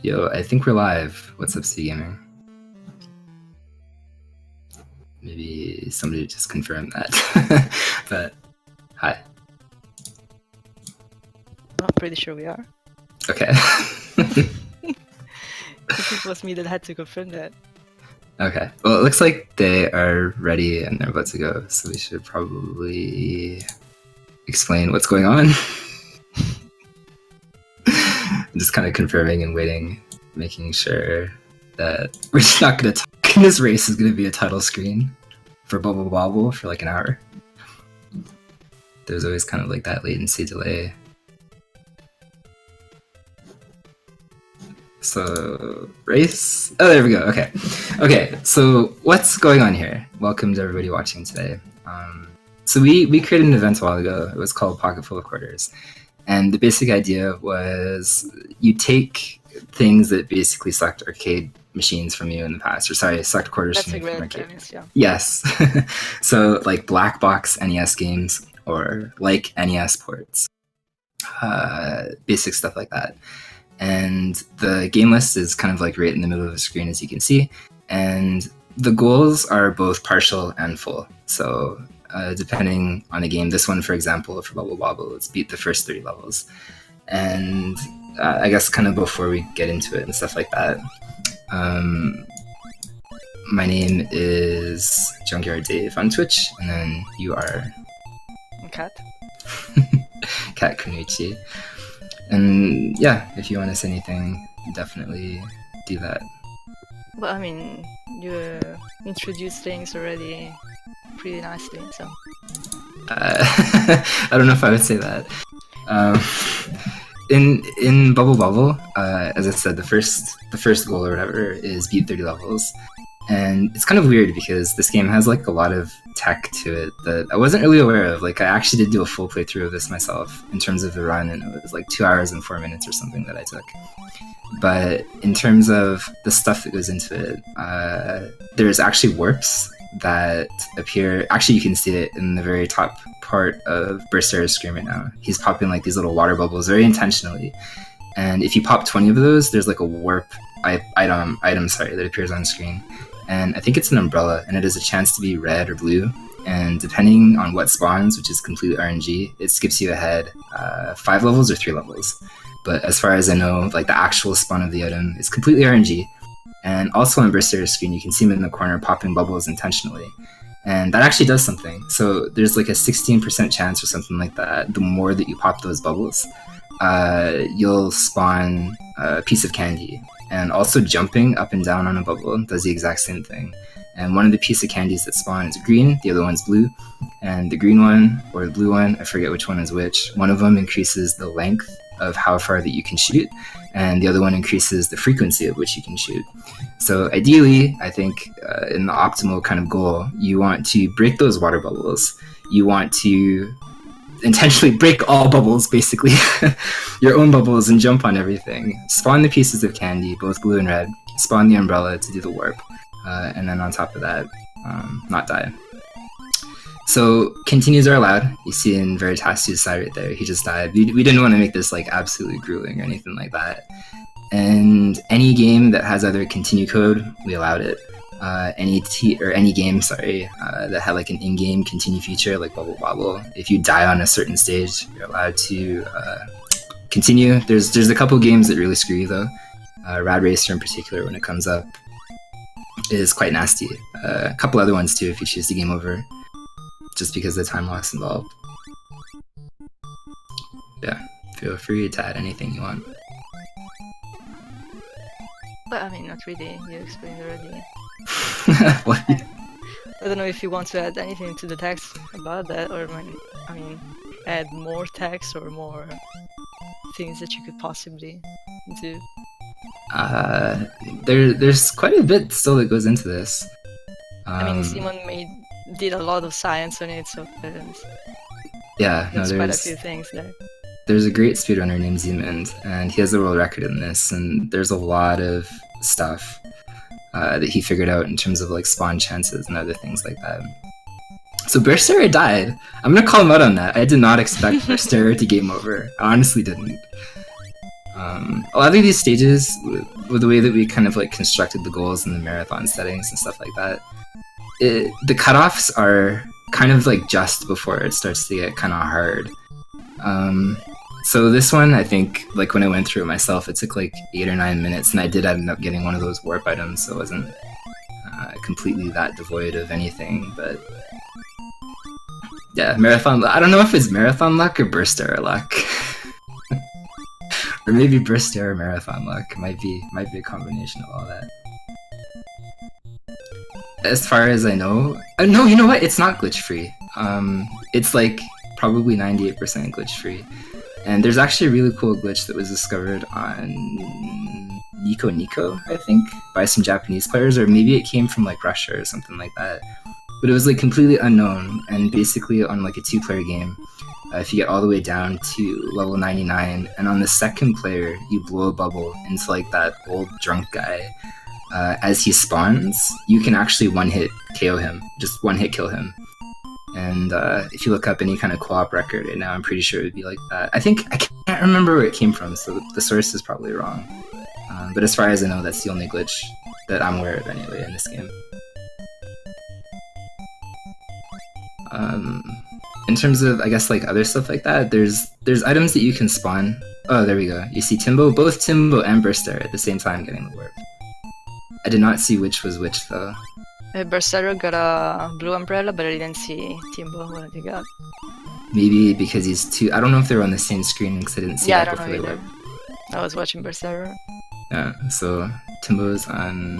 Yo, I think we're live. What's up, Speedgaming? Maybe somebody just confirmed that. But, hi. I'm pretty sure we are. Okay. It was me that had to confirm that. Okay. Well, it looks like they are ready and they're about to go, so we should probably explain what's going on. I'm just kind of confirming and waiting, making sure that we're just not going to talk. This race is going to be a title screen for Bubble Bobble for like an hour. There's always kind of like that latency delay. So, race? Oh, there we go. Okay. Okay, so what's going on here? Welcome to everybody watching today. So we created an event a while ago. It was called Pocketful of Quarters. And the basic idea was you take things that basically sucked arcade machines from you in the past, or sorry, sucked quarters That's from you like from Rad arcade. Racer, yeah. Yes. So like black box NES games or like NES ports. Basic stuff like that. And the game list is kind of like right in the middle of the screen, as you can see. And the goals are both partial and full. So depending on the game, this one, for example, for Bubble Bobble, let's beat the first 30 levels. And I guess kind of before we get into it and stuff like that, my name is Junkyard Dave on Twitch, and then you are... Cat. Cat Kunuchi. And yeah, if you want to say anything, definitely do that. But I mean, you introduced things already pretty nicely, so... I don't know if I would say that. In Bubble Bobble, as I said, the first goal or whatever is beat 30 levels. And it's kind of weird because this game has like a lot of tech to it that I wasn't really aware of. Like I actually did do a full playthrough of this myself in terms of the run, and it was like 2 hours and 4 minutes or something that I took. But in terms of the stuff that goes into it, there's actually warps that appear. Actually, you can see it in the very top part of Berser's screen right now. He's popping like these little water bubbles very intentionally. And if you pop 20 of those, there's like a warp item that appears on screen. And I think it's an umbrella, and it has a chance to be red or blue. And depending on what spawns, which is completely RNG, it skips you ahead 5 levels or 3 levels. But as far as I know, like the actual spawn of the item is completely RNG. And also on Berser's screen, you can see him in the corner popping bubbles intentionally. And that actually does something. So there's like a 16% chance or something like that. The more that you pop those bubbles, you'll spawn a piece of candy. And also jumping up and down on a bubble does the exact same thing. And one of the pieces of candies that spawn is green, the other one's blue. And the green one, or the blue one, I forget which one is which, one of them increases the length of how far that you can shoot, and the other one increases the frequency at which you can shoot. So ideally, I think in the optimal kind of goal, you want to break those water bubbles. You want to intentionally break all bubbles, basically, your own bubbles, and jump on everything. Spawn the pieces of candy, both blue and red. Spawn the umbrella to do the warp. And then on top of that, not die. So continues are allowed. You see in Veritasi's side right there, he just died. We didn't want to make this like absolutely grueling or anything like that. And any game that has either continue code, we allowed it. Any game, that had like an in-game continue feature like Bubble Bobble. If you die on a certain stage, you're allowed to continue. There's a couple games that really screw you though. Rad Racer in particular, when it comes up, is quite nasty. A couple other ones too if you choose the game over, just because of the time loss involved. Yeah, feel free to add anything you want. But I mean, not really. You explained already. What? I don't know if you want to add anything to the text about that, or I mean, add more text or more things that you could possibly do. There's quite a bit still that goes into this. I mean, Simon did a lot of science on it, so there's quite a few things there. There's a great speedrunner named Zeemond, and he has the world record in this, and there's a lot of stuff that he figured out in terms of like spawn chances and other things like that. So Berser died. I'm gonna call him out on that. I did not expect Berser to game over. I honestly didn't. A lot of these stages, with the way that we kind of like constructed the goals and the marathon settings and stuff like that, the cutoffs are kind of like just before it starts to get kind of hard. So this one, I think, like when I went through it myself, it took like 8 or 9 minutes, and I did end up getting one of those warp items, so it wasn't completely that devoid of anything. But yeah, marathon. I don't know if it's marathon luck or burst error luck, or maybe burst error marathon luck. Might be a combination of all that. As far as I know, no, you know what? It's not glitch free. It's like probably 98% glitch free. And there's actually a really cool glitch that was discovered on Nico, I think, by some Japanese players, or maybe it came from like Russia or something like that. But it was like completely unknown, and basically on like a 2-player game, if you get all the way down to level 99, and on the second player you blow a bubble into like that old drunk guy, as he spawns, you can actually one-hit KO him, just one-hit kill him. And if you look up any kind of co-op record right now, I'm pretty sure it would be like that. I can't remember where it came from, so the source is probably wrong. But as far as I know, that's the only glitch that I'm aware of anyway in this game. In terms of, I guess, like other stuff like that, there's items that you can spawn. Oh, there we go. You see both Timbo and Burster at the same time getting the warp. I did not see which was which though. Berserker got a blue umbrella, but I didn't see Timbo what he got. Maybe because he's too. I don't know if they were on the same screen because I didn't see that before they were. I was watching Berserker. Yeah, so Timbo's on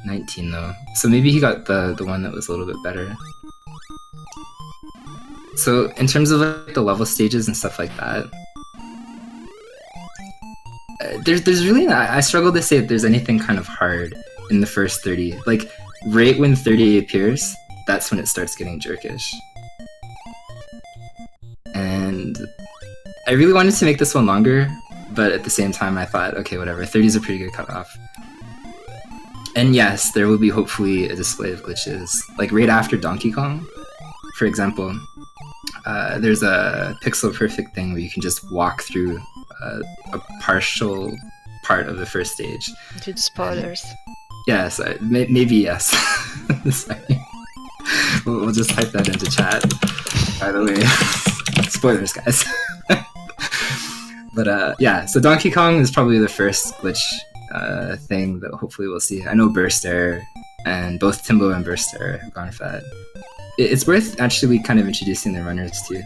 19 though. So maybe he got the one that was a little bit better. So in terms of like the level stages and stuff like that, there's really not, I struggle to say that there's anything kind of hard in the first 30. Like right when 30 appears, that's when it starts getting jerkish. And I really wanted to make this one longer, but at the same time I thought, okay, whatever, 30 is a pretty good cutoff. And yes, there will be hopefully a display of glitches. Like right after Donkey Kong, for example, there's a pixel perfect thing where you can just walk through a partial part of the first stage. Did spoilers? Yes, maybe yes. Sorry. We'll just type that into chat. By the way, spoilers, guys. But yeah, so Donkey Kong is probably the first glitch thing that hopefully we'll see. I know Burst Air, and both Timbo and Burst Air have gone for that. It's worth actually kind of introducing the runners too.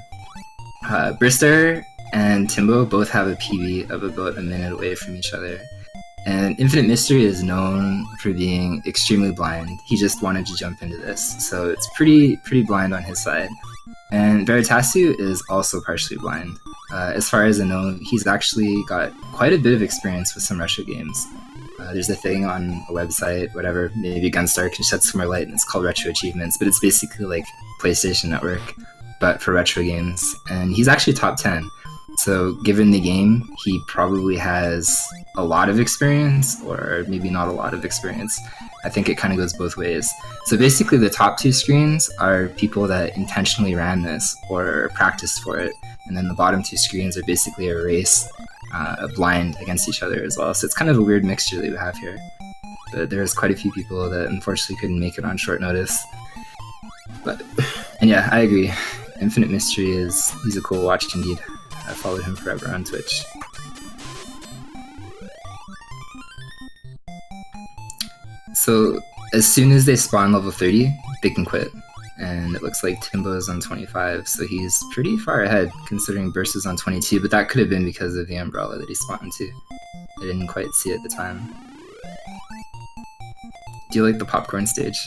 Burst Air and Timbo both have a PB of about a minute away from each other. And Infinite Mystery is known for being extremely blind. He just wanted to jump into this, so it's pretty blind on his side. And Veritasiu is also partially blind. As far as I know, he's actually got quite a bit of experience with some retro games. There's a thing on a website, whatever, maybe Gunstar can shed some more light, and it's called Retro Achievements, but it's basically like PlayStation Network, but for retro games. And he's actually top 10. So given the game, he probably has a lot of experience, or maybe not a lot of experience. I think it kind of goes both ways. So basically the top 2 screens are people that intentionally ran this or practiced for it, and then the bottom 2 screens are basically a race, blind against each other as well. So it's kind of a weird mixture that we have here. But there's quite a few people that unfortunately couldn't make it on short notice. And yeah, I agree. Infinite Mystery he's a cool watch indeed. I followed him forever on Twitch. So as soon as they spawn level 30, they can quit. And it looks like Timbo's on 25, so he's pretty far ahead considering Burst is on 22, but that could have been because of the umbrella that he spawned to. I didn't quite see it at the time. Do you like the popcorn stage?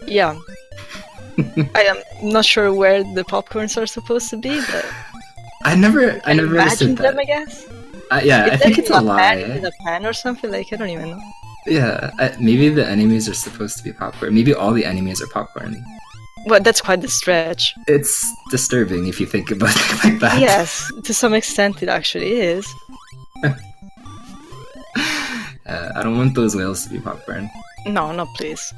Yeah. I am not sure where the popcorns are supposed to be, but I never understood that. Them, I guess. Yeah, I think it's a lie. In a pan or something, like, I don't even know. Yeah, maybe the enemies are supposed to be popcorn. Maybe all the enemies are popcorn. Well, that's quite the stretch. It's disturbing if you think about it like that. Yes, to some extent it actually is. I don't want those whales to be popcorn. No, please.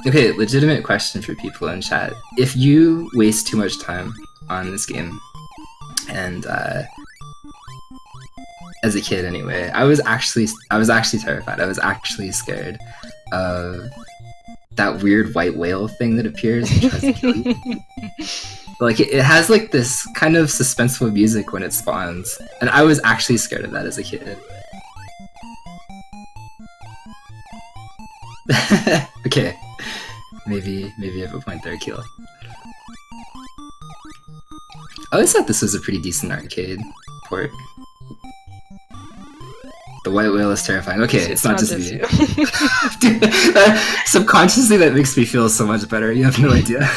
Okay, legitimate question for people in chat. If you waste too much time on this game, and as a kid anyway. I was actually terrified. I was actually scared of that weird white whale thing that appears and tries to kill you. Like it has like this kind of suspenseful music when it spawns, and I was actually scared of that as a kid. Okay, maybe I have a point there, Keel. I always thought this was a pretty decent arcade port. The white whale is terrifying. Okay, it's not just me. Dude, subconsciously, that makes me feel so much better. You have no idea.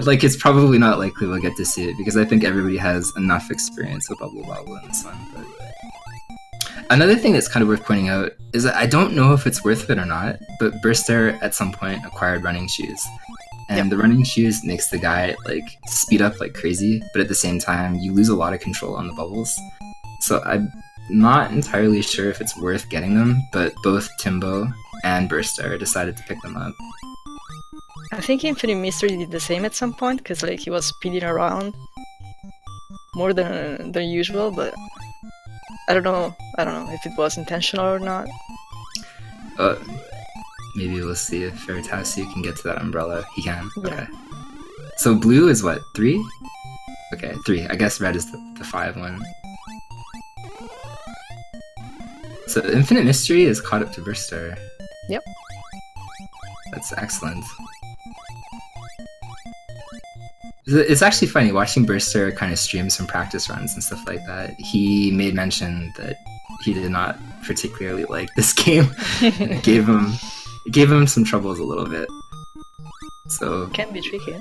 Like, it's probably not likely we'll get to see it because I think everybody has enough experience with Bubble Bobble in this one. But another thing that's kind of worth pointing out is that I don't know if it's worth it or not, but Burst Air at some point acquired running shoes. And the running shoes makes the guy like speed up like crazy, but at the same time you lose a lot of control on the bubbles. So I'm not entirely sure if it's worth getting them, but both Timbo and Burst Air decided to pick them up. I think Infinite Mystery did the same at some point, because like he was speeding around more than usual, but I don't know if it was intentional or not. Maybe we'll see if Veritasiu can get to that umbrella. He can. Yeah. Okay. So blue is what, 3? Okay, 3. I guess red is the 5 one. So Infinite Mystery is caught up to Burst Star. Yep. That's excellent. It's actually funny watching Burst Star kind of stream some practice runs and stuff like that. He made mention that he did not particularly like this game. It gave him some troubles a little bit. So can be tricky.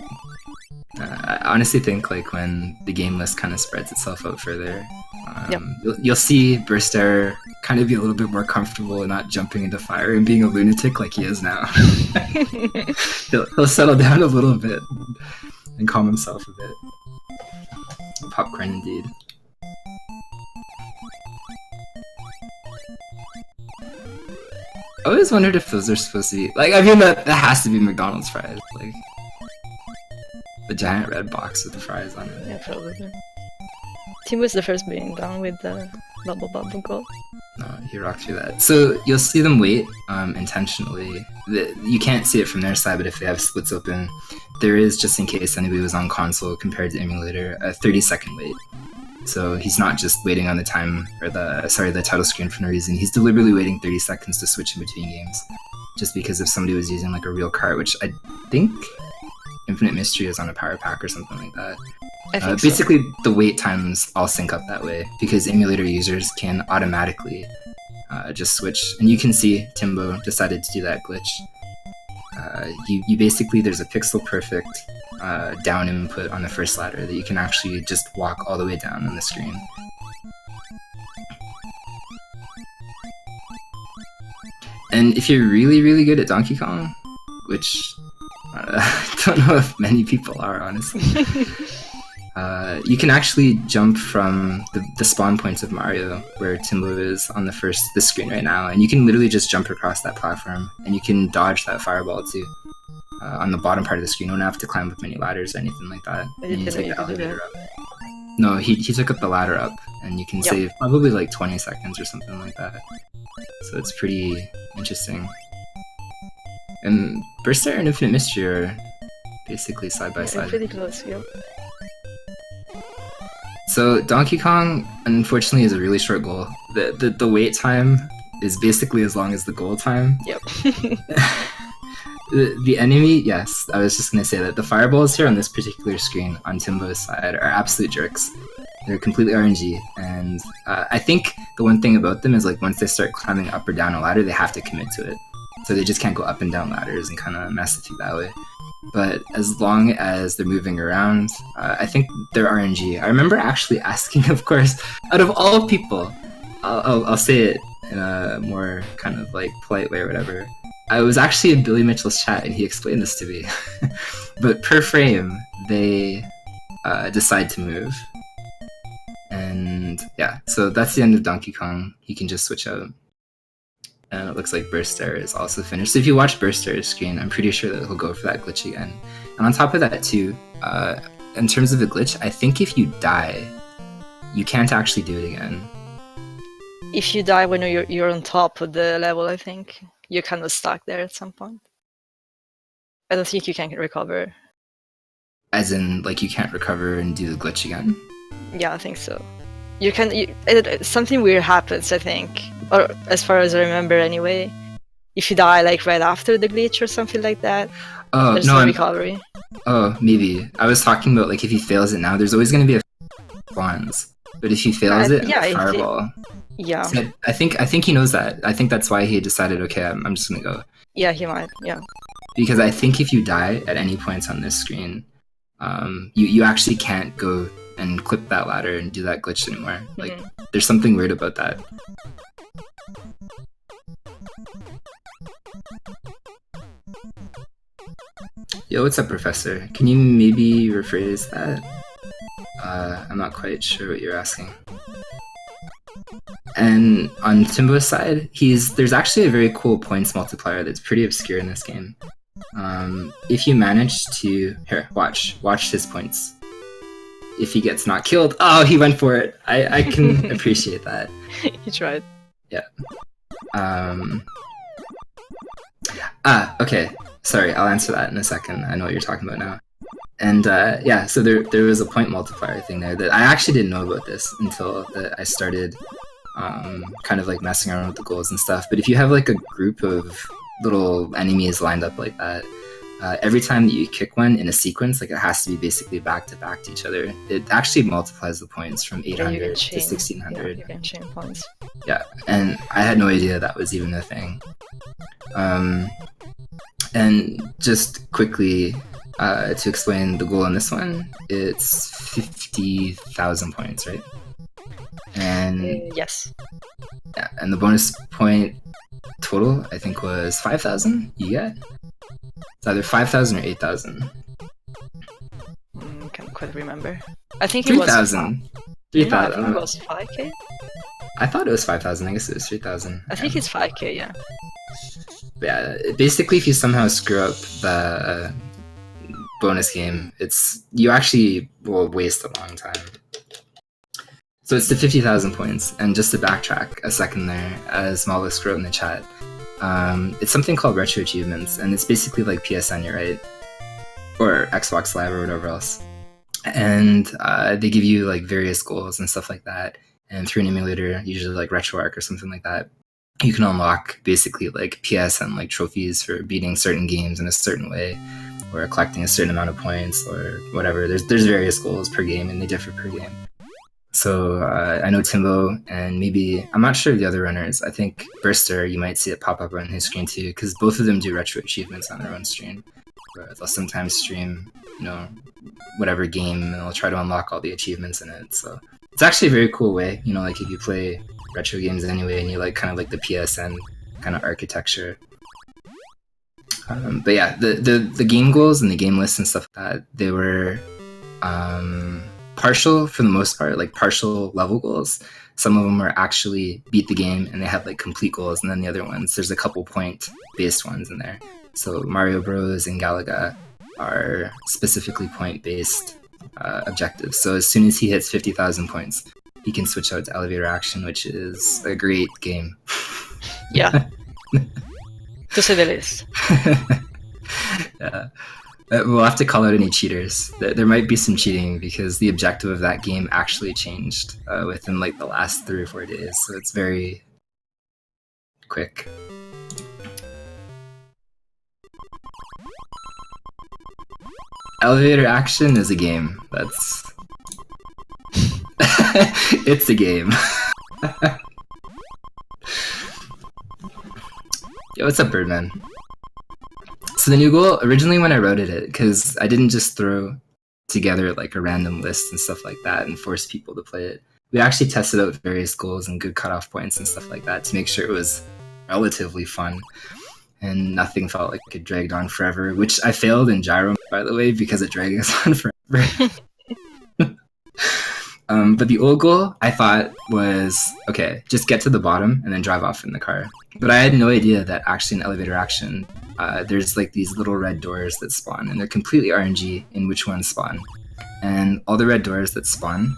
I honestly think like when the game list kind of spreads itself out further, you'll see Burst Air kind of be a little bit more comfortable and not jumping into fire and being a lunatic like he is now. he'll settle down a little bit and calm himself a bit. Popcorn indeed. I always wondered if those are supposed to be like, I mean that has to be McDonald's fries, like the giant red box with the fries on it. Yeah, probably. Tim was the first being done with the Bubble Bubble goal. No, he rocked through that. So you'll see them wait intentionally. You can't see it from their side, but if they have splits open, there is, just in case anybody was on console compared to emulator, a 30-second wait. So he's not just waiting on the title screen for no reason. He's deliberately waiting 30 seconds to switch in between games. Just because if somebody was using like a real cart, which I think Infinite Mystery is on a power pack or something like that. I think basically, the wait times all sync up that way because emulator users can automatically just switch. And you can see Timbo decided to do that glitch. You basically, there's a pixel perfect down input on the first ladder that you can actually just walk all the way down on the screen. And if you're really, really good at Donkey Kong, which I don't know if many people are, honestly, you can actually jump from the spawn points of Mario, where Timbo is on this screen right now, and you can literally just jump across that platform, and you can dodge that fireball too. On the bottom part of the screen, you don't have to climb up many ladders or anything like that. And you take the elevator up. No, he took up the ladder up, and you can save probably like 20 seconds or something like that. So it's pretty interesting. And Burst Air and Infinite Mystery are basically side by side. Pretty close, yeah. So Donkey Kong, unfortunately, is a really short goal. The wait time is basically as long as the goal time. Yep. The enemy, yes, I was just going to say that the fireballs here on this particular screen on Timbo's side are absolute jerks. They're completely RNG, and I think the one thing about them is like once they start climbing up or down a ladder, they have to commit to it. So they just can't go up and down ladders and kind of mess with you that way. But as long as they're moving around, I think they're RNG. I remember actually asking, of course, out of all people, I'll say it in a more kind of like polite way or whatever. I was actually in Billy Mitchell's chat and he explained this to me. But per frame, they decide to move. And yeah, so that's the end of Donkey Kong. You can just switch out. And it looks like Burst Air is also finished. So if you watch Burst Air's screen, I'm pretty sure that he'll go for that glitch again. And on top of that too, in terms of the glitch, I think if you die, you can't actually do it again. If you die when you're on top of the level, I think you're kind of stuck there at some point. I don't think you can recover. As in, like, you can't recover and do the glitch again? Yeah, I think so. Something weird happens, I think, or as far as I remember anyway. If you die like right after the glitch or something like that, there's no recovery. Oh, maybe. I was talking about, like, if he fails it now, there's always going to be a spawns. But if he fails it, fireball. Yeah. So I think he knows that. I think that's why he decided, okay, I'm just going to go. Yeah, he might, yeah. Because I think if you die at any points on this screen, you actually can't go and clip that ladder and do that glitch anymore. Like, there's something weird about that. Yo, what's up, Professor? Can you maybe rephrase that? I'm not quite sure what you're asking. And on Timbo's side, there's actually a very cool points multiplier that's pretty obscure in this game. If you manage to... Here, watch his points. If he gets not killed... Oh, he went for it! I can appreciate that. He tried. Yeah. Okay. Sorry, I'll answer that in a second. I know what you're talking about now. And yeah, so there was a point multiplier thing there that I actually didn't know about this until I started kind of like messing around with the goals and stuff. But if you have like a group of little enemies lined up like that, every time that you kick one in a sequence, like it has to be basically back to each other. It actually multiplies the points from 800 to 1600. Yeah, you can chain points. Yeah, and I had no idea that was even a thing. And just quickly to explain the goal on this one, it's 50,000 points, right? And yes. Yeah, and the bonus point total, I think, was 5,000 you get? It's either 5,000 or 8,000. Can't quite remember. I think 3,000. 3,000. I think it was 5k? I thought it was 5,000, I guess it was 3,000. I think it's 5k, yeah. Yeah, basically if you somehow screw up the bonus game, you actually will waste a long time. So it's to 50,000 points, and just to backtrack a second there, as Mollusk wrote in the chat, it's something called Retro Achievements, and it's basically like PSN, you're right? Or Xbox Live or whatever else. And they give you like various goals and stuff like that, and through an emulator, usually like RetroArch or something like that, you can unlock basically like PSN like trophies for beating certain games in a certain way, or collecting a certain amount of points, or whatever. There's various goals per game, and they differ per game. So I know Timbo, and maybe, I'm not sure of the other runners. I think Burster, you might see it pop up on his screen too, because both of them do retro achievements on their own stream. Where they'll sometimes stream, whatever game, and they'll try to unlock all the achievements in it. So it's actually a very cool way, like if you play retro games anyway, and you like kind of like the PSN kind of architecture. But yeah, the game goals and the game lists and stuff like that, they were partial for the most part, like partial level goals. Some of them were actually beat the game and they had like complete goals, and then the other ones, there's a couple point based ones in there. So Mario Bros and Galaga are specifically point based objectives. So as soon as he hits 50,000 points, he can switch out to Elevator Action, which is a great game. Yeah. To say the least. Yeah. We'll have to call out any cheaters. There might be some cheating, because the objective of that game actually changed within like the last 3 or 4 days. So it's very quick. Elevator Action is a game. That's... It's a game. Yo, what's up, Birdman? So the new goal, originally when I wrote it, because I didn't just throw together like a random list and stuff like that and force people to play it. We actually tested out various goals and good cutoff points and stuff like that to make sure it was relatively fun. And nothing felt like it dragged on forever, which I failed in Gyro, by the way, because it dragged us on forever. But the old goal, I thought, was, okay, just get to the bottom and then drive off in the car. But I had no idea that actually in Elevator Action, there's like these little red doors that spawn, and they're completely RNG in which ones spawn. and all the red doors that spawn,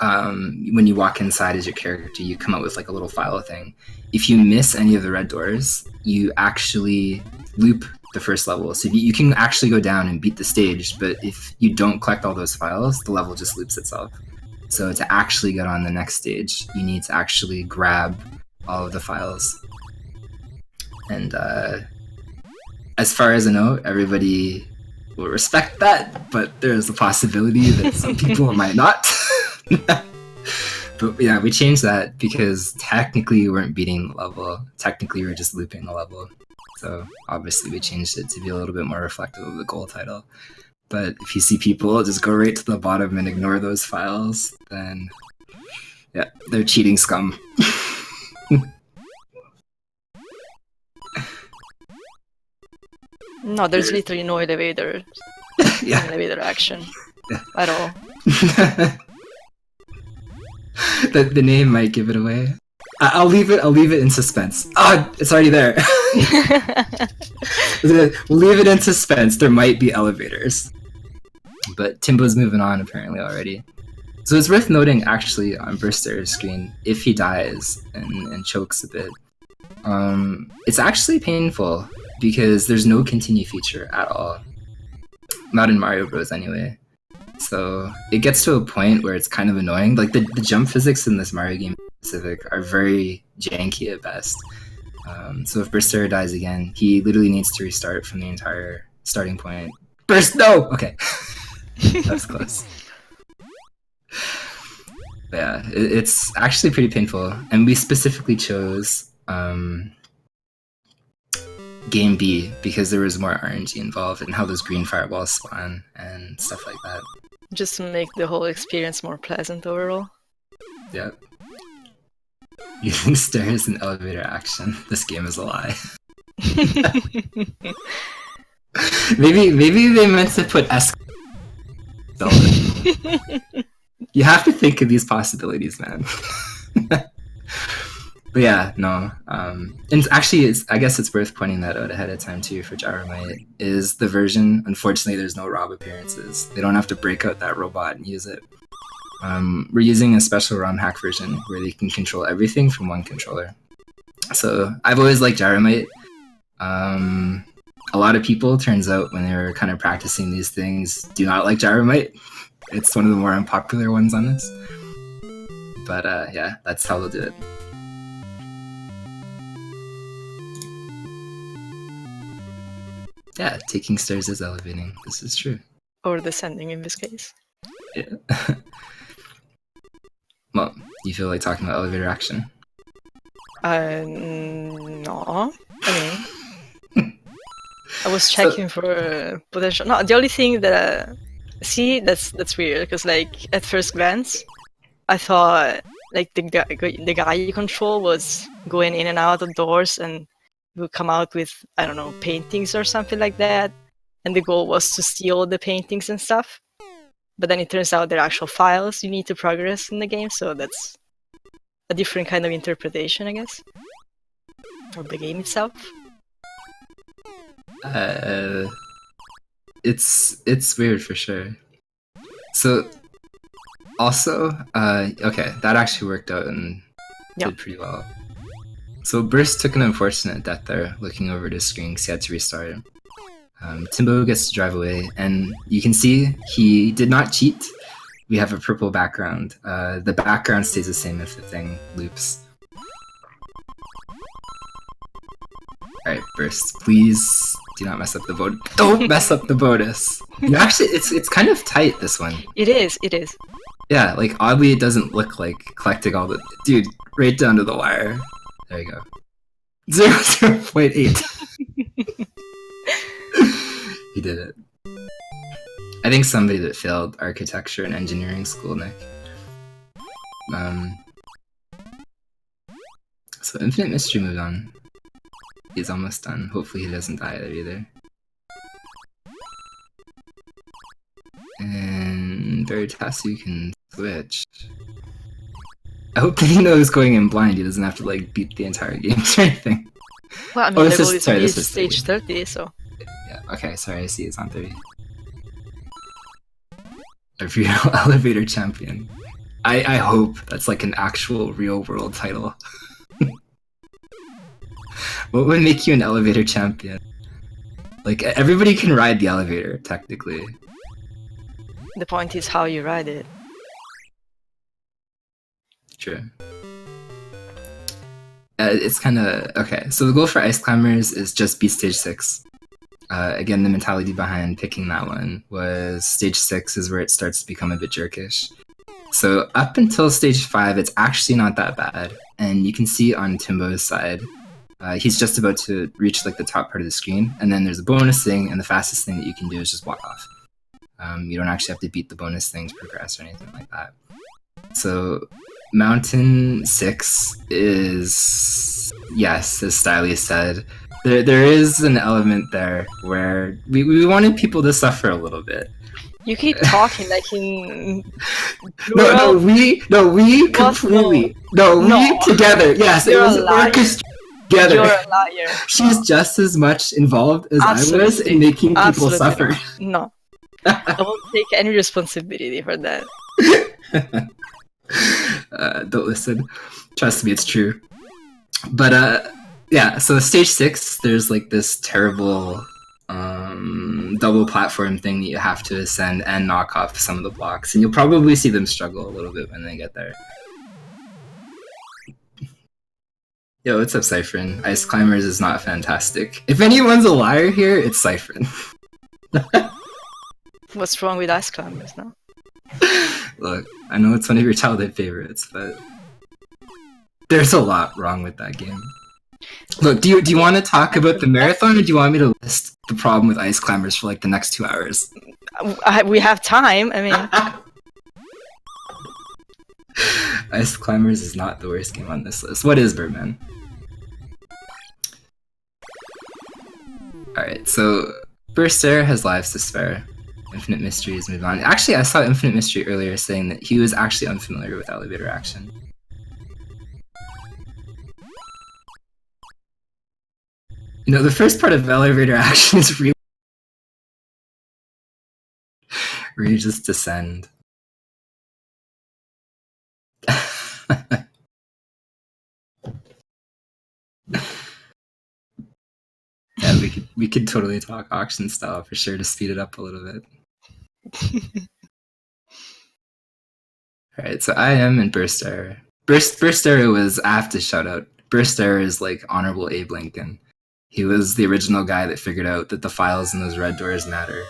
when you walk inside as your character, you come out with like a little file thing. If you miss any of the red doors, you actually loop the first level. So you can actually go down and beat the stage, but if you don't collect all those files, the level just loops itself. So to actually get on the next stage, you need to actually grab all of the files. And as far as I know, everybody will respect that, but there's a possibility that some people might not. But yeah, we changed that because technically we weren't beating the level. Technically we were just looping the level. So obviously we changed it to be a little bit more reflective of the goal title. But if you see people just go right to the bottom and ignore those files, then yeah, they're cheating scum. No, there's literally no elevator. Yeah. Elevator action at all. The name might give it away. I'll leave it in suspense. It's already there. We'll leave it in suspense. There might be elevators. But Timbo's moving on apparently already. So it's worth noting actually on Burster's screen, if he dies and chokes a bit, it's actually painful because there's no continue feature at all. Not in Mario Bros anyway. So it gets to a point where it's kind of annoying. Like the jump physics in this Mario game specific are very janky at best. So if Burster dies again, he literally needs to restart from the entire starting point. Burst, no! Okay. That was close. But yeah, it's actually pretty painful. And we specifically chose Game B because there was more RNG involved and how those green fireballs spawn and stuff like that. Just to make the whole experience more pleasant overall. Yep. Using stairs and elevator action. This game is a lie. Maybe they meant to put You have to think of these possibilities, man. But yeah, no. And actually, I guess it's worth pointing that out ahead of time too for Gyromite, is the version, unfortunately there's no ROB appearances. They don't have to break out that robot and use it. We're using a special ROM hack version where they can control everything from one controller. So I've always liked Gyromite. A lot of people, turns out, when they were kind of practicing these things, do not like Gyromite. It's one of the more unpopular ones on this. But yeah, that's how they'll do it. Yeah, taking stairs is elevating. This is true. Or descending in this case. Yeah. Well, you feel like talking about elevator action? No. I mean, I was checking for potential. No, the only thing that see that's weird because like at first glance, I thought like the guy you control was going in and out of doors and will come out with, I don't know, paintings or something like that, and the goal was to steal the paintings and stuff. But then it turns out they're actual files you need to progress in the game, so that's a different kind of interpretation, I guess, of the game itself. It's weird for sure. So also, okay, that actually worked out and did pretty well. So Burst took an unfortunate death there, looking over his screen because he had to restart. Timbo gets to drive away, and you can see he did not cheat. We have a purple background. The background stays the same if the thing loops. Alright, Burst, please do not mess up the bonus. Don't mess up the bonus! You actually, it's kind of tight, this one. It is. Yeah, like, oddly it doesn't look like collecting all the... Dude, right down to the wire. There you go. 0.8. He did it. I think somebody that failed architecture and engineering school, Nick. So Infinite Mystery moved on. He's almost done. Hopefully he doesn't die there either. And Veritasu can switch. I hope that he knows going in blind he doesn't have to like beat the entire game or anything. Well, I mean, this is stage 30, so... Yeah, okay, sorry, I see it's on 30. A real elevator champion. I hope that's like an actual real world title. What would make you an elevator champion? Like, everybody can ride the elevator, technically. The point is how you ride it. True. It's kind of... Okay, so the goal for Ice Climbers is just beat Stage 6. Again, the mentality behind picking that one was Stage 6 is where it starts to become a bit jerkish. So up until Stage 5, it's actually not that bad. And you can see on Timbo's side, he's just about to reach like the top part of the screen, and then there's a bonus thing, and the fastest thing that you can do is just walk off. You don't actually have to beat the bonus thing to progress or anything like that. So Mountain 6 is, yes, as Styly said, there is an element there where we wanted people to suffer a little bit. You keep talking like in... we completely... No, we together, yes, it was orchestrated together. You're a liar. She's just as much involved as I was in making people suffer. No. I won't take any responsibility for that. Don't listen. Trust me, it's true. But yeah, so Stage 6, there's like this terrible double platform thing that you have to ascend and knock off some of the blocks, and you'll probably see them struggle a little bit when they get there. Yo, what's up, Cyphrin? Ice Climbers is not fantastic. If anyone's a liar here, it's Cyphrin. What's wrong with Ice Climbers now? Look, I know it's one of your childhood favorites, but there's a lot wrong with that game. Look, do you want to talk about the marathon, or do you want me to list the problem with Ice Climbers for like the next 2 hours? We have time, I mean... Ice Climbers is not the worst game on this list. What is Birdman? Alright, so Burst Air has lives to spare. Infinite Mystery is moved on. Actually, I saw Infinite Mystery earlier saying that he was actually unfamiliar with elevator action. You know, the first part of elevator action is really where you just descend. Yeah, we could totally talk auction style for sure to speed it up a little bit. Alright, so I am in Burst Error. Burst Error was, I have to shout out, Burst Error is like Honorable Abe Lincoln. He was the original guy that figured out that the files in those red doors matter.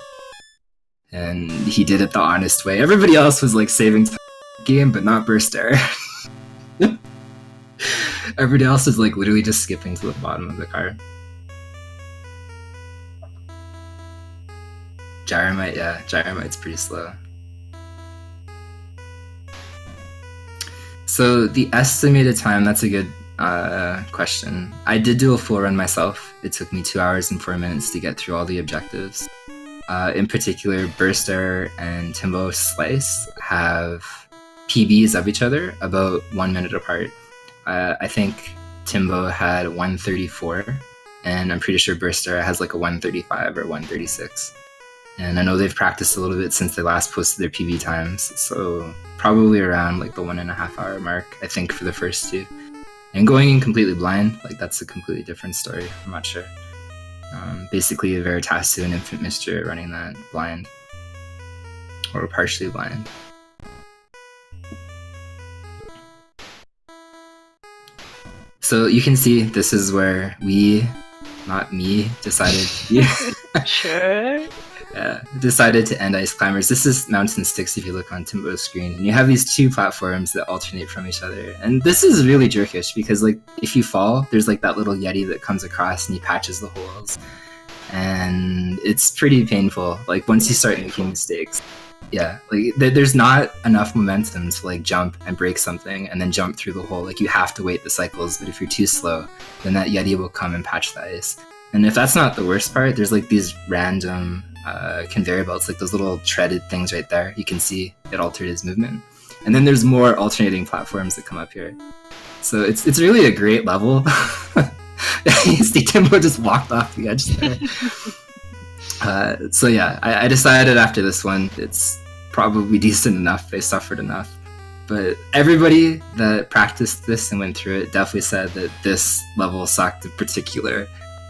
And he did it the honest way. Everybody else was like saving time in the game, but not Burst Error. Everybody else is like literally just skipping to the bottom of the car. Gyromite, yeah, Gyromite's pretty slow. So the estimated time, that's a good question. I did do a full run myself. It took me 2 hours and 4 minutes to get through all the objectives. In particular, Burst Error and Timbo Slice have PBs of each other about 1 minute apart. I think Timbo had 134, and I'm pretty sure Burst Error has like a 135 or 136. And I know they've practiced a little bit since they last posted their PB times, so probably around like the 1.5 hour mark, I think, for the first two. And going in completely blind, like that's a completely different story, I'm not sure. Basically, a Veritasu and Infinite Mystery are running that blind, or partially blind. So you can see this is where we, not me, decided Sure. decided to end Ice Climbers. This is Mountain 6 if you look on Timbo's screen. And you have these two platforms that alternate from each other. And this is really jerkish because like if you fall, there's like that little Yeti that comes across and he patches the holes. And it's pretty painful, like once you start making mistakes. Yeah, like there's not enough momentum to like jump and break something and then jump through the hole. Like you have to wait the cycles, but if you're too slow, then that Yeti will come and patch the ice. And if that's not the worst part, there's like these random conveyor belts, like those little treaded things right there. You can see it altered his movement. And then there's more alternating platforms that come up here. So it's really a great level. You see Timbo just walked off the edge there. So yeah, I decided after this one, it's probably decent enough. They suffered enough. But everybody that practiced this and went through it definitely said that this level sucked in particular.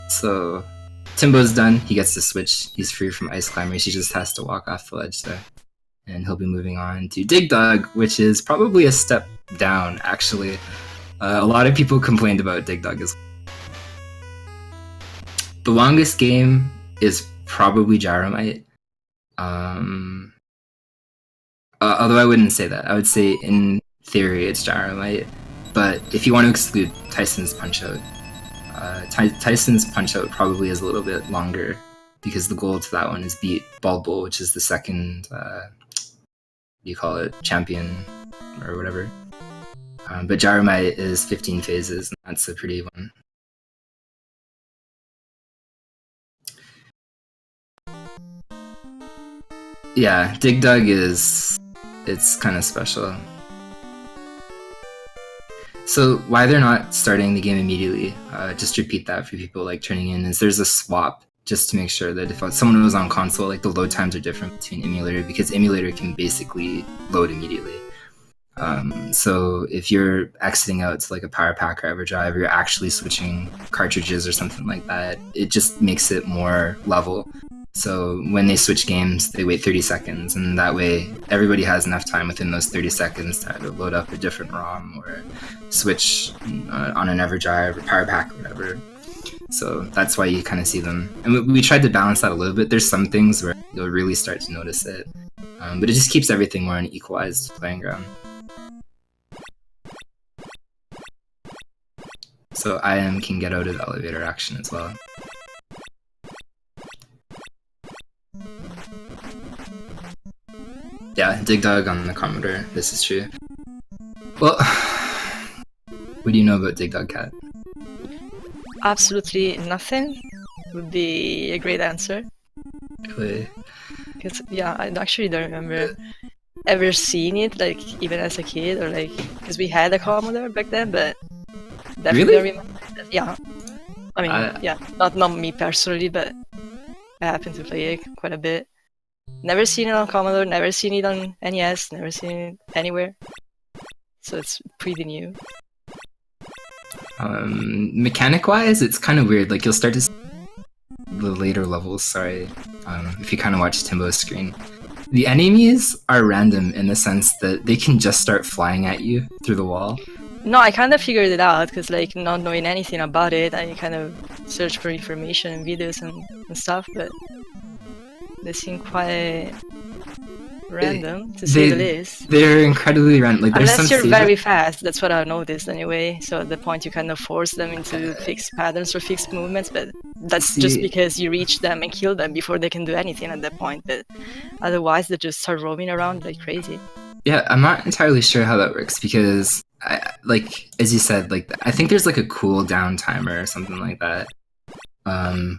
So Timbo's done. He gets to switch. He's free from Ice Climbers. He just has to walk off the ledge there. And he'll be moving on to Dig Dug, which is probably a step down, actually. A lot of people complained about Dig Dug as well. The longest game is probably Gyromite. Although I wouldn't say that. I would say in theory it's Gyromite. But if you want to exclude Tyson's Punch-Out, Tyson's Punch-Out probably is a little bit longer because the goal to that one is beat Bald Bull, which is the second, you call it, champion or whatever. But Gyromite is 15 phases, and that's a pretty one. Yeah, Dig Dug it's kind of special. So why they're not starting the game immediately, just to repeat that for people like turning in, is there's a swap just to make sure that if someone was on console, like the load times are different between emulator, because emulator can basically load immediately. So if you're exiting out to like a Power Pack or EverDrive, or you're actually switching cartridges or something like that, it just makes it more level. So when they switch games, they wait 30 seconds, and that way everybody has enough time within those 30 seconds to either load up a different ROM or switch on an EverDrive or Power Pack or whatever. So that's why you kind of see them. And we tried to balance that a little bit. There's some things where you'll really start to notice it, but it just keeps everything more an equalized playing ground. So IM can get out of elevator action as well. Yeah, Dig Dug on the Commodore, this is true. Well, what do you know about Dig Dug, Cat? Absolutely nothing would be a great answer. Really? Because, yeah, I actually don't remember ever seeing it, like, even as a kid, or like, because we had a Commodore back then, but definitely really? remember that. Yeah. I mean, yeah, not me personally, but I happen to play it quite a bit. Never seen it on Commodore, never seen it on NES, never seen it anywhere. So it's pretty new. Mechanic-wise, it's kind of weird. Like, you'll start to see the later levels, sorry, if you kind of watch Timbo's screen. The enemies are random in the sense that they can just start flying at you through the wall. No, I kind of figured it out, because like, not knowing anything about it, I kind of searched for information and videos and stuff, but they seem quite random, to say the least. They're incredibly random. Like, unless you're very fast, that's what I've noticed anyway. So at the point you kind of force them into fixed patterns or fixed movements, but that's just because you reach them and kill them before they can do anything at that point. But otherwise, they just start roaming around like crazy. Yeah, I'm not entirely sure how that works, because, like, as you said, like, I think there's like a cooldown timer or something like that.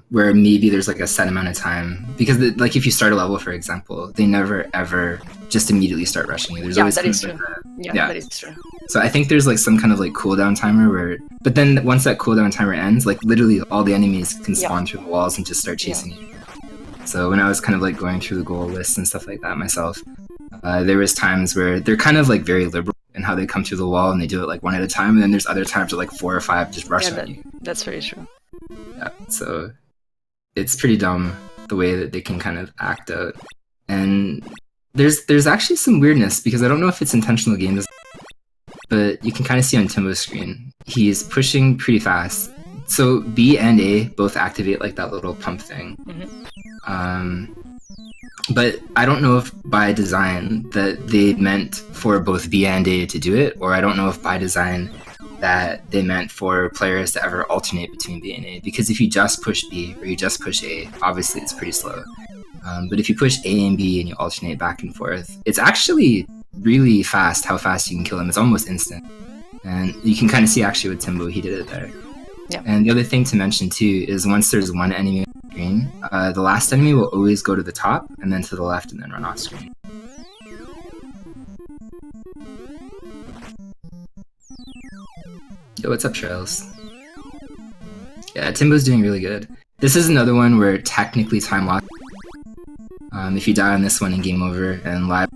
Where maybe there's like a set amount of time, because like if you start a level, for example, they never ever just immediately start rushing you. There's always that is true. Like that is true. So I think there's like some kind of like cooldown timer where, but then once that cooldown timer ends, like literally all the enemies can spawn through the walls and just start chasing you. So when I was kind of like going through the goal lists and stuff like that myself, there was times where they're kind of like very liberal in how they come through the wall, and they do it like one at a time, and then there's other times where like 4 or 5 just rush at you. That's very true. Yeah, so it's pretty dumb the way that they can kind of act out. And there's actually some weirdness, because I don't know if it's intentional game design, but you can kind of see on Timbo's screen, he's pushing pretty fast. So B and A both activate like that little pump thing. But I don't know if by design that they meant for both B and A to do it, or I don't know if by design that they meant for players to ever alternate between B and A, because if you just push B or you just push A, obviously it's pretty slow. But if you push A and B and you alternate back and forth, it's actually really fast how fast you can kill them. It's almost instant. And you can kind of see actually with Timbo, he did it there. Yeah. And the other thing to mention too is once there's one enemy on the screen, the last enemy will always go to the top and then to the left and then run off screen. Yo, what's up, Trails? Yeah, Timbo's doing really good. This is another one where technically time lock. If you die on this one in game over and live,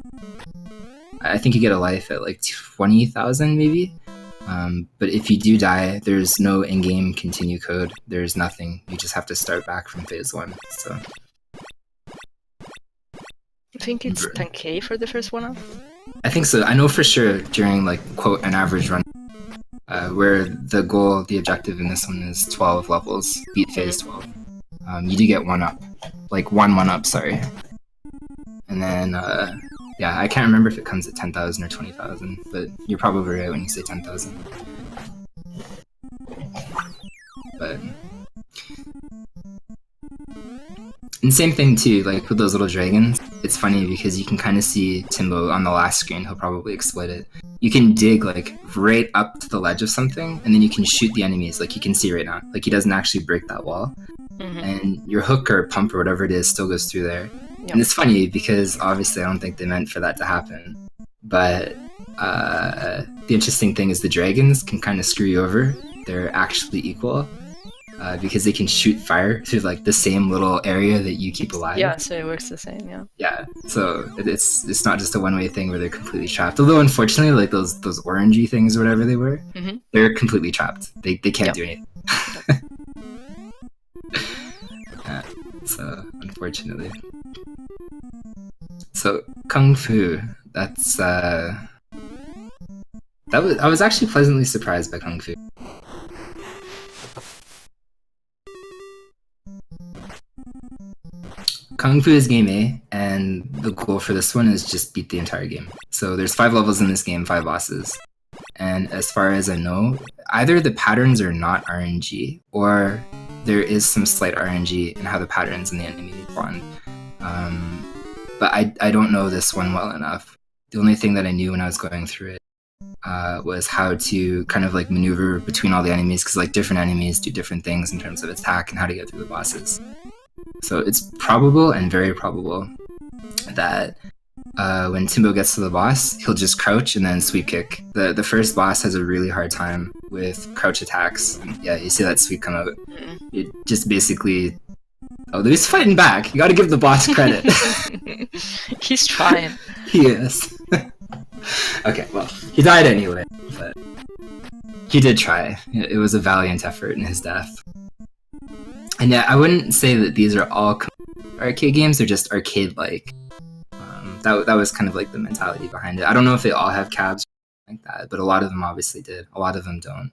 I think you get a life at like 20,000 maybe. But if you do die, there's no in-game continue code. There's nothing. You just have to start back from phase 1. So I think it's 10k for the first one up. I think so. I know for sure during like quote an average run, where the goal, the objective in this one is 12 levels, beat phase 12. You do get 1-up, like 1-1-up, sorry. And then yeah, I can't remember if it comes at 10,000 or 20,000, but you're probably right when you say 10,000. But and same thing too, like with those little dragons. It's funny because you can kind of see Timbo on the last screen. He'll probably exploit it. You can dig like right up to the ledge of something, and then you can shoot the enemies. Like you can see right now, like he doesn't actually break that wall, and your hook or pump or whatever it is still goes through there. Yep. And it's funny because obviously I don't think they meant for that to happen. But the interesting thing is the dragons can kind of screw you over. They're actually equal. Because they can shoot fire through like the same little area that you keep alive. Yeah, so it works the same. Yeah. Yeah, so it's not just a one-way thing where they're completely trapped. Although unfortunately, like those orangey things or whatever they were, they're completely trapped. They can't do anything. Yeah, so unfortunately. So Kung Fu, that's I was actually pleasantly surprised by Kung Fu. Kung Fu is game A, and the goal for this one is just beat the entire game. So there's 5 levels in this game, 5 bosses. And as far as I know, either the patterns are not RNG, or there is some slight RNG in how the patterns and the enemy spawn. But I don't know this one well enough. The only thing that I knew when I was going through it was how to kind of like maneuver between all the enemies, because like different enemies do different things in terms of attack and how to get through the bosses. So it's probable and very probable that when Timbo gets to the boss, he'll just crouch and then sweep kick. The first boss has a really hard time with crouch attacks. And yeah, you see that sweep come out. It just basically... Oh, he's fighting back. You gotta give the boss credit. He's trying. He is. Okay, well, he died anyway, but he did try. It was a valiant effort in his death. And yeah, I wouldn't say that these are all arcade games, they're just arcade-like. That was kind of like the mentality behind it. I don't know if they all have cabs like that, but a lot of them obviously did. A lot of them don't.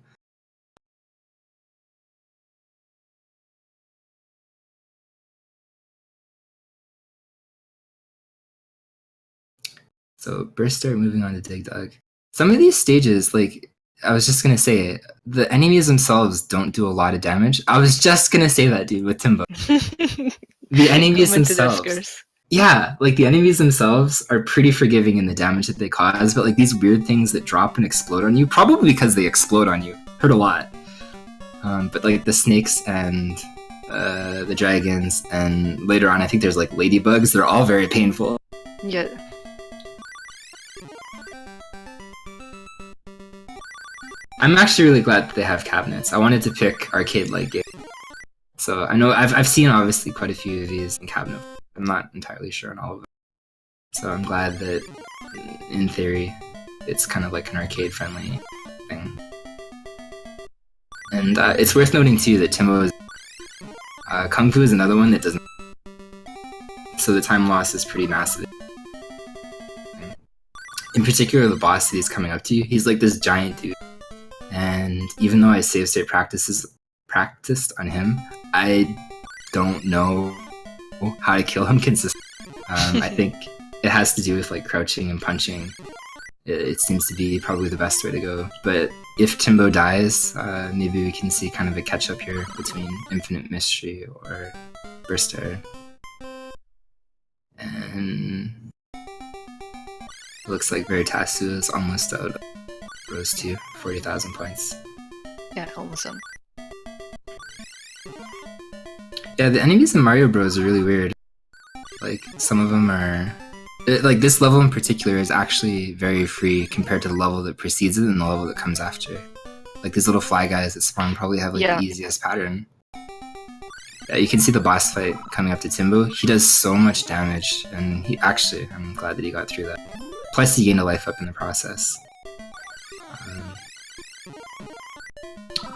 So, Burster, moving on to Dig Dug. Some of these stages, like, I was just gonna say, the enemies themselves don't do a lot of damage. I was just gonna say that, dude, with Timbo. The enemies themselves. Yeah, like the enemies themselves are pretty forgiving in the damage that they cause, but like these weird things that drop and explode on you, probably because they explode on you, hurt a lot. But like the snakes and the dragons, and later on I think there's like ladybugs, they're all very painful. Yeah. I'm actually really glad that they have cabinets. I wanted to pick arcade-like games. So I know I've seen obviously quite a few of these in cabinet. I'm not entirely sure on all of them. So I'm glad that, in theory, it's kind of like an arcade-friendly thing. And it's worth noting too that Timbo's Kung Fu is another one that doesn't. So the time loss is pretty massive. In particular, the boss that he's coming up to you, he's like this giant dude. And even though I save state practiced on him, I don't know how to kill him consistently. I think it has to do with like crouching and punching. It seems to be probably the best way to go. But if Timbo dies, maybe we can see kind of a catch up here between Infinite Mystery or Burster. And it looks like Veritasu is almost out. Rose to 40,000 points. Yeah, almost done. Yeah, the enemies in Mario Bros are really weird. Like, some of them are... Like, this level in particular is actually very free compared to the level that precedes it and the level that comes after. Like, these little fly guys that spawn probably have, like, the easiest pattern. You can see the boss fight coming up to Timbo. He does so much damage, and I'm glad that he got through that. Plus, he gained a life up in the process.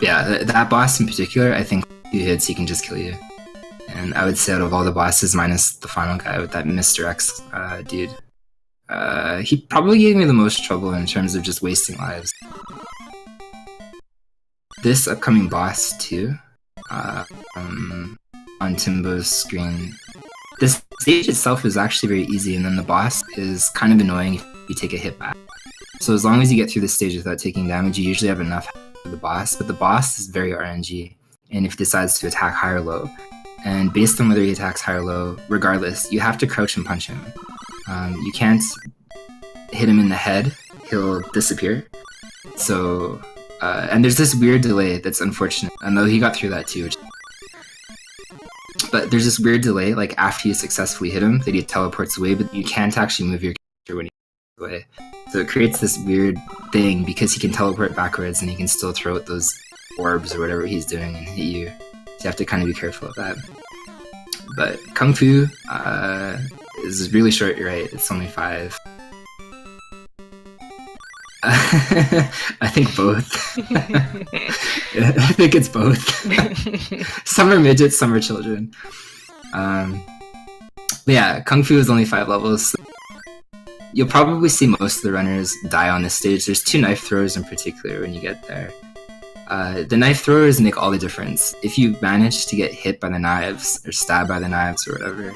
Yeah, that boss in particular, I think 2 hits he can just kill you. And I would say out of all the bosses, minus the final guy with that Mr. X dude, he probably gave me the most trouble in terms of just wasting lives. This upcoming boss too, on Timbo's screen, this stage itself is actually very easy, and then the boss is kind of annoying if you take a hit back. So as long as you get through the stage without taking damage, you usually have enough for the boss, but the boss is very RNG, and if he decides to attack high or low, and based on whether he attacks high or low, regardless, you have to crouch and punch him. You can't hit him in the head, he'll disappear. So, and there's this weird delay that's unfortunate, and though he got through that too. But there's this weird delay, like after you successfully hit him, that he teleports away, but you can't actually move your character when he goes away. So it creates this weird thing because he can teleport backwards and he can still throw out those orbs or whatever he's doing and hit you. So you have to kind of be careful of that. But Kung Fu is really short, you're right, it's only 5. I think both. I think it's both. Some are midgets, some are children. But yeah, Kung Fu is only 5 levels. So you'll probably see most of the runners die on this stage. There's 2 knife throwers in particular when you get there. The knife throwers make all the difference. If you manage to get hit by the knives, or stabbed by the knives or whatever,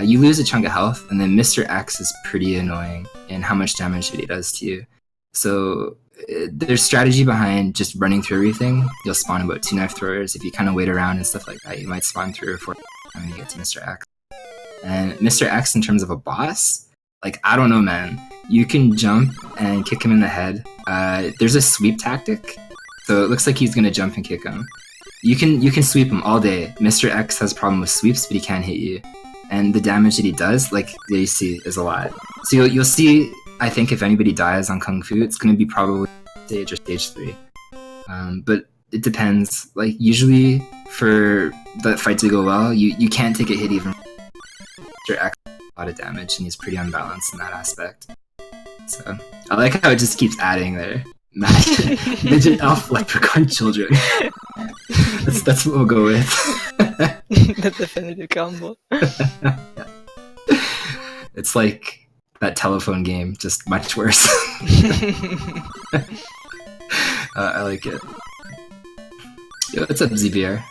you lose a chunk of health, and then Mr. X is pretty annoying in how much damage that he does to you. So there's strategy behind just running through everything. You'll spawn about 2 knife throwers. If you kind of wait around and stuff like that, you might spawn 3 or 4 when you get to Mr. X. And Mr. X, in terms of a boss, like, I don't know, man. You can jump and kick him in the head. There's a sweep tactic, so it looks like he's gonna jump and kick him. You can sweep him all day. Mr. X has a problem with sweeps, but he can't hit you. And the damage that he does, like you see, is a lot. So you'll see, I think if anybody dies on Kung Fu, it's going to be probably stage or stage 3. But it depends. Like, usually for the fight to go well, you can't take a hit even. Mr. X has a lot of damage, and he's pretty unbalanced in that aspect. So I like how it just keeps adding there. Midget elf leprechaun children. That's what we'll go with. The definitive combo. It's like that telephone game, just much worse. I like it. Yo, what's up, ZBR?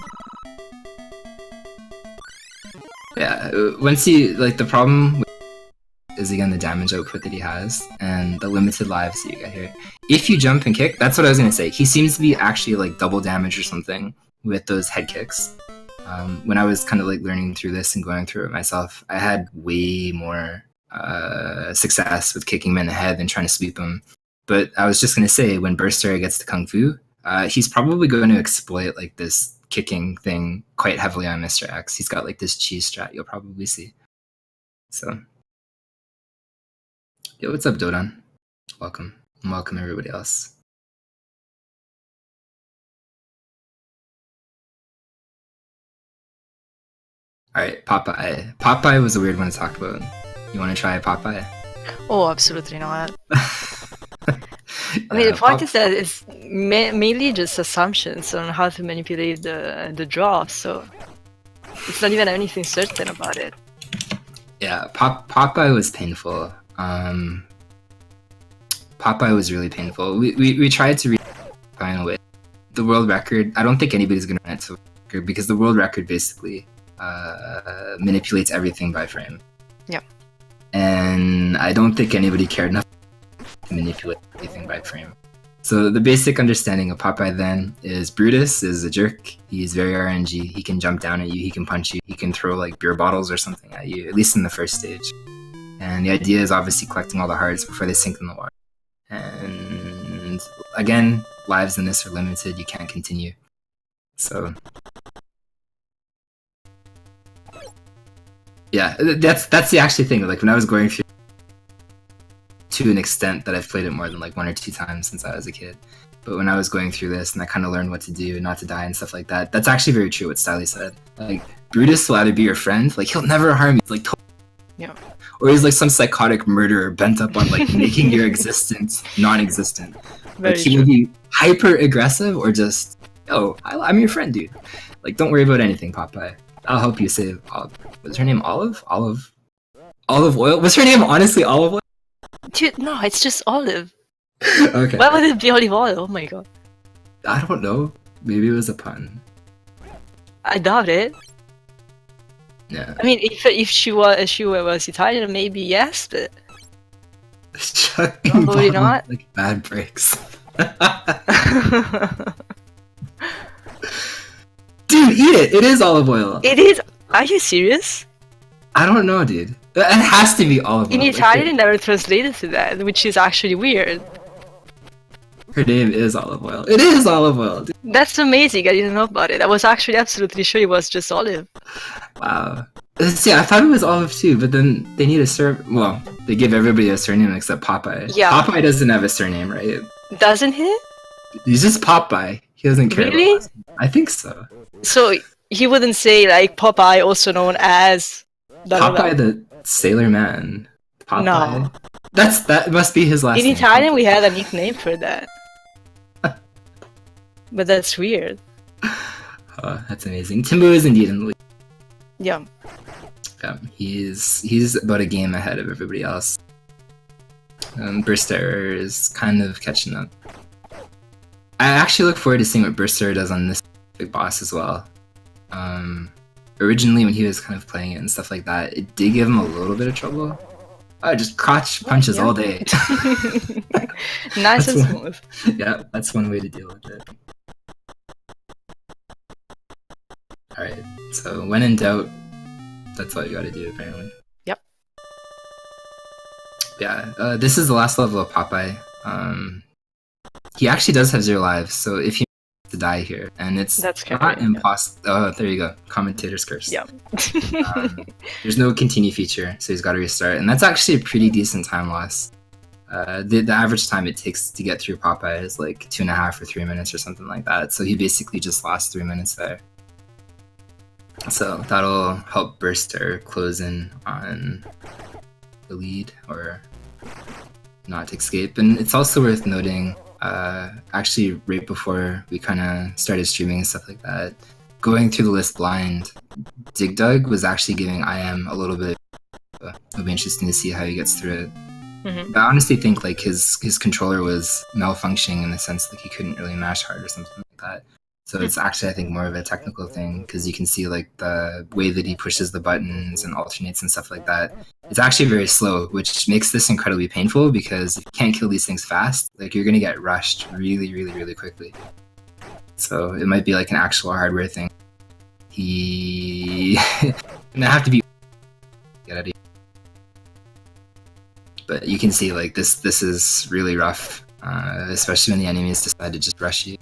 Yeah, once you, like, the problem is again the damage output that he has and the limited lives that you get here. If you jump and kick, that's what I was gonna say. He seems to be actually like double damage or something with those head kicks. When I was kind of like learning through this and going through it myself, I had way more success with kicking him in the head than trying to sweep him. But I was just gonna say, when Burster gets to Kung Fu, he's probably going to exploit like this kicking thing quite heavily on Mr. X. He's got like this cheese strat you'll probably see. So, yo, what's up, Dodon? Welcome. And welcome everybody else. Alright, Popeye. Popeye was a weird one to talk about. You want to try Popeye? Oh, absolutely not. I mean, the point is that it's mainly just assumptions on how to manipulate the draw, so it's not even anything certain about it. Yeah, Popeye was painful. Popeye was really painful. We tried to read Popeye in a way. The world record, I don't think anybody's going to run it to record because the world record basically manipulates everything by frame. Yeah. And I don't think anybody cared enough to manipulate everything by frame. So the basic understanding of Popeye then is Brutus is a jerk. He's very RNG. He can jump down at you. He can punch you. He can throw like beer bottles or something at you, at least in the first stage. And the idea is obviously collecting all the hearts before they sink in the water. And again, lives in this are limited. You can't continue. So yeah, that's the actual thing. Like when I was going through, to an extent that I've played it more than like 1 or 2 times since I was a kid. But when I was going through this and I kind of learned what to do, not to die and stuff like that, that's actually very true what Sally said. Like, Brutus will either be your friend, like he'll never harm you, like Yeah. or he's like some psychotic murderer bent up on like making your existence non-existent. Very Like he true. will be hyper aggressive or just, yo, I'm your friend, dude. Like, don't worry about anything, Popeye. I'll help you save. Was her name Olive? Olive Oil? Was her name honestly Olive Oil? Dude, no, it's just olive. Okay. Why would it be olive oil? Oh my god. I don't know. Maybe it was a pun. I doubt it. Yeah. I mean, if she was Italian, maybe yes, but Chucking Probably bottles not. like bad breaks. Dude, eat it! It is olive oil. it is. Are you serious? I don't know, dude. It has to be olive oil. In Like, Italian, it never translated to that, which is actually weird. her name is olive oil. It is olive oil, dude. That's amazing. I didn't know about it. I was actually absolutely sure it was just olive. Wow. See, I thought it was olive too, but then they need a well, they give everybody a surname except Popeye. Yeah. Popeye doesn't have a surname, right? Doesn't he? He's just Popeye. He doesn't care. Really? About I think so. So he wouldn't say like Popeye, also known as Popeye the Sailor Man. Popeye. No. That must be his last In name. Italian, we had a nickname for that. But that's weird. Oh, that's amazing. Timbo is indeed in the lead. Yeah. Yeah, he's about a game ahead of everybody else. Burster is kind of catching up. I actually look forward to seeing what Burster does on this big boss as well. Originally, when he was kind of playing it and stuff like that, it did give him a little bit of trouble. Just crotch punches Yeah. all day. Nice That's and one- smooth. Yeah, that's one way to deal with it. Alright, so when in doubt, that's all you gotta do, apparently. Yep. Yeah, this is the last level of Popeye. He actually does have 0 lives, so if you to die here, and it's That's not correct, yeah. impossible. Oh, there you go. Commentator's curse. Yeah. There's no continue feature, so he's got to restart, and that's actually a pretty decent time loss. The average time it takes to get through Popeye is like 2.5 or 3 minutes or something like that. So he basically just lost 3 minutes there. So that'll help Burster close in on the lead or not escape. And it's also worth noting, actually right before we kind of started streaming and stuff like that, going through the list blind, Dig Dug was actually giving IM a little bit. It'll be interesting to see how he gets through it. Mhm. But I honestly think like his controller was malfunctioning in the sense like he couldn't really mash hard or something like that. So it's actually, I think, more of a technical thing because you can see like the way that he pushes the buttons and alternates and stuff like that. It's actually very slow, which makes this incredibly painful because if you can't kill these things fast, like you're gonna get rushed really, really, really quickly. So it might be like an actual hardware thing. He gonna have to be get out of here. But you can see like this is really rough, especially when the enemies decide to just rush you.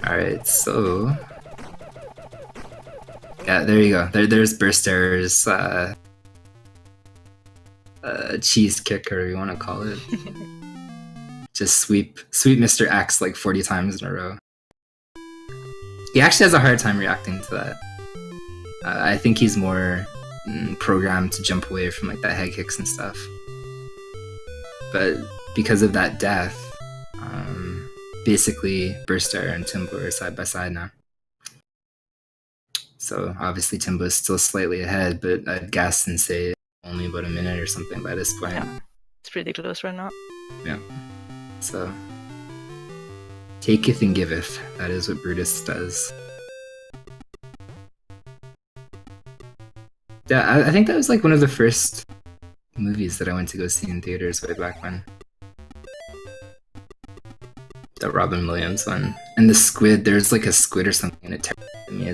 Alright, so yeah, there you go. There's Burster's cheese kick, or you want to call it. Just sweep Mr. X like 40 times in a row. He actually has a hard time reacting to that. I think he's more programmed to jump away from like that head kicks and stuff. But because of that death, basically Burster and Timbo are side by side now. So obviously Timbo is still slightly ahead, but I'd guess and say only about a minute or something by this point. Yeah. It's pretty close right now. Yeah. So taketh and giveth. That is what Brutus does. Yeah, I think that was like one of the first movies that I went to go see in theaters way back when. The Robin Williams one. And the squid, there's like a squid or something and it terrified me.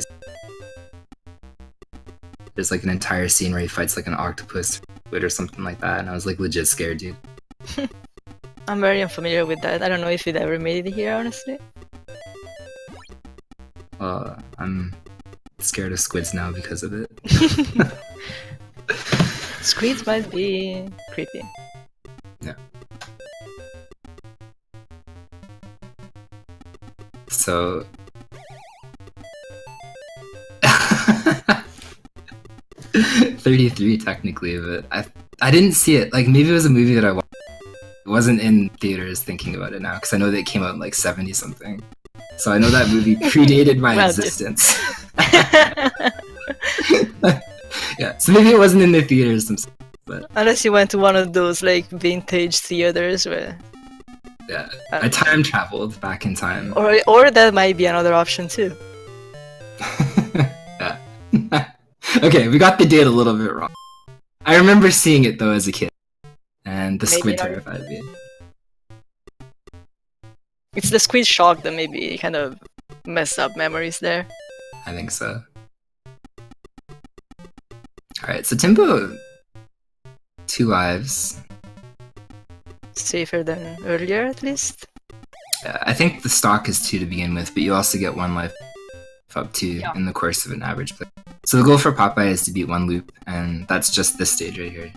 There's like an entire scene where he fights like an octopus squid or something like that, and I was like legit scared, dude. I'm very unfamiliar with that. I don't know if it ever made it here, honestly. Well, I'm scared of squids now because of it. Squids might be creepy. Yeah. So 33 technically, but I didn't see it. Like maybe it was a movie that I watched. It wasn't in theaters thinking about it now because I know that it came out in like 70 something. So I know that movie predated my existence. Yeah, so maybe it wasn't in the theaters themselves, but unless you went to one of those like vintage theaters where yeah, I time traveled back in time. Or that might be another option too. Yeah. Okay, we got the date a little bit wrong. I remember seeing it though as a kid, and the squid terrified me. It's the squid shock that maybe kind of messed up memories there. I think so. Alright, so Timbo, 2 lives. Safer than earlier, at least. Yeah, I think the stock is 2 to begin with, but you also get 1 life up 2 in the course of an average play. So the goal for Popeye is to beat 1 loop, and that's just this stage right here.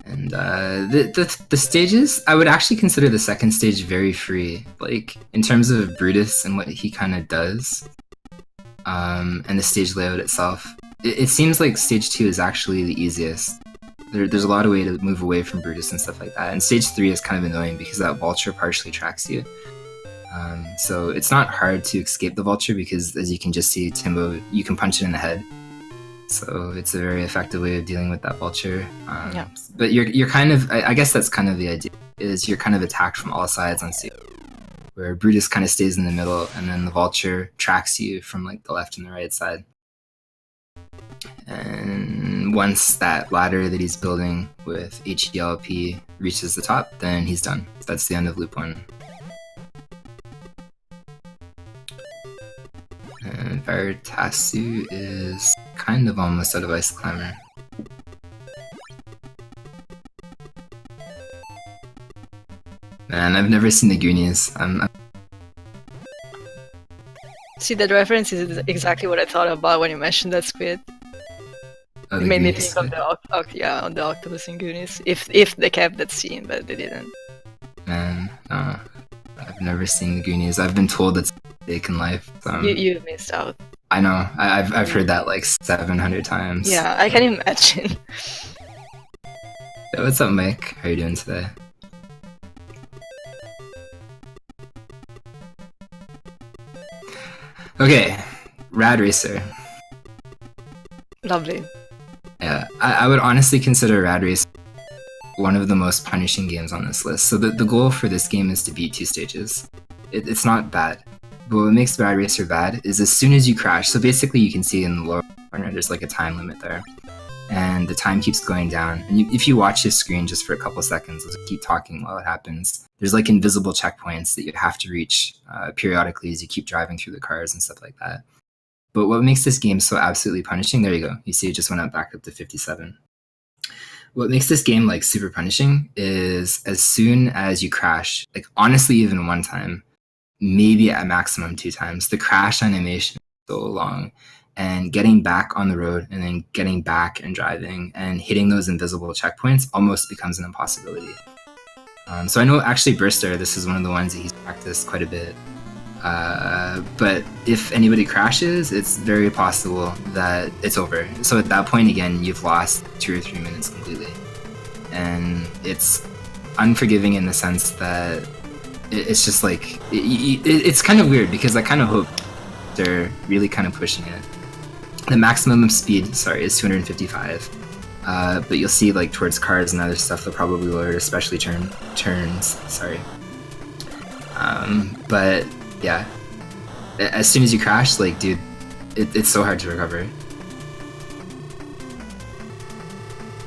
And the stages, I would actually consider the second stage very free, like in terms of Brutus and what he kind of does, and the stage layout itself. It seems like stage 2 is actually the easiest. There's a lot of way to move away from Brutus and stuff like that, and stage 3 is kind of annoying because that vulture partially tracks you. So it's not hard to escape the vulture because, as you can just see, Timbo, you can punch it in the head. So it's a very effective way of dealing with that vulture. But you're kind of, I guess that's kind of the idea, is you're kind of attacked from all sides on stage, where Brutus kind of stays in the middle, and then the vulture tracks you from like the left and the right side. And once that ladder that he's building with HELP reaches the top, then he's done. That's the end of loop 1. And Veritasiu is kind of almost out of Ice Climber. Man, I've never seen the Goonies. See, that reference is exactly what I thought about when you mentioned that squid. Oh, it made me think of the octopus in Goonies. If they kept that scene, but they didn't. Man, no. I've never seen the Goonies. I've been told it's a mistake in life. So you missed out. I know. I've heard that like 700 times. Yeah, I can imagine. Yeah, what's up, Mike? How are you doing today? Okay, Rad Racer. Lovely. Yeah, I would honestly consider Rad Racer one of the most punishing games on this list. So the goal for this game is to beat 2 stages. It's not bad. But what makes Rad Racer bad is as soon as you crash, so basically you can see in the lower corner there's like a time limit there. And the time keeps going down. And if you watch this screen just for a couple seconds, let's keep talking while it happens, there's like invisible checkpoints that you have to reach periodically as you keep driving through the cars and stuff like that. But what makes this game so absolutely punishing, there you go. You see it just went up back up to 57. What makes this game like super punishing is as soon as you crash, like honestly even 1 time, maybe at maximum 2 times, the crash animation is so long, and getting back on the road and then getting back and driving and hitting those invisible checkpoints almost becomes an impossibility. So I know actually Burster, this is one of the ones that he's practiced quite a bit. But if anybody crashes, it's very possible that it's over. So at that point again, you've lost 2 or 3 minutes completely. And it's unforgiving in the sense that it's just like, it's kind of weird because I kind of hope they're really kind of pushing it. The maximum speed, is 255. But you'll see like towards cars and other stuff, they'll probably lower it, especially turns, but yeah, as soon as you crash, like dude, it's so hard to recover.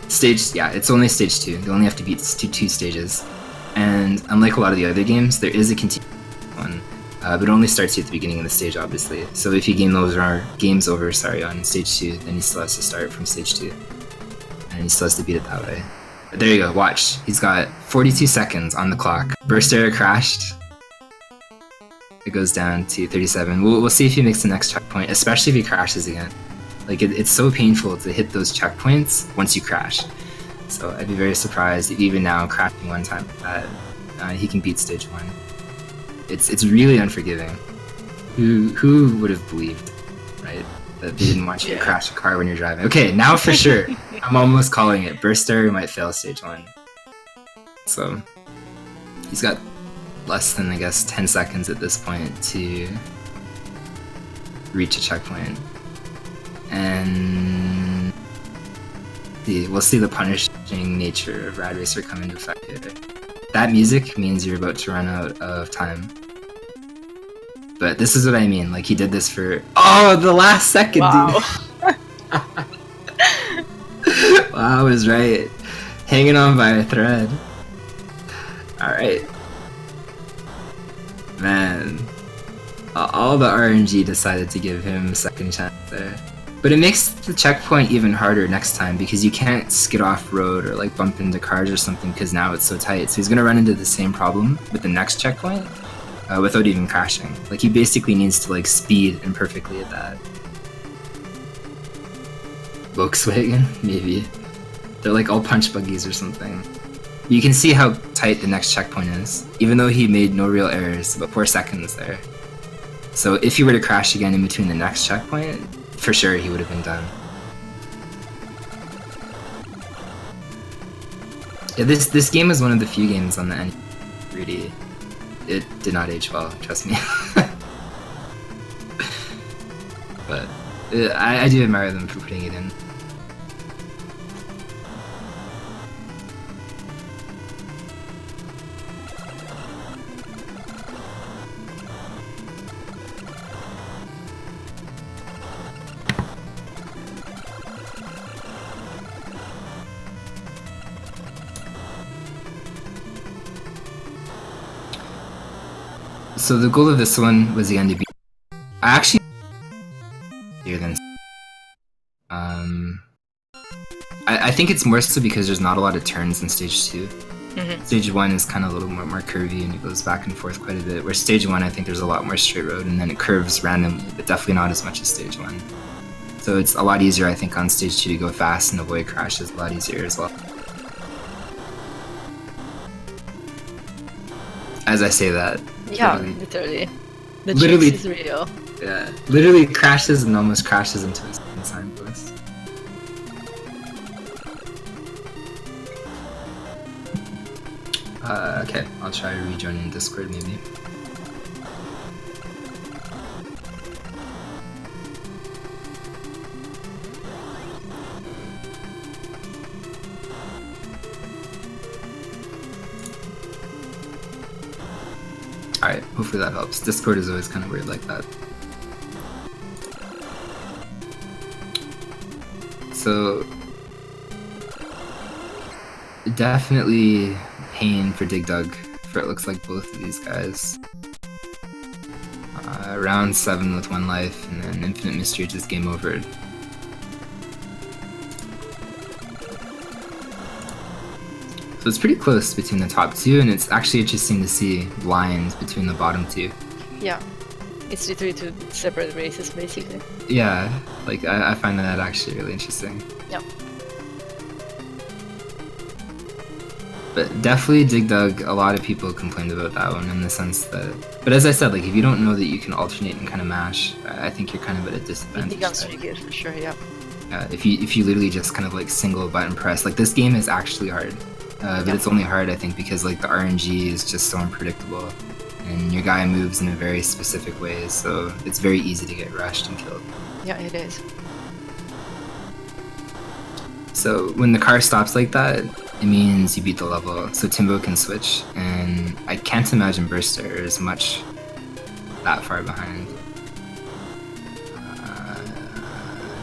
It's only stage 2. You only have to beat 2 stages. And unlike a lot of the other games, there is a continuous one, but it only starts you at the beginning of the stage, obviously. So if you games over, on stage 2, then he still has to start from stage 2. And he still has to beat it that way. But there you go, watch. He's got 42 seconds on the clock. Burst Air crashed. it goes down to 37. We'll see if he makes the next checkpoint, especially if he crashes again. Like, it's so painful to hit those checkpoints once you crash. So I'd be very surprised if even now, crashing one time that he can beat stage 1. It's really unforgiving. Who would have believed, right? That they didn't want you to crash a car when you're driving. Okay, now for sure. I'm almost calling it. Burster might fail stage 1. So he's got less than, I guess, 10 seconds at this point to reach a checkpoint. And we'll see the punishing nature of Rad Racer come into effect here. That music means you're about to run out of time. But this is what I mean, like he did this for... Oh, the last second, wow. Dude! Wow, I was right. Hanging on by a thread. Alright. Man. All the RNG decided to give him a second chance there. But it makes the checkpoint even harder next time because you can't skid off road or like bump into cars or something because now it's so tight. So he's gonna run into the same problem with the next checkpoint without even crashing. Like he basically needs to like speed imperfectly at that. Volkswagen? Maybe. They're like all punch buggies or something. You can see how tight the next checkpoint is, even though he made no real errors, but 4 seconds there. So if he were to crash again in between the next checkpoint, for sure he would have been done. Yeah, this game is one of the few games on the NES. Really, it did not age well, trust me. But I do admire them for putting it in. So the goal of this one was again to be... I actually... than... I think it's more so because there's not a lot of turns in stage 2. Mm-hmm. Stage 1 is kind of a little more curvy and it goes back and forth quite a bit, where stage 1 I think there's a lot more straight road and then it curves randomly, but definitely not as much as stage 1. So it's a lot easier I think on stage 2 to go fast and avoid crashes, a lot easier as well. As I say that. Yeah, literally. The literally jinx is real. Yeah, literally crashes and almost crashes into his signpost. Okay, I'll try rejoining Discord maybe. Alright, hopefully that helps. Discord is always kind of weird like that. So... definitely pain for Dig Dug, for it looks like both of these guys. Round 7 with 1 life, and then Infinite Mystery just game over. So it's pretty close between the top 2, and it's actually interesting to see lines between the bottom 2. Yeah, it's literally 2 separate races, basically. Yeah, like I find that actually really interesting. Yep. But definitely Dig Dug, a lot of people complained about that one in the sense that... But as I said, like if you don't know that you can alternate and kind of mash, I think you're kind of at a disadvantage. It becomes really good for sure, yeah. If you literally just kind of like single button press, like this game is actually hard. But it's only hard, I think, because like the RNG is just so unpredictable, and your guy moves in a very specific way, so it's very easy to get rushed and killed. Yeah, it is. So when the car stops like that, it means you beat the level, so Timbo can switch, and I can't imagine Burster is much that far behind.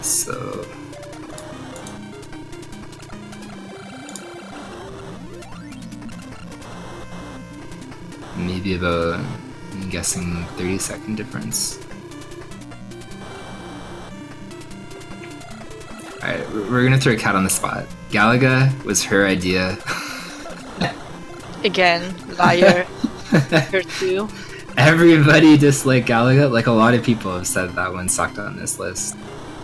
So... maybe about, I'm guessing, 30-second difference. Alright, we're gonna throw a cat on the spot. Galaga was her idea. Again, liar. Her too. Everybody disliked Galaga. Like a lot of people have said that one sucked on this list.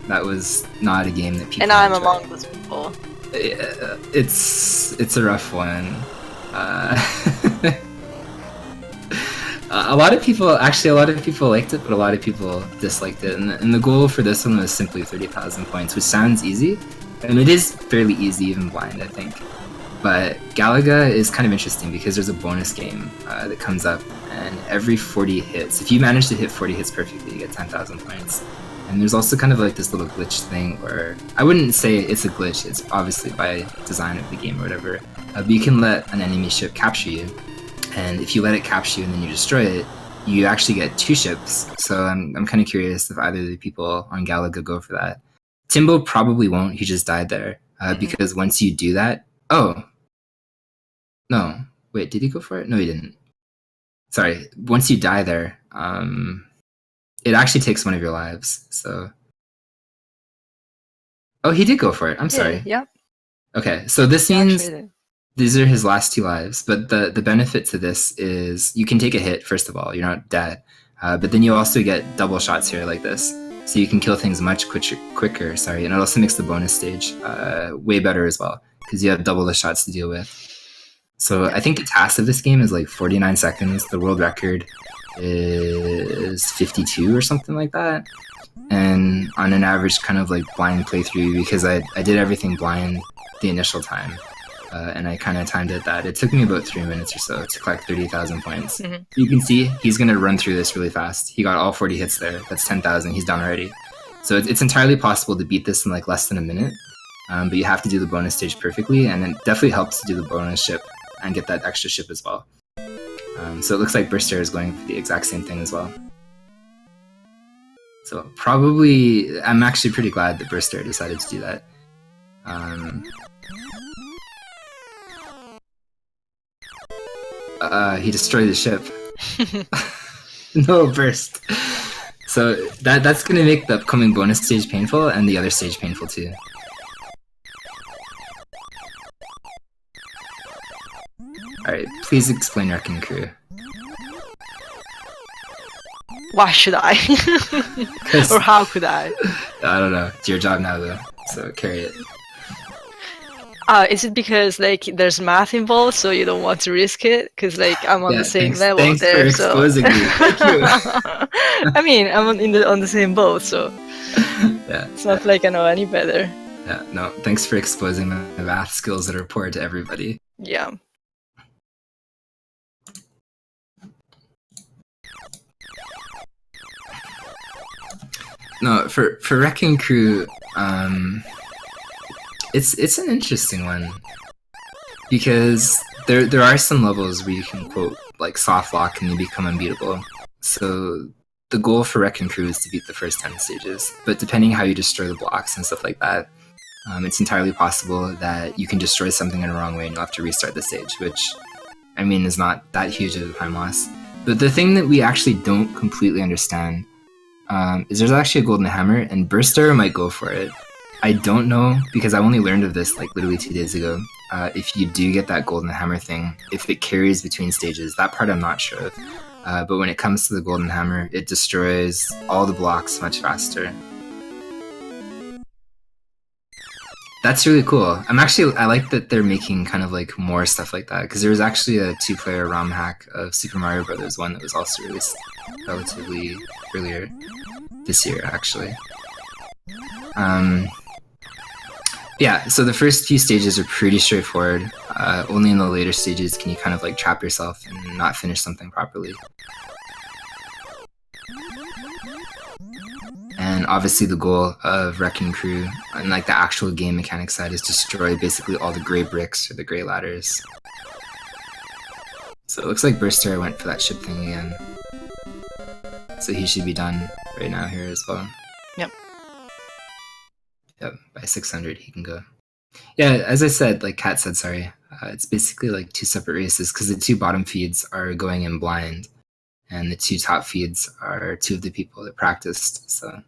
That was not a game that people. And I'm enjoyed. among those people. It's a rough one. A lot of people liked it, but a lot of people disliked it. And the goal for this one was simply 30,000 points, which sounds easy, and it is fairly easy even blind, I think. But Galaga is kind of interesting because there's a bonus game that comes up, and every 40 hits, if you manage to hit 40 hits perfectly, you get 10,000 points. And there's also kind of like this little glitch thing where, I wouldn't say it's a glitch, it's obviously by design of the game or whatever, but you can let an enemy ship capture you, and if you let it capture you and then you destroy it, you actually get 2 ships. So I'm kind of curious if either of the people on Galaga go for that. Timbo probably won't, he just died there, because once you do that, no, wait, did he go for it? No, he didn't. Sorry, once you die there, it actually takes one of your lives, so... Oh, he did go for it, I'm sorry. Yeah. Okay, so this means these are his last 2 lives, but the benefit to this is you can take a hit, first of all, you're not dead, but then you also get double shots here like this, so you can kill things much quicker, and it also makes the bonus stage way better as well, because you have double the shots to deal with. So I think the task of this game is like 49 seconds. The world record is 52 or something like that. And on an average kind of like blind playthrough, because I did everything blind the initial time. And I kind of timed it that. It took me about 3 minutes or so to collect 30,000 points. You can see he's going to run through this really fast. He got all 40 hits there. That's 10,000. He's done already. So it's entirely possible to beat this in like less than a minute. But you have to do the bonus stage perfectly, and it definitely helps to do the bonus ship and get that extra ship as well. So it looks like Burster is going for the exact same thing as well. So probably, I'm actually pretty glad that Burster decided to do that. He destroyed the ship. No, Burst. So that's going to make the upcoming bonus stage painful, and the other stage painful too. Alright, please explain Wrecking Crew. Why should I? Or how could I? I don't know. It's your job now though, so carry it. Is it because like there's math involved, so you don't want to risk it? Because like I'm on the same level thanks there, for exposing me. Thank you. I mean, I'm on the same boat, so yeah. It's not like I know any better. Yeah, no. Thanks for exposing my math skills that are poor to everybody. Yeah. No, for Wrecking Crew, it's an interesting one because there are some levels where you can quote like soft lock and you become unbeatable. So the goal for Wrecking Crew is to beat the first 10 stages, but depending how you destroy the blocks and stuff like that, it's entirely possible that you can destroy something in the wrong way and you'll have to restart the stage, which I mean is not that huge of a time loss. But the thing that we actually don't completely understand is there's actually a golden hammer, and Burster might go for it. I don't know, because I only learned of this like literally 2 days ago. If you do get that golden hammer thing, if it carries between stages, that part I'm not sure of. But when it comes to the golden hammer, it destroys all the blocks much faster. That's really cool. I like that they're making kind of like more stuff like that, because there was actually a 2-player ROM hack of Super Mario Bros. 1 that was also released relatively earlier this year, actually. Yeah, so the first few stages are pretty straightforward. Only in the later stages can you kind of like trap yourself and not finish something properly. And obviously the goal of Wrecking Crew, and like the actual game mechanic side, is to destroy basically all the gray bricks or the gray ladders. So it looks like Burster went for that ship thing again. So he should be done right now here as well. Yep. Yep, by 600 he can go. Yeah, as I said, like Kat said, sorry, it's basically like 2 separate races, because the 2 bottom feeds are going in blind, and the 2 top feeds are 2 of the people that practiced, so.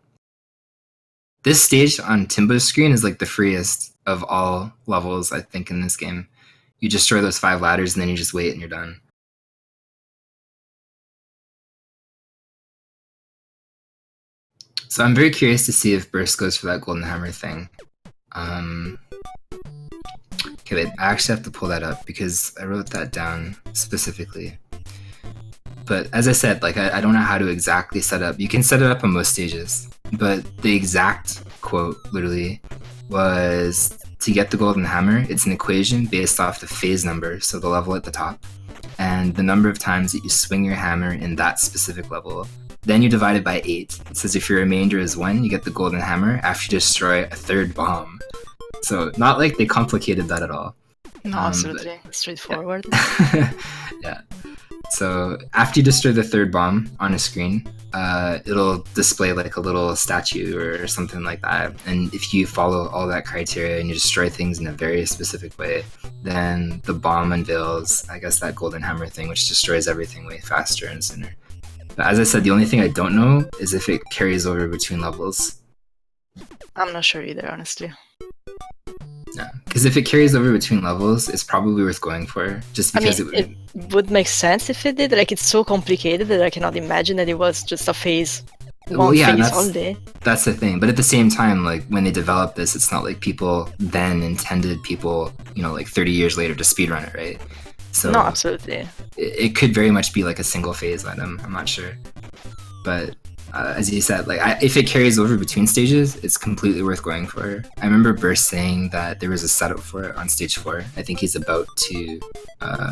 This stage on Timbo's screen is like the freest of all levels, I think, in this game. You destroy those 5 ladders and then you just wait and you're done. So I'm very curious to see if Burst goes for that golden hammer thing. Okay, wait, I actually have to pull that up because I wrote that down specifically. But as I said, like I don't know how to exactly set up. You can set it up on most stages, but the exact quote literally was to get the golden hammer. It's an equation based off the phase number, so the level at the top, and the number of times that you swing your hammer in that specific level. Then you divide it by 8. It says if your remainder is 1, you get the golden hammer after you destroy a third bomb. So not like they complicated that at all. No, absolutely straightforward. Yeah. So after you destroy the third bomb on a screen, it'll display like a little statue or something like that. And if you follow all that criteria and you destroy things in a very specific way, then the bomb unveils, I guess, that golden hammer thing, which destroys everything way faster and sooner. But as I said, the only thing I don't know is if it carries over between levels. I'm not sure either, honestly. Yeah, because if it carries over between levels, it's probably worth going for. Just because it would make sense if it did. Like, it's so complicated that I cannot imagine that it was just a phase. Phase all day. That's the thing. But at the same time, like when they developed this, it's not like people then intended people, like 30 years later to speedrun it, right? So no, absolutely. It could very much be like a single phase item. I'm not sure, but. As you said, like if it carries over between stages, it's completely worth going for. I remember Burst saying that there was a setup for it on stage 4. I think he's about to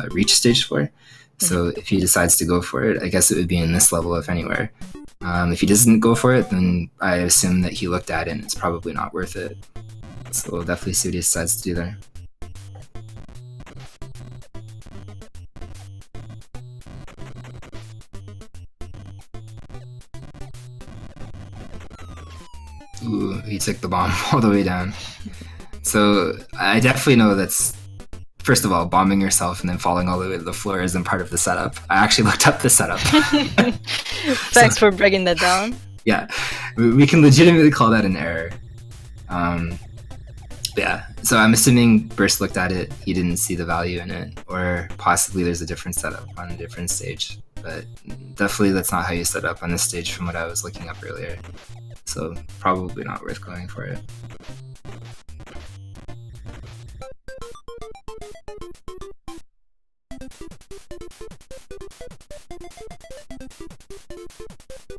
reach stage 4. So if he decides to go for it, I guess it would be in this level, if anywhere. If he doesn't go for it, then I assume that he looked at it and it's probably not worth it. So we'll definitely see what he decides to do there. Ooh, he took the bomb all the way down. So I definitely know that's, first of all, bombing yourself and then falling all the way to the floor isn't part of the setup. I actually looked up the setup. Thanks for breaking that down. Yeah, we can legitimately call that an error. Yeah, so I'm assuming Burst looked at it, he didn't see the value in it, or possibly there's a different setup on a different stage. But definitely that's not how you set up on this stage from what I was looking up earlier. So probably not worth going for it.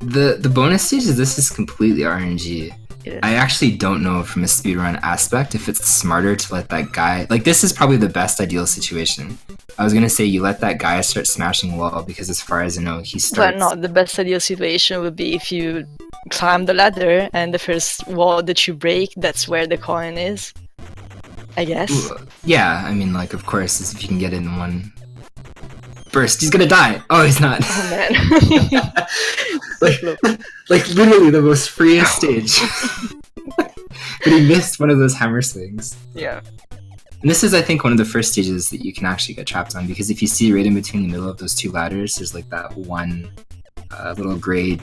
The bonus stages, this is completely RNG. Yeah. I actually don't know from a speedrun aspect if it's smarter to let that guy, like this is probably the best ideal situation. I was gonna say you let that guy start smashing the wall because as far as I know he starts. But no, the best ideal situation would be if you climb the ladder and the first wall that you break, that's where the coin is, I guess. Ooh, yeah, I mean, like, of course, if you can get it in one burst. He's gonna die! Oh, he's not. Oh, man. like literally the most freest stage. But he missed one of those hammer swings. Yeah. And this is, I think, one of the first stages that you can actually get trapped on, because if you see right in between the middle of those two ladders, there's like that one little gray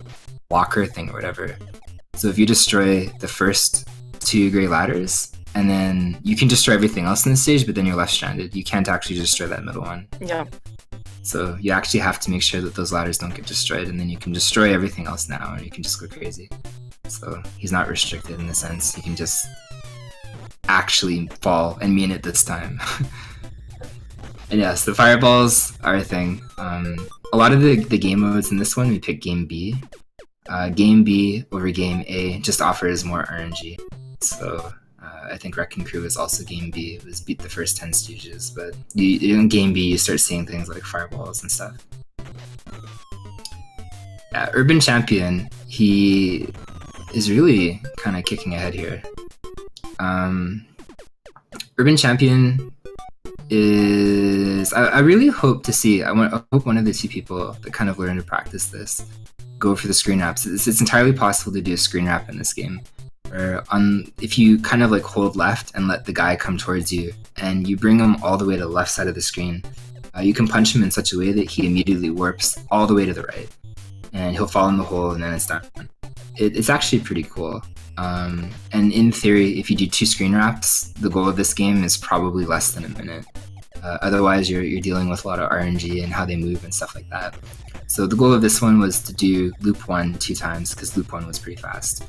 blocker thing or whatever. So if you destroy the first two gray ladders, and then you can destroy everything else in the stage, but then you're left stranded. You can't actually destroy that middle one. Yeah. So you actually have to make sure that those ladders don't get destroyed, and then you can destroy everything else now, and you can just go crazy. So he's not restricted in the sense. He can just actually fall and mean it this time. And yes, the fireballs are a thing. A lot of the game modes in this one, we pick game B. Game B over game A just offers more RNG. So I think Wrecking Crew is also game B. It was beat the first 10 stages, but in game B you start seeing things like fireballs and stuff. Yeah, Urban Champion, he is really kind of kicking ahead here. Urban Champion is... I really hope to see... I hope one of the two people that kind of learn to practice this go for the screen wraps. It's entirely possible to do a screen wrap in this game. Or if you kind of like hold left and let the guy come towards you, and you bring him all the way to the left side of the screen, you can punch him in such a way that he immediately warps all the way to the right. And he'll fall in the hole, and then it's done. It's actually pretty cool. And in theory, if you do 2 screen wraps, the goal of this game is probably less than a minute. Otherwise, you're dealing with a lot of RNG and how they move and stuff like that. So the goal of this one was to do loop 1 2 times, because loop 1 was pretty fast.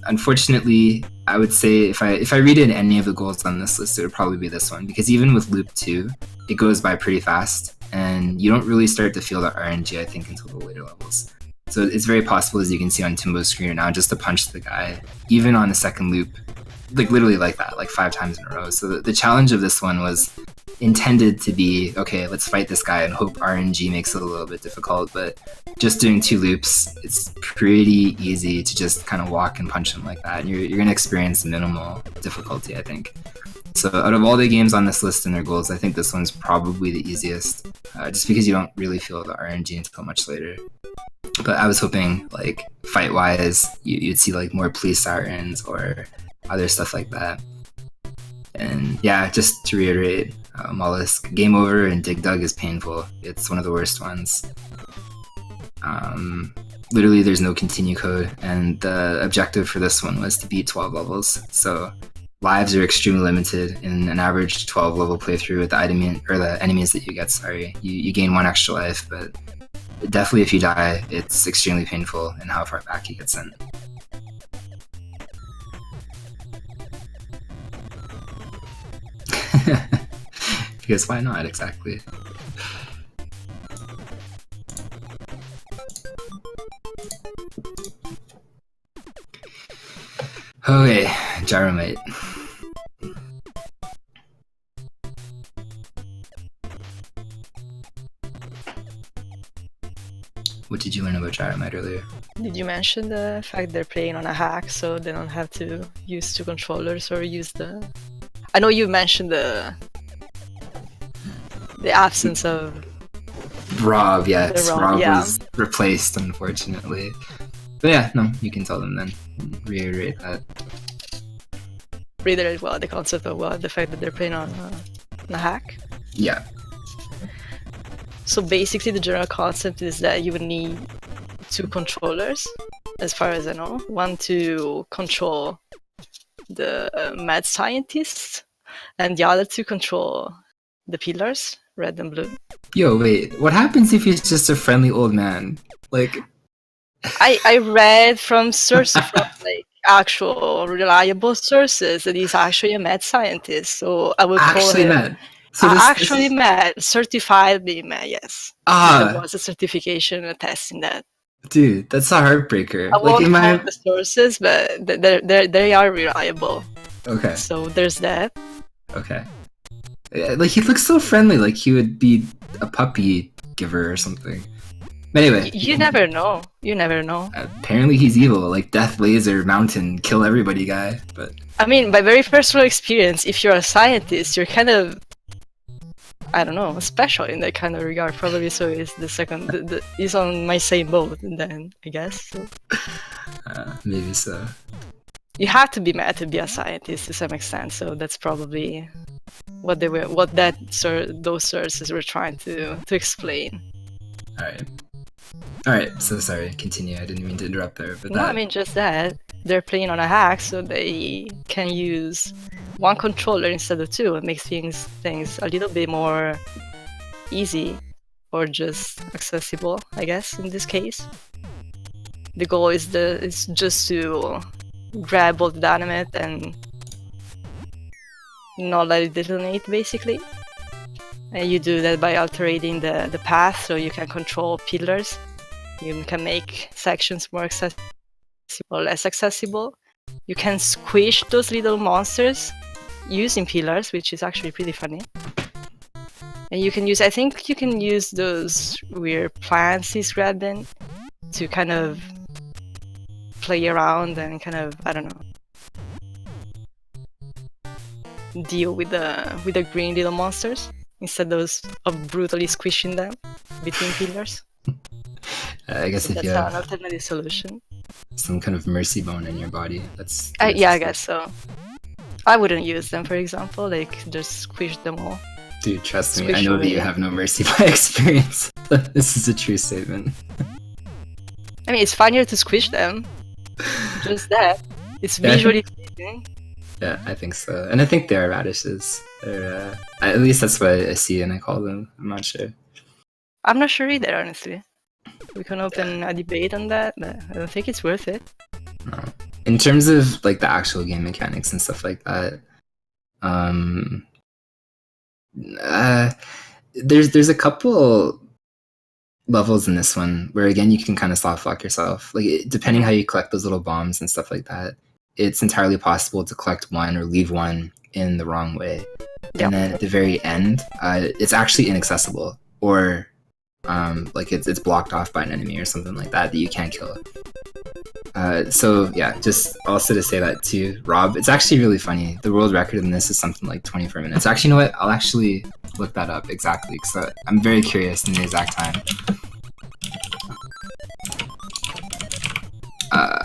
Unfortunately, I would say if I redid any of the goals on this list, it would probably be this one, because even with loop 2, it goes by pretty fast, and you don't really start to feel the RNG, I think, until the later levels. So it's very possible, as you can see on Timbo's screen right now, just to punch the guy, even on the second loop, like literally like that, like 5 times in a row. So the challenge of this one was intended to be, okay, let's fight this guy and hope RNG makes it a little bit difficult, but just doing 2 loops, it's pretty easy to just kind of walk and punch him like that. And you're going to experience minimal difficulty, I think. So out of all the games on this list and their goals, I think this one's probably the easiest, just because you don't really feel the RNG until much later. But I was hoping, like, fight-wise, you'd see like more police sirens or other stuff like that. And yeah, just to reiterate, Mollusk, game over and Dig Dug is painful. It's one of the worst ones. Literally, there's no continue code, and the objective for this one was to beat 12 levels. So lives are extremely limited in an average 12 level playthrough with the enemies that you get. Sorry, you gain 1 extra life, but definitely if you die, it's extremely painful in how far back you get sent. Because why not, exactly. Okay, Gyromite. What did you learn about Gyromite earlier? Did you mention the fact they're playing on a hack, so they don't have to use 2 controllers or use the... I know you mentioned the absence of... Rob, yes. Rob yeah. was replaced, unfortunately. But yeah, no, you can tell them then. Reiterate that. Reiterate the concept of the fact that they're playing on a hack? Yeah. So basically the general concept is that you would need 2 controllers, as far as I know. One to control the mad scientists, and the other to control the pillars, red and blue. Yo, wait, what happens if he's just a friendly old man? Like... I read from sources, from like actual reliable sources, that he's actually a mad scientist, so I would call him... Mad? So mad, certifiedly mad, yes. There was a certification attesting that. Dude, that's a heartbreaker. I won't quote the sources, but they are reliable. Okay. So there's that. Okay. Like, he looks so friendly, like he would be a puppy giver or something. But anyway. You never know. You never know. Apparently he's evil, like Death Laser Mountain, kill everybody guy, but... I mean, by very personal experience, if you're a scientist, you're kind of... I don't know, special in that kind of regard. Probably so is the second... he's on my same boat, then, I guess. So. Maybe so. You have to be mad to be a scientist to some extent, so that's probably what they were, those sources were trying to explain. Alright, so sorry, continue. I didn't mean to interrupt there, but No, I mean just that. They're playing on a hack, so they can use 1 controller instead of 2. It makes things a little bit more easy, or just accessible, I guess, in this case. The goal is just to grab all the dynamite and not let it detonate, basically. And you do that by altering the path, so you can control pillars. You can make sections more accessible or less accessible. You can squish those little monsters using pillars, which is actually pretty funny. And you can use, I think you can use those weird plants he's grabbing to kind of play around and kind of, I don't know, deal with the green little monsters instead of brutally squishing them between pillars. I guess if that's you have an alternative solution. Some kind of mercy bone in your body, that's yeah, I guess so. I wouldn't use them, for example, like just squish them all. Dude, trust me, I know that you have no mercy by experience. This is a true statement. I mean, it's funnier to squish them. Just that. It's visually pleasing. Yeah, I think so. And I think they're radishes. At least that's what I see and I call them. I'm not sure. I'm not sure either, honestly. we can open a debate on that, but I don't think it's worth it. No. In terms of like the actual game mechanics and stuff like that, there's a couple levels in this one where again you can kind of soft lock yourself. Like depending how you collect those little bombs and stuff like that, it's entirely possible to collect one or leave one in the wrong way. Yeah. And then at the very end, it's actually inaccessible, or like it's blocked off by an enemy or something like that you can't kill. So yeah, just also to say that too, Rob, it's actually really funny. The world record in this is something like 24 minutes. Actually, you know what? I'll actually look that up exactly, because I'm very curious in the exact time.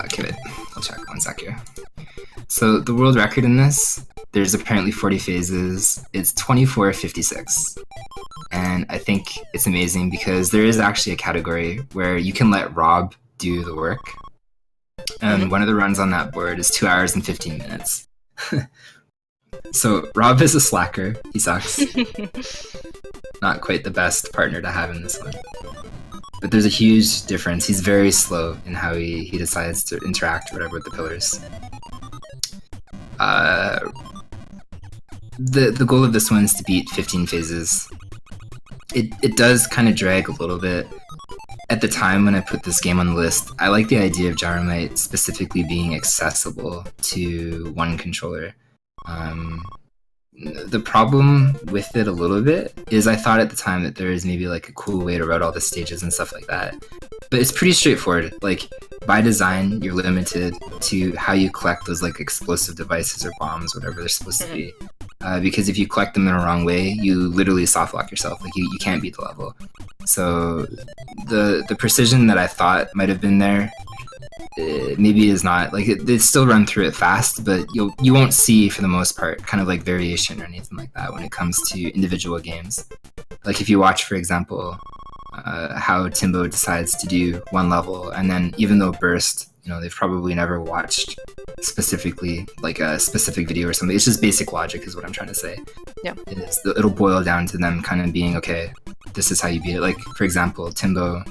Okay, wait, I'll check 1 sec here. So the world record in this, there's apparently 40 phases. It's 24:56. And I think it's amazing because there is actually a category where you can let Rob do the work. And one of the runs on that board is 2 hours and 15 minutes. So Rob is a slacker. He sucks. Not quite the best partner to have in this one. But there's a huge difference. He's very slow in how he decides to interact or whatever with the pillars. The goal of this one is to beat 15 phases. It does kind of drag a little bit. At the time when I put this game on the list, I like the idea of Gyromite specifically being accessible to one controller. The problem with it a little bit is I thought at the time that there is maybe like a cool way to route all the stages and stuff like that. But it's pretty straightforward. Like by design, you're limited to how you collect those like explosive devices or bombs, whatever they're supposed to be. Because if you collect them in the wrong way, you literally soft lock yourself. Like you can't beat the level. So the precision that I thought might have been there, maybe is not. Like they still run through it fast, but you won't see for the most part kind of like variation or anything like that when it comes to individual games. Like if you watch, for example, how Timbo decides to do one level, and then even though Burst, you know, they've probably never watched specifically like a specific video or something. It's just basic logic is what I'm trying to say. Yeah. It'll boil down to them kind of being, okay, this is how you beat it. Like, for example, Timbo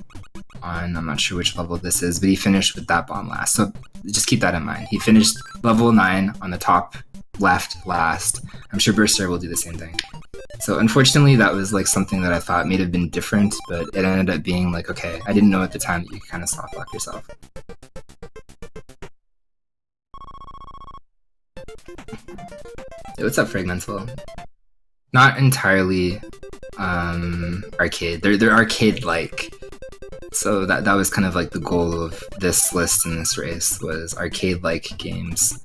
on, I'm not sure which level this is, but he finished with that bomb last. So just keep that in mind. He finished level 9 on the top left last. I'm sure Burster will do the same thing. So unfortunately, that was like something that I thought may have been different, but it ended up being like, okay, I didn't know at the time that you could kind of soft lock yourself. Hey, what's up, Fragmental? Not entirely arcade. They're arcade-like. So that was kind of like the goal of this list in this race, was arcade-like games.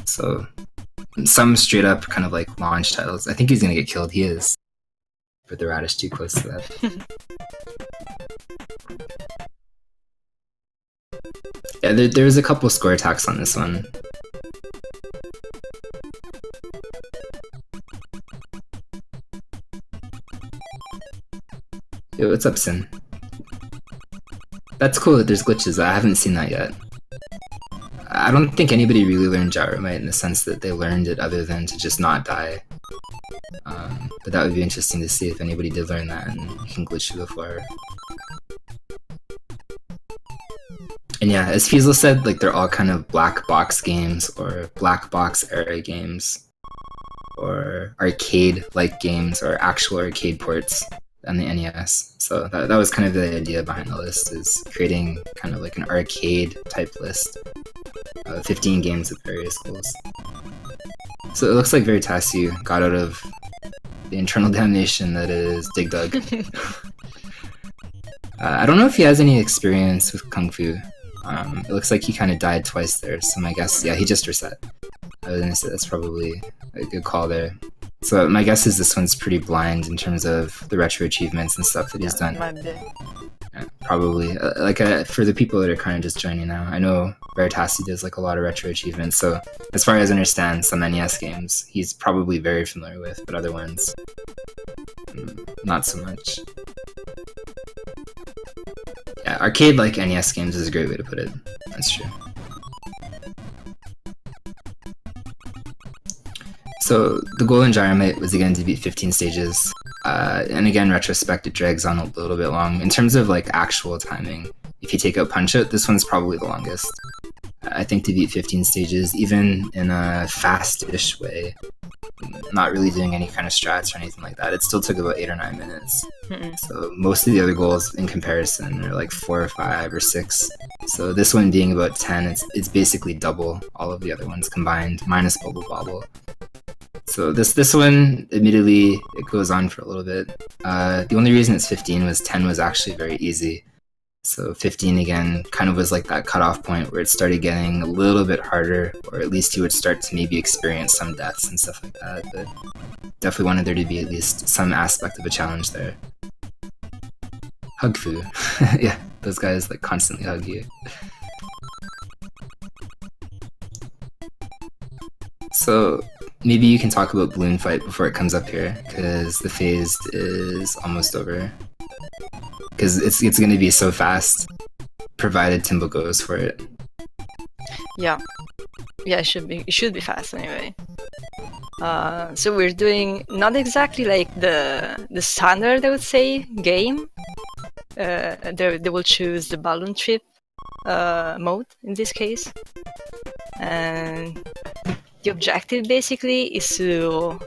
So some straight up kind of like launch titles. I think he's gonna get killed. He is. But the radish too close to that. Yeah, there's a couple score attacks on this one. Yo, what's up, Sin? That's cool that there's glitches. I haven't seen that yet. I don't think anybody really learned Gyromite in the sense that they learned it other than to just not die. But that would be interesting to see if anybody did learn that and you can glitch through the floor. And yeah, as Fiesel said, like they're all kind of black box games or black box era games or arcade-like games or actual arcade ports on the NES. So that was kind of the idea behind the list, is creating kind of like an arcade type list of 15 games with various goals. So it looks like Veritasu got out of the internal damnation that is Dig Dug. I don't know if he has any experience with Kung Fu. It looks like he kind of died twice there, so my guess, yeah, he just reset. I was gonna say that's probably a good call there. So my guess is this one's pretty blind in terms of the retro achievements and stuff that he's done. Yeah, probably. For the people that are kind of just joining now, I know Veritasi does like a lot of retro achievements, so as far as I understand, some NES games he's probably very familiar with, but other ones, not so much. Yeah, arcade-like NES games is a great way to put it. That's true. So the goal in Gyromite was again to beat 15 stages. And again, retrospect, it drags on a little bit long. In terms of like actual timing, if you take out Punch-Out, this one's probably the longest. I think to beat 15 stages, even in a fast-ish way, not really doing any kind of strats or anything like that, it still took about 8 or 9 minutes. So most of the other goals in comparison are like 4 or 5 or 6. So this one being about 10, it's basically double all of the other ones combined, minus Bubble Bobble. So this one, admittedly, it goes on for a little bit. The only reason it's 15 was 10 was actually very easy. So 15 again kind of was like that cutoff point where it started getting a little bit harder, or at least you would start to maybe experience some deaths and stuff like that. But definitely wanted there to be at least some aspect of a challenge there. Hug Fu. Yeah, those guys like constantly hug you. So maybe you can talk about Balloon Fight before it comes up here, because the phase is almost over. Because it's going to be so fast, provided Timbo goes for it. Yeah, it should be fast anyway. So we're doing not exactly like the standard, I would say, game. They will choose the balloon trip mode in this case, and the objective basically is to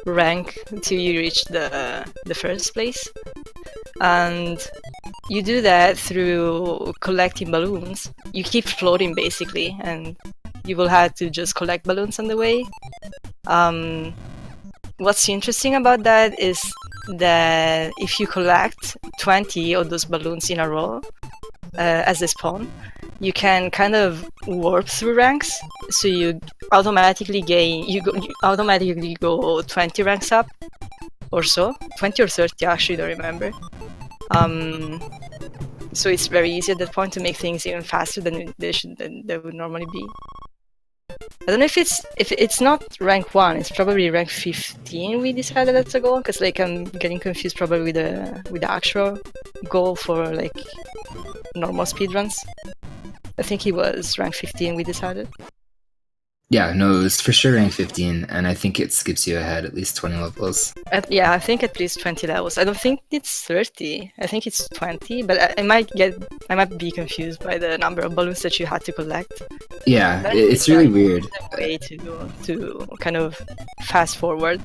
rank until you reach the first place. And you do that through collecting balloons. You keep floating basically, and you will have to just collect balloons on the way. What's interesting about that is that if you collect 20 of those balloons in a row as they spawn, you can kind of warp through ranks. So you automatically automatically go 20 ranks up or so, 20 or 30 actually, don't remember. So it's very easy at that point to make things even faster than they would normally be. I don't know if it's not rank 1, it's probably rank 15 we decided that's a goal, because like I'm getting confused probably with the actual goal for like normal speedruns. I think it was rank 15 we decided. Yeah, no, it was for sure rank 15, and I think it skips you ahead at least 20 levels. Yeah, I think at least 20 levels. I don't think it's 30. I think it's 20, but I might be confused by the number of balloons that you had to collect. Yeah, it's really weird. Way to kind of fast forward.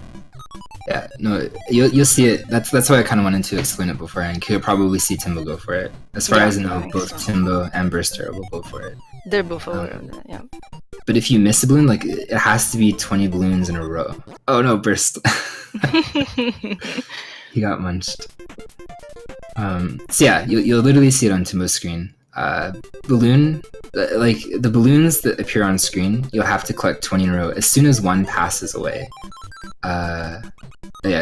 Yeah, no, you'll see it. That's why I kind of wanted to explain it beforehand. You'll probably see Timbo go for it. As far as I know, both Timbo and Burster will go for it. They're both aware of that, yeah. But if you miss a balloon, like it has to be 20 balloons in a row. Oh no, Burst! He got munched. So yeah, you'll literally see it on Timbo's screen. Balloon, like the balloons that appear on screen, you'll have to collect 20 in a row. As soon as one passes away, yeah,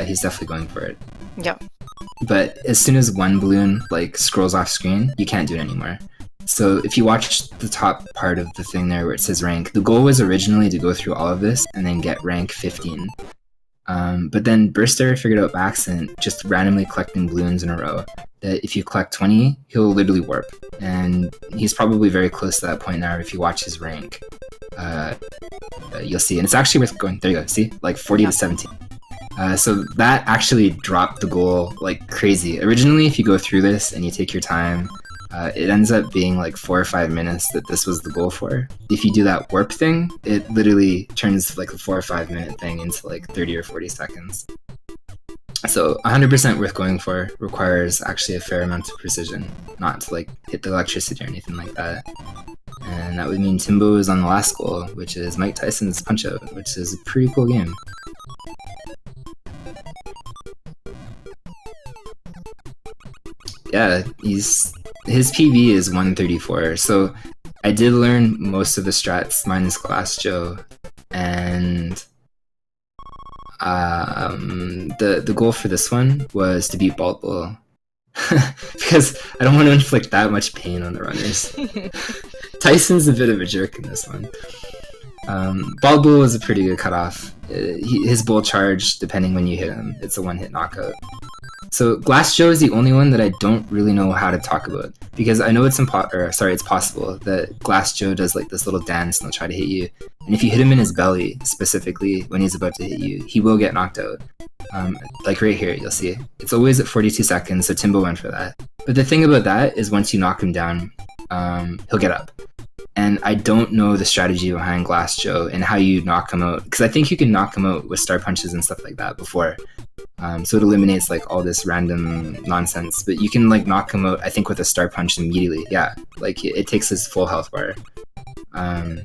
he's definitely going for it. Yeah. But as soon as one balloon like scrolls off screen, you can't do it anymore. So if you watch the top part of the thing there where it says rank, the goal was originally to go through all of this and then get rank 15. But then Burster figured out by accident, just randomly collecting balloons in a row, that if you collect 20, he'll literally warp. And he's probably very close to that point now if you watch his rank. You'll see, and it's actually worth going, there you go, see? Like 40 to 17. So that actually dropped the goal like crazy. Originally, if you go through this and you take your time, it ends up being like 4 or 5 minutes that this was the goal for. If you do that warp thing, it literally turns like a 4 or 5 minute thing into like 30 or 40 seconds. So 100% worth going for, requires actually a fair amount of precision, not to like hit the electricity or anything like that. And that would mean Timbo is on the last goal, which is Mike Tyson's Punch-Out, which is a pretty cool game. Yeah, his PB is 134, so I did learn most of the strats minus Glass Joe, and the goal for this one was to beat Bald Bull, because I don't want to inflict that much pain on the runners. Tyson's a bit of a jerk in this one. Bald Bull was a pretty good cutoff. His bull charge, depending when you hit him, it's a one-hit knockout. So Glass Joe is the only one that I don't really know how to talk about, because I know it's possible that Glass Joe does like this little dance and he'll try to hit you, and if you hit him in his belly specifically when he's about to hit you, he will get knocked out. Like right here, you'll see it's always at 42 seconds, so Timbo went for that. But the thing about that is once you knock him down, he'll get up. And I don't know the strategy behind Glass Joe and how you knock him out, because I think you can knock him out with star punches and stuff like that before. So it eliminates like all this random nonsense, but you can like knock him out, I think, with a star punch immediately. Yeah, like it takes his full health bar. But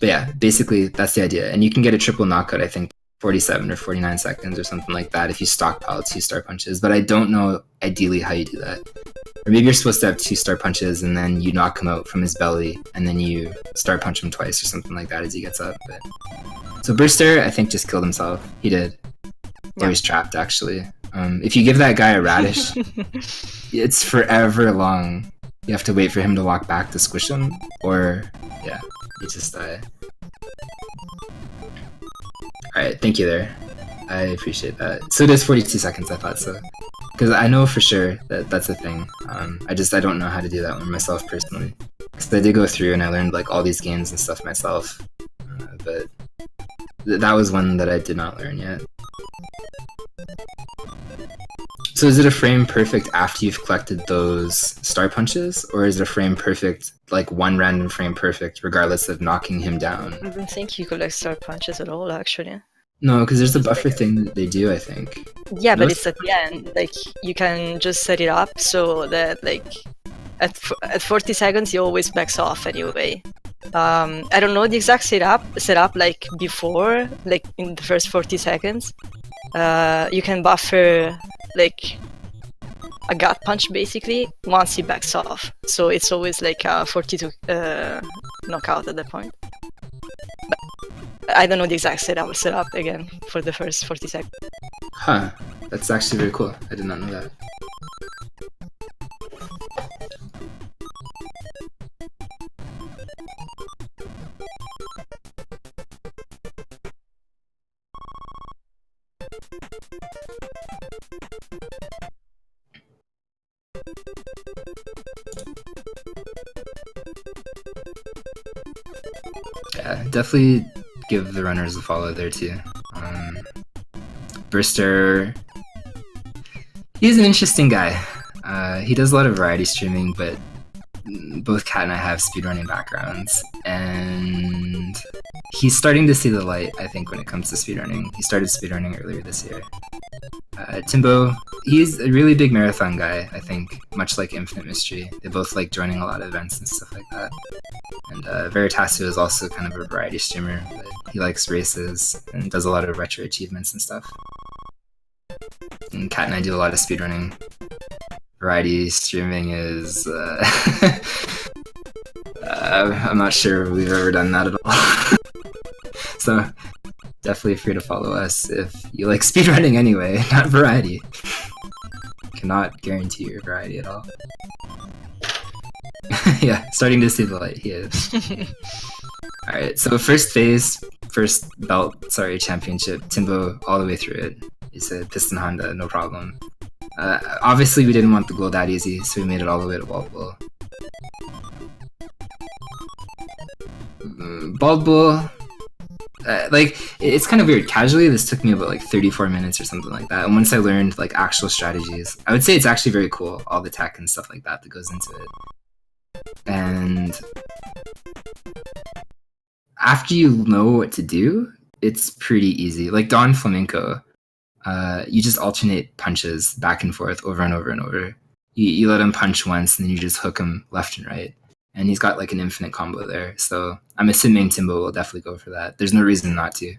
yeah, basically that's the idea. And you can get a triple knockout, I think 47 or 49 seconds or something like that if you stockpile 2 star punches, but I don't know ideally how you do that. Or maybe you're supposed to have 2 star punches and then you knock him out from his belly and then you star punch him twice or something like that as he gets up. But... So Burster, I think, just killed himself. He did. Or he's trapped, actually. If you give that guy a radish, it's forever long. You have to wait for him to walk back to squish him, or yeah, you just die. Alright, thank you there. I appreciate that. So it is 42 seconds, I thought so. Because I know for sure that that's a thing. I don't know how to do that one myself personally. Because I did go through and I learned like all these games and stuff myself. But that was one that I did not learn yet. So is it a frame perfect after you've collected those star punches? Or is it a frame perfect, like one random frame perfect, regardless of knocking him down? I don't think you collect star punches at all, actually. No, because there's a buffer thing that they do, I think. Yeah, but it's at the end. Like, you can just set it up so that, like, at 40 seconds, he always backs off anyway. I don't know the exact setup like before, like in the first 40 seconds. You can buffer like a gut punch basically once he backs off, so it's always like a 42 knockout at that point. But I don't know the exact setup again for the first 40 seconds. Huh, that's actually very cool. I did not know that. Yeah, definitely give the runners a follow there too. Burster, he's an interesting guy. He does a lot of variety streaming, but both Kat and I have speedrunning backgrounds, and he's starting to see the light, I think, when it comes to speedrunning. He started speedrunning earlier this year. Timbo, he's a really big marathon guy, I think, much like Infinite Mystery. They both like joining a lot of events and stuff like that. And Veritasiu is also kind of a variety streamer, but he likes races and does a lot of retro achievements and stuff. And Kat and I do a lot of speedrunning. Variety streaming is... I'm not sure we've ever done that at all. So, definitely free to follow us if you like speedrunning anyway, not variety. Cannot guarantee your variety at all. Yeah, starting to see the light, he is. Alright, so first phase, first belt, championship, Timbo all the way through it. He said Piston Honda, no problem. Obviously we didn't want the goal that easy, so we made it all the way to Bald Bull. Bald Bull, like, it's kind of weird. Casually, this took me about like 34 minutes or something like that. And once I learned like actual strategies, I would say it's actually very cool, all the tech and stuff like that that goes into it. And after you know what to do, it's pretty easy. Like Don Flamenco, you just alternate punches back and forth over and over and over. You let him punch once, and then you just hook him left and right. And he's got like an infinite combo there, so I'm assuming Timbo will definitely go for that. There's no reason not to.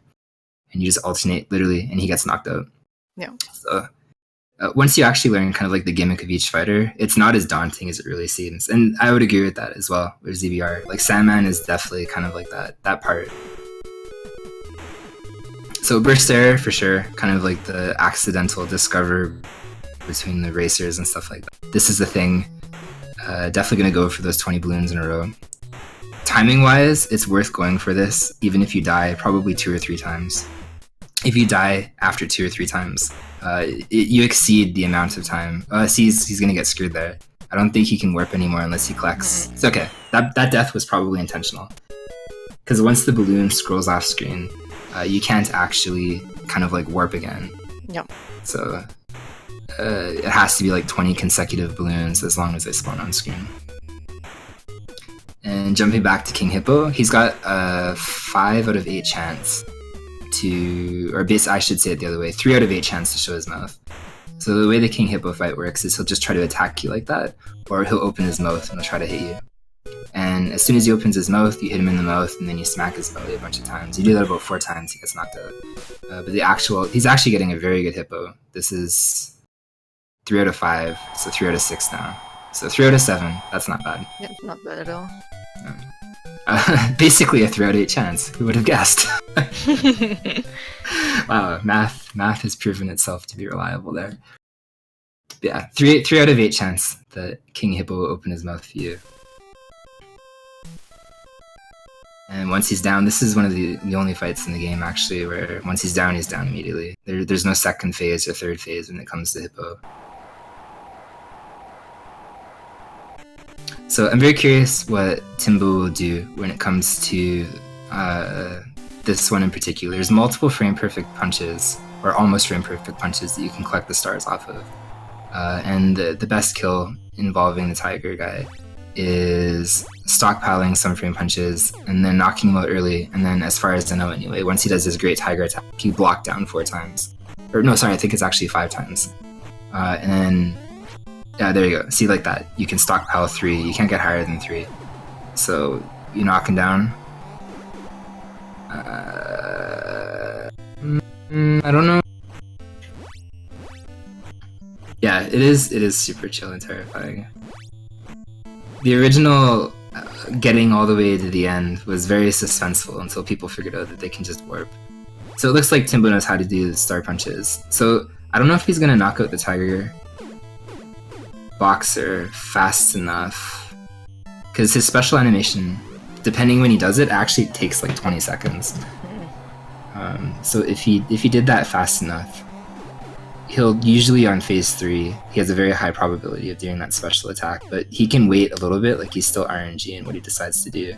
And you just alternate, literally, and he gets knocked out. Yeah. So once you actually learn kind of like the gimmick of each fighter, it's not as daunting as it really seems. And I would agree with that as well, with ZBR. Like Sandman is definitely kind of like that part. So Burster, for sure, kind of like the accidental discover between the racers and stuff like that. This is the thing. Definitely going to go for those 20 balloons in a row. Timing wise, it's worth going for this, even if you die probably 2 or 3 times. if you die after 2 or 3 times, you exceed the amount of time. He's gonna get screwed there. I don't think he can warp anymore unless he collects. It's okay. That death was probably intentional. Because once the balloon scrolls off screen, you can't actually kind of like warp again. Yep. So it has to be like 20 consecutive balloons as long as they spawn on screen. And jumping back to King Hippo, he's got a 5 out of 8 chance to, or I should say it the other way, 3 out of 8 chance to show his mouth. So the way the King Hippo fight works is he'll just try to attack you like that, or he'll open his mouth and he'll try to hit you. And as soon as he opens his mouth, you hit him in the mouth, and then you smack his belly a bunch of times. You do that about 4 times, he gets knocked out. But he's actually getting a very good Hippo. This is 3 out of 5, so 3 out of 6 now. So 3 out of 7, that's not bad. Yeah, not bad at all. Basically a 3 out of 8 chance. Who would have guessed? Wow, math has proven itself to be reliable there. Yeah, 3 out of 8 chance that King Hippo will open his mouth for you. And once he's down, this is one of the only fights in the game actually where once he's down immediately. There's no second phase or third phase when it comes to Hippo. So I'm very curious what Timbo will do when it comes to this one in particular. There's multiple frame perfect punches, or almost frame perfect punches, that you can collect the stars off of. And the best kill involving the tiger guy is stockpiling some frame punches and then knocking him out early. And then, as far as I know anyway, once he does his great tiger attack, he blocked down 4 times. Or no, sorry, I think it's actually 5 times. And then, yeah, there you go. See, like that. You can stockpile 3. You can't get higher than 3. So you knock him down. I don't know. Yeah, it is super chill and terrifying. The original getting all the way to the end was very suspenseful until people figured out that they can just warp. So it looks like Timbo knows how to do the star punches. So I don't know if he's gonna knock out the tiger boxer fast enough, because his special animation, depending when he does it, actually takes like 20 seconds. So if he did that fast enough, he'll usually on phase 3, he has a very high probability of doing that special attack, but he can wait a little bit, like he's still RNG in what he decides to do.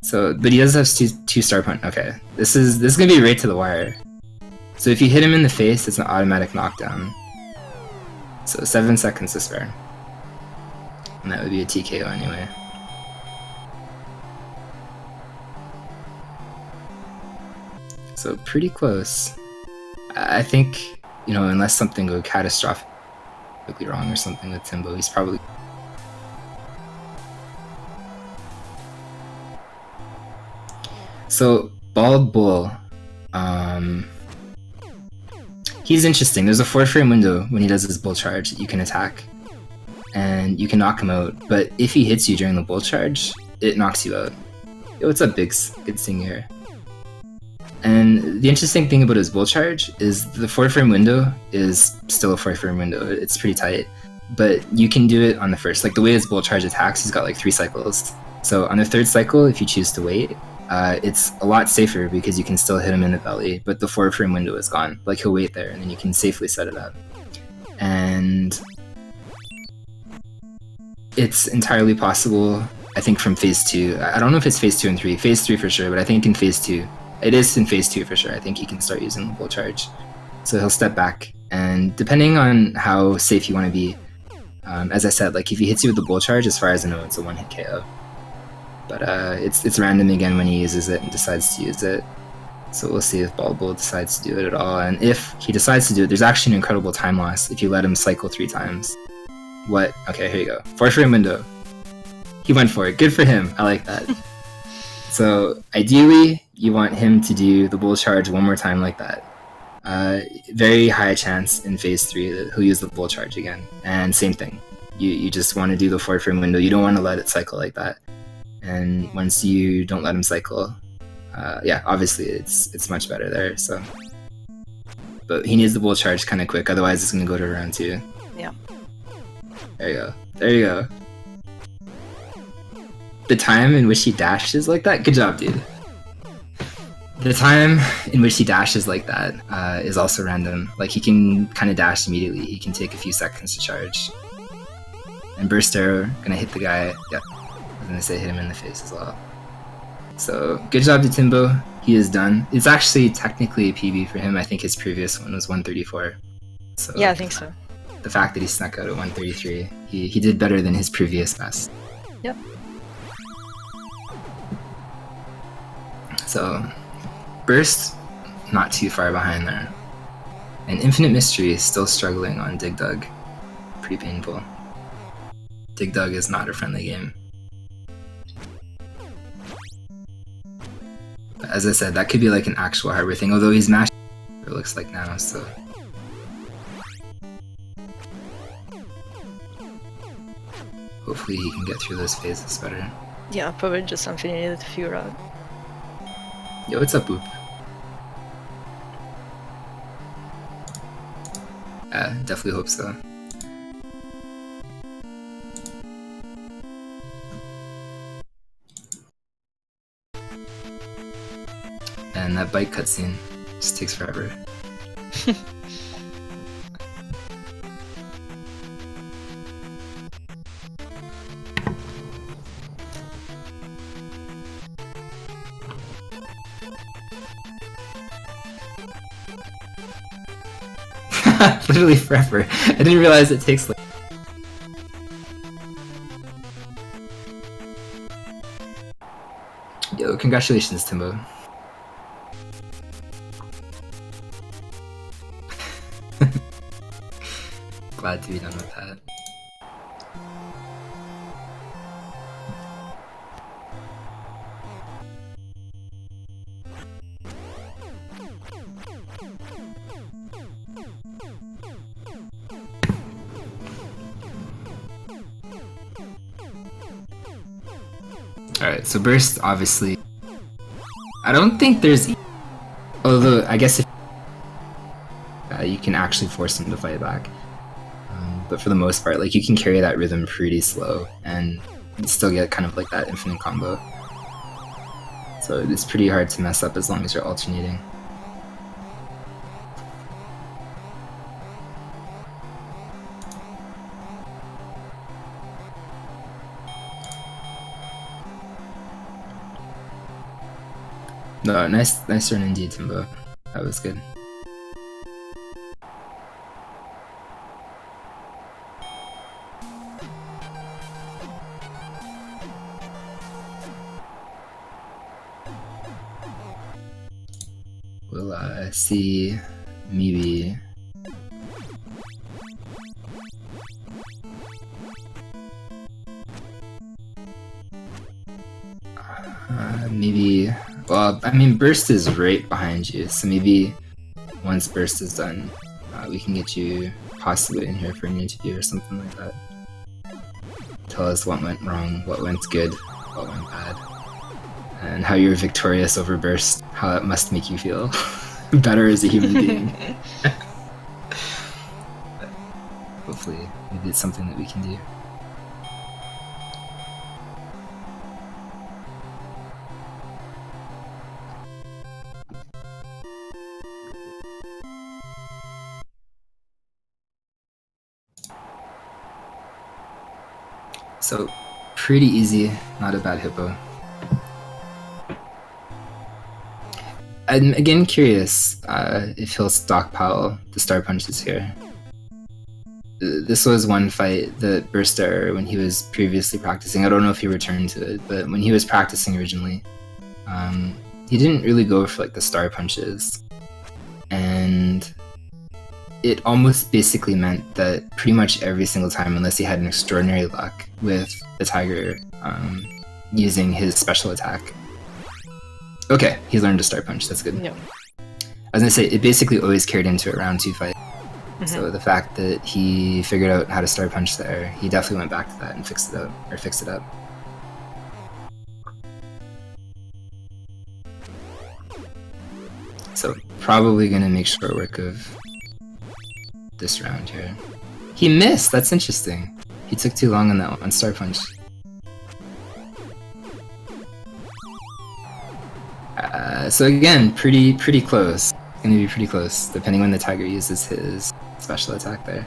So, but he does have 2 star punch. Okay, this is gonna be right to the wire. So if you hit him in the face, it's an automatic knockdown. So 7 seconds to spare. And that would be a TKO anyway. So pretty close. I think, you know, unless something goes catastrophically wrong or something with Timbo, he's probably... So, Bald Bull, he's interesting. There's a 4-frame window when he does his bull charge that you can attack, and you can knock him out, but if he hits you during the bull charge, it knocks you out. Yo, what's up, Biggs? Good seeing you here. And the interesting thing about his bull charge is the 4-frame window is still a 4-frame window. It's pretty tight, but you can do it on the first. Like the way his bull charge attacks, he's got like 3 cycles. So on the 3rd cycle, if you choose to wait, it's a lot safer because you can still hit him in the belly, but the 4-frame window is gone. Like he'll wait there and then you can safely set it up. And it's entirely possible, I think, from phase 2. I don't know if it's phase 2 and 3. Phase 3 for sure, but I think in phase 2. It is in phase 2 for sure. I think he can start using the bull charge. So he'll step back, and depending on how safe you want to be, as I said, like if he hits you with the bull charge, as far as I know, it's a 1-hit KO. But it's random again when he uses it and decides to use it. So we'll see if Bald Bull decides to do it at all. And if he decides to do it, there's actually an incredible time loss if you let him cycle 3 times. What? Okay, here you go. 4-frame window. He went for it. Good for him. I like that. So ideally, you want him to do the bull charge 1 more time like that. Very high chance in phase 3 that he'll use the bull charge again. And same thing. You just want to do the 4-frame window. You don't want to let it cycle like that. And once you don't let him cycle, yeah, obviously it's much better there. So, but he needs the bull charge kind of quick. Otherwise, it's gonna go to round 2. Yeah. There you go. There you go. The time in which he dashes like that, good job, dude. The time in which he dashes like that is also random. Like, he can kind of dash immediately. He can take a few seconds to charge. And burst arrow, gonna hit the guy. Yep, I was gonna say hit him in the face as well. So, good job to Timbo. He is done. It's actually technically a PB for him. I think his previous one was 134. So Yeah, I think so. the fact that he snuck out at 133, he did better than his previous best. Yep. So, burst, not too far behind there. And Infinite Mystery is still struggling on Dig Dug. Pretty painful. Dig Dug is not a friendly game. But as I said, that could be like an actual hardware thing, although he's mashed, it looks like now, so. Hopefully he can get through those phases better. Yeah, probably just something you needed to figure out. Yo, what's up, Boop? Definitely hope so. And that bike cutscene just takes forever. Literally forever. I didn't realize it takes like... Yo, congratulations, Timbo. Glad to be done with that. Alright, so burst, obviously. I don't think there's... Although, I guess if... you can actually force him to fight back. But for the most part, like, you can carry that rhythm pretty slow and still get kind of like that infinite combo. So it's pretty hard to mess up as long as you're alternating. No, nice run indeed, Timbo. That was good. We'll see maybe maybe, well, I mean, burst is right behind you, so maybe once burst is done, we can get you possibly in here for an interview or something like that. Tell us what went wrong, what went good, what went bad, and how you're victorious over burst, how it must make you feel better as a human being. Hopefully, maybe it's something that we can do. So, pretty easy, not a bad Hippo. I'm again curious if he'll stockpile the star punches here. This was one fight that Burster, when he was previously practicing, I don't know if he returned to it, but when he was practicing originally, he didn't really go for like the star punches. And it almost basically meant that pretty much every single time, unless he had an extraordinary luck with the Tiger using his special attack. Okay, he learned to star punch, that's good. Yep. I was gonna say, it basically always carried into a round 2 fight. So the fact that he figured out how to star punch there, he definitely went back to that and fixed it up. So probably gonna make short work of this round here. He missed, that's interesting. He took too long on that one, star punch. So again, pretty close. It's gonna be pretty close, depending when the tiger uses his special attack there.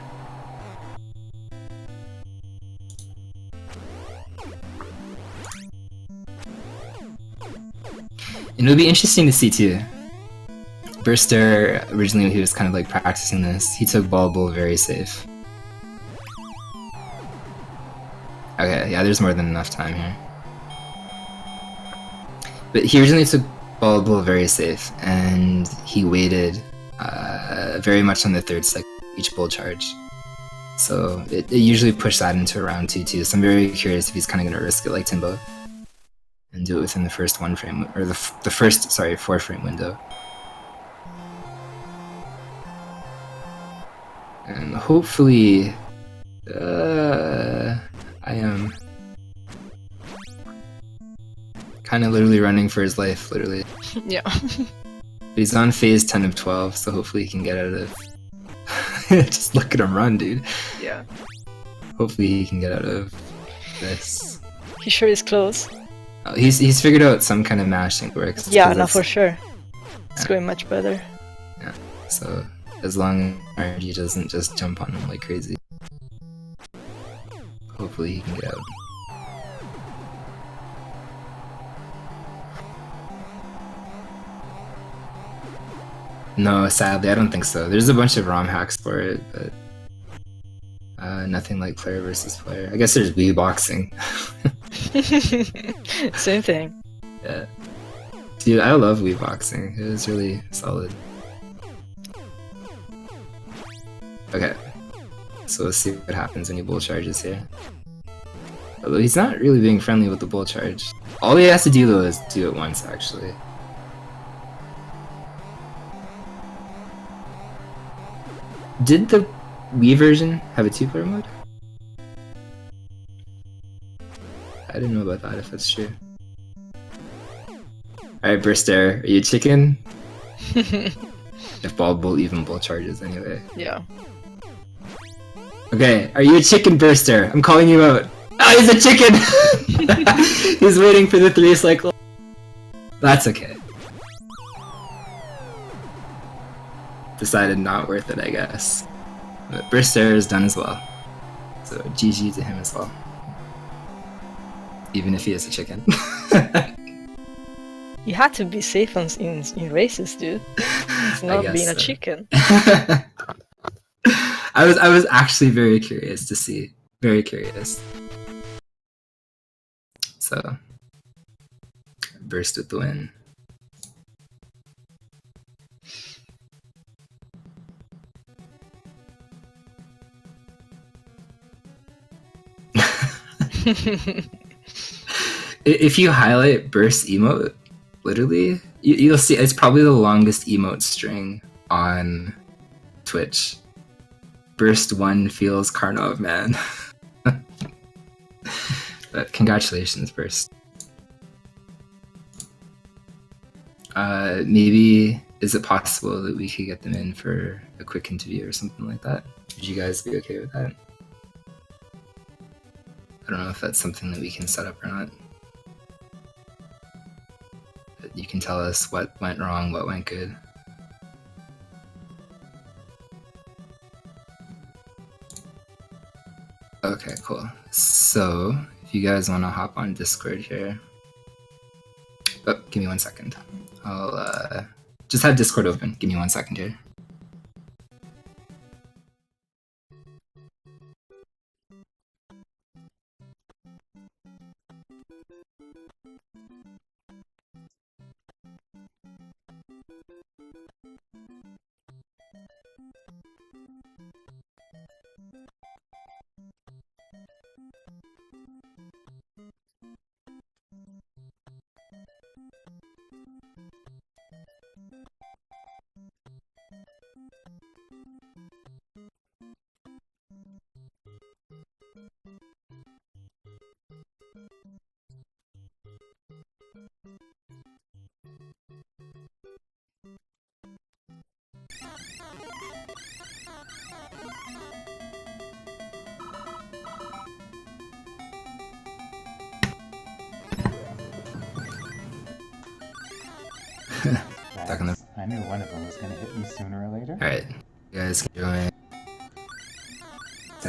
And it'll be interesting to see too. Burster, originally when he was kind of like practicing this, he took Ball Bull very safe. Okay, yeah, there's more than enough time here. But he originally took Ball Bull very safe, and he waited very much on the third cycle each bull charge. So it usually pushed that into round 2-2, so I'm very curious if he's kind of going to risk it like Timbo and do it within the first 1 frame, or the first, sorry, 4 frame window. And hopefully, I am kind of literally running for his life, literally. Yeah. But he's on phase 10 of 12, so hopefully he can get out of... Just look at him run, dude. Yeah. Hopefully he can get out of this. He sure is close. Oh, he's figured out some kind of mash thing works. Yeah, no, for sure. It's going much better. Yeah, so as long as RNG doesn't just jump on him like crazy. Hopefully he can get out. No, sadly, I don't think so. There's a bunch of ROM hacks for it, but nothing like player versus player. I guess there's Wii boxing. Same thing. Yeah. Dude, I love Wii boxing. It was really solid. Okay. So let's see what happens when he bull charges here. Although he's not really being friendly with the bull charge. All he has to do though is do it once, actually. Did the Wii version have a 2-player mode? I didn't know about that, if that's true. Alright, Burster, are you a chicken? If Ball Bull even bull charges anyway. Yeah. Okay, are you a chicken, Burster? I'm calling you out. Oh, he's a chicken! He's waiting for the 3 cycle. That's okay. Decided not worth it, I guess. But Burster is done as well. So GG to him as well. Even if he is a chicken. You had to be safe in races, dude. It's not being a chicken. I was actually very curious to see. Very curious. So Burst with the win. If you highlight Burst emote, literally, you'll see it's probably the longest emote string on Twitch. Burst 1 feels Karnov, man. But congratulations, Burst. Maybe, is it possible that we could get them in for a quick interview or something like that? Would you guys be okay with that? I don't know if that's something that we can set up or not. But you can tell us what went wrong, what went good. Okay, cool. So, if you guys want to hop on Discord here... Oh, give me 1 second. I'll just have Discord open. Give me 1 second here. Talking to... I knew one of them was gonna hit me sooner or later. Alright, you guys can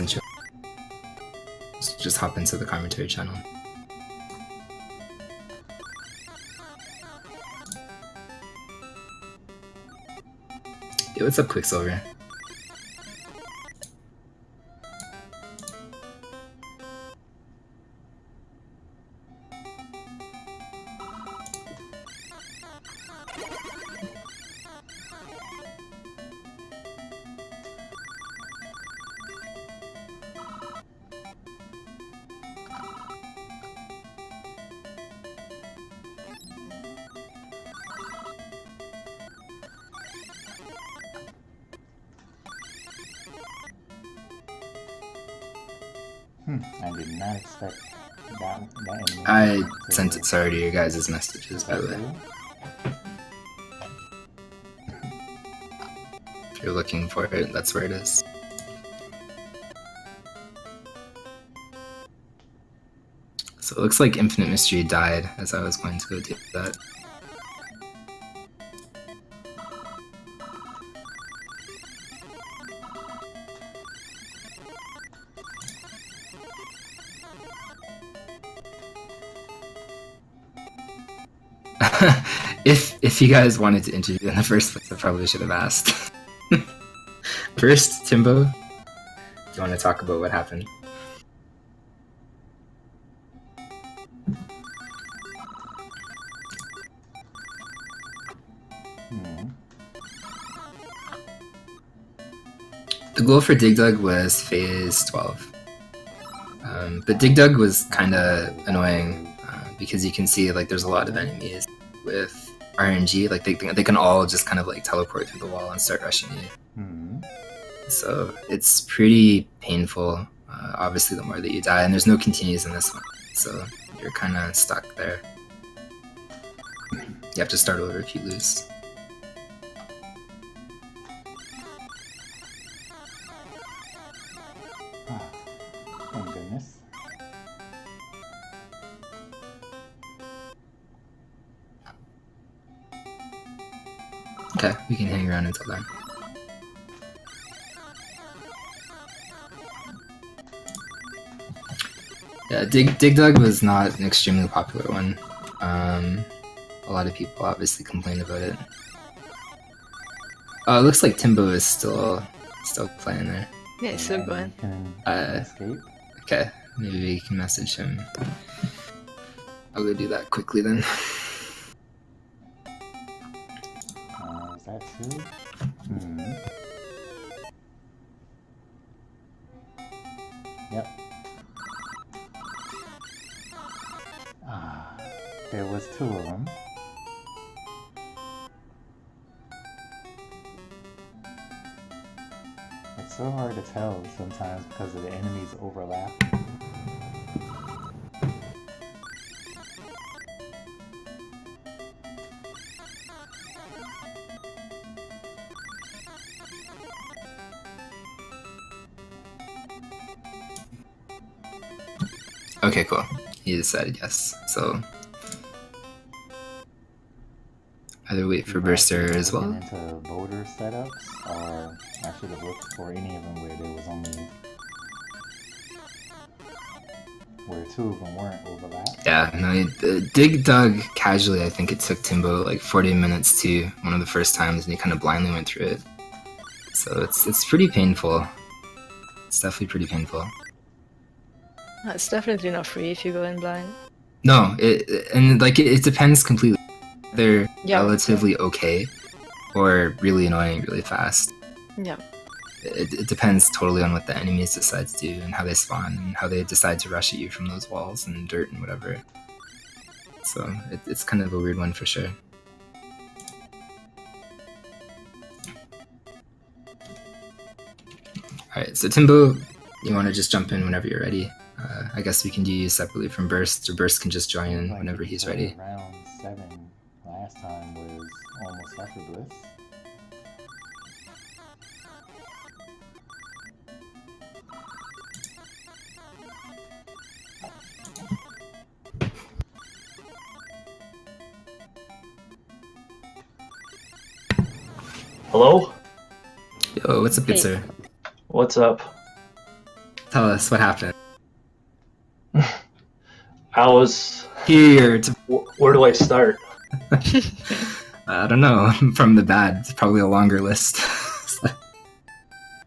join. Just hop into the commentary channel. Yo, what's up, Quicksilver? I did not expect that enemy. I sent it, sorry, to your guys' messages, by the way. If you're looking for it, that's where it is. So it looks like Infinite Mystery died as I was going to go do that. If you guys wanted to interview in the first place, I probably should have asked. First, Timbo, do you want to talk about what happened? The goal for Dig Dug was phase 12. But Dig Dug was kind of annoying because you can see like there's a lot of enemies with RNG, like they can all just kind of like teleport through the wall and start rushing you. So it's pretty painful, obviously the more that you die, and there's no continues in this one, so you're kind of stuck there. You have to start over if you lose. Thank goodness. Okay, we can hang around until then. Yeah, Dig Dug was not an extremely popular one. A lot of people obviously complained about it. Oh, it looks like Timbo is still playing there. Yeah, it's still going. Escape. Okay, maybe we can message him. I'll go do that quickly then. Is that two? Yep. There was two of them. It's so hard to tell sometimes because of the enemies overlap. Okay, cool. He decided yes. So either wait for Burster as well. Into voter setups, or I should have looked for any of them where there was only where two of them weren't overlapped. Yeah, no, Dig Dug casually. I think it took Timbo like 40 minutes to one of the first times, and he kind of blindly went through it. So it's pretty painful. It's definitely pretty painful. It's definitely not free if you go in blind. No, it depends completely. They're relatively okay, or really annoying really fast. Yeah. It depends totally on what the enemies decide to do and how they spawn and how they decide to rush at you from those walls and dirt and whatever. So it's kind of a weird one for sure. Alright, so Timbo, you want to just jump in whenever you're ready. I guess we can do you separately from Burst, or Burst can just join in whenever he's ready. Round 7 last time was almost effortless. Hello? Yo, what's up, good Hey. sir? What's up? Tell us what happened. I was... Here to Where do I start? I don't know. From the bad, it's probably a longer list.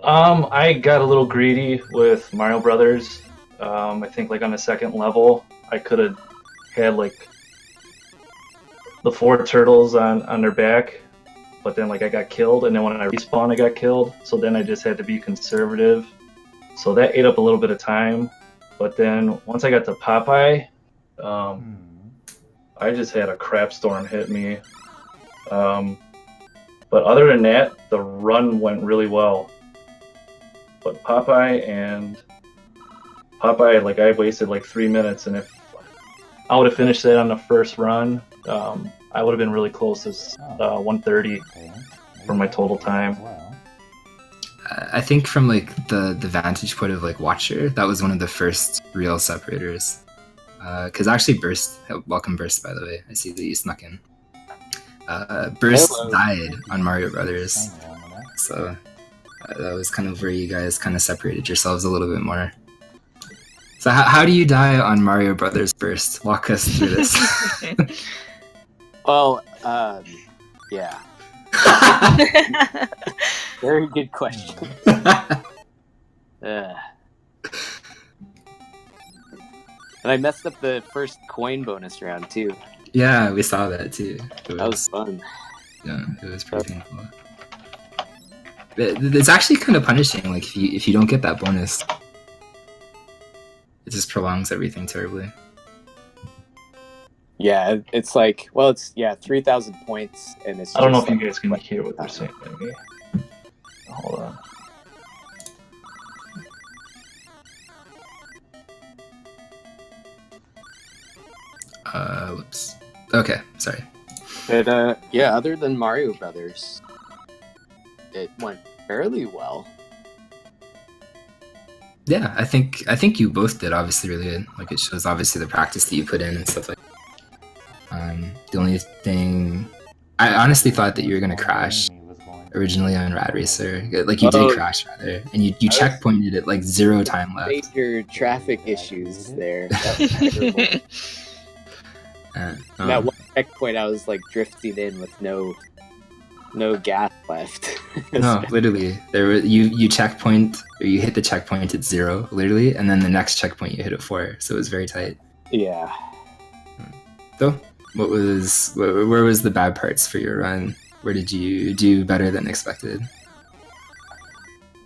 I got a little greedy with Mario Brothers. I think like on the second level, I could have had like the 4 turtles on their back, but then like I got killed, and then when I respawned, I got killed. So then I just had to be conservative. So that ate up a little bit of time. But then once I got to Popeye, I just had a crap storm hit me. But other than that, the run went really well. But Popeye, like I wasted like 3 minutes, and if I would have finished that on the first run, I would have been really close to 130 for my total time. I think from like the vantage point of like Watcher, that was one of the first real separators. Because actually Burst, welcome Burst, by the way. I see that you snuck in. Burst Hello. died on Mario Brothers, so that was kind of where you guys kind of separated yourselves a little bit more. So how do you die on Mario Brothers Burst? Walk us through this. Well, yeah. Very good question. And I messed up the first coin bonus round too. Yeah, we saw that too. That was fun. Yeah, it was pretty painful. It's actually kind of punishing. Like if you don't get that bonus, it just prolongs everything terribly. Yeah, it's like, well, it's 3,000 points, and it's. I don't know just if you like- guys can hear what they're saying to me. Hold on. Whoops. Okay, sorry. But yeah, other than Mario Brothers, it went fairly well. Yeah, I think you both did obviously really good. Like it shows obviously the practice that you put in and stuff like that. The only thing I honestly thought that you were gonna crash originally on Rad Racer. Like you did crash rather. And you checkpointed it like 0 time left. Major traffic issues there. That was terrible. That one checkpoint, I was like drifting in with no gas left. No, literally. You checkpoint or you hit the checkpoint at 0, literally, and then the next checkpoint you hit at 4. So it was very tight. Yeah. So, where was the bad parts for your run? Where did you do better than expected?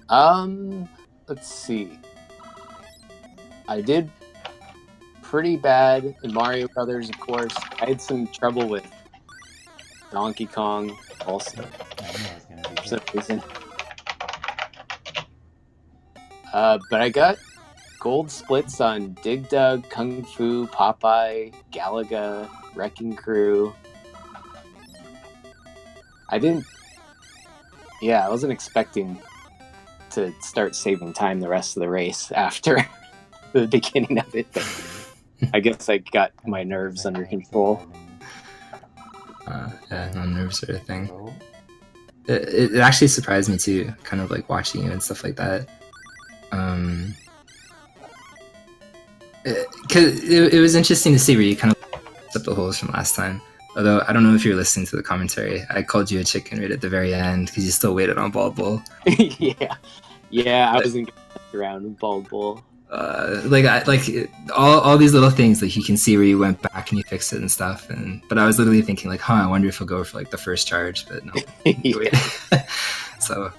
Let's see. I did pretty bad in Mario Brothers, of course. I had some trouble with Donkey Kong also for some reason. But I got gold splits on Dig Dug, Kung Fu, Popeye, Galaga, Wrecking Crew. I wasn't expecting to start saving time the rest of the race after the beginning of it, but I guess I got my nerves under control. Yeah, no, nerves are a thing. It actually surprised me too, kind of like watching you and stuff like that. Because it was interesting to see where you kind of up the holes from last time. Although I don't know if you're listening to the commentary, I called you a chicken right at the very end because you still waited on Bald Bull. yeah, I wasn't getting around with Bald Bull. All these little things, like you can see where you went back and you fixed it and stuff. But I was literally thinking like, I wonder if he'll go for like the first charge, but no. So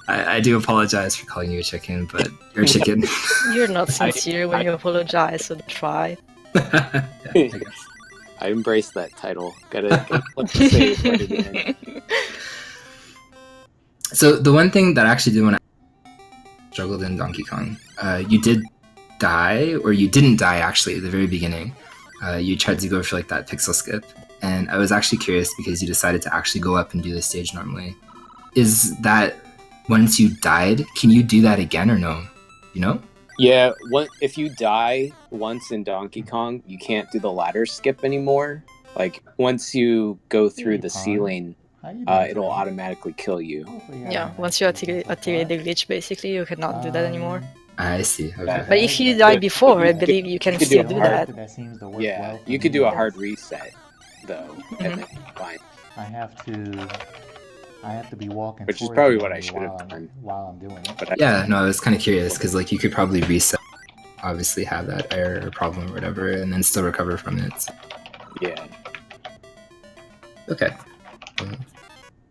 I do apologize for calling you a chicken, but you're a chicken. You're not sincere when you apologize, so try. Yeah, I guess. I embrace that title. Gotta say it right again. So the one thing that I actually did when I struggled in Donkey Kong, you did die, or you didn't die actually at the very beginning. You tried to go for like that pixel skip, and I was actually curious because you decided to actually go up and do the stage normally. Is that once you died, can you do that again or no? You know? Yeah, if you die once in Donkey Kong, you can't do the ladder skip anymore. Like, once you go through the ceiling, it'll automatically kill you. Yeah, once you activate the glitch, basically, you cannot do that anymore. I see. Okay. Yeah. But if you die before, I believe you can you could still do do hard- that. That seems to work Yeah, well for you could me. do a hard reset though, and then fine. I have to be walking. Which is towards probably the what I enemy should have while I'm- done. while I'm doing it. But Yeah, no, I was kind of curious because like you could probably reset, obviously have that error or problem or whatever, and then still recover from it. So, yeah, okay. Well,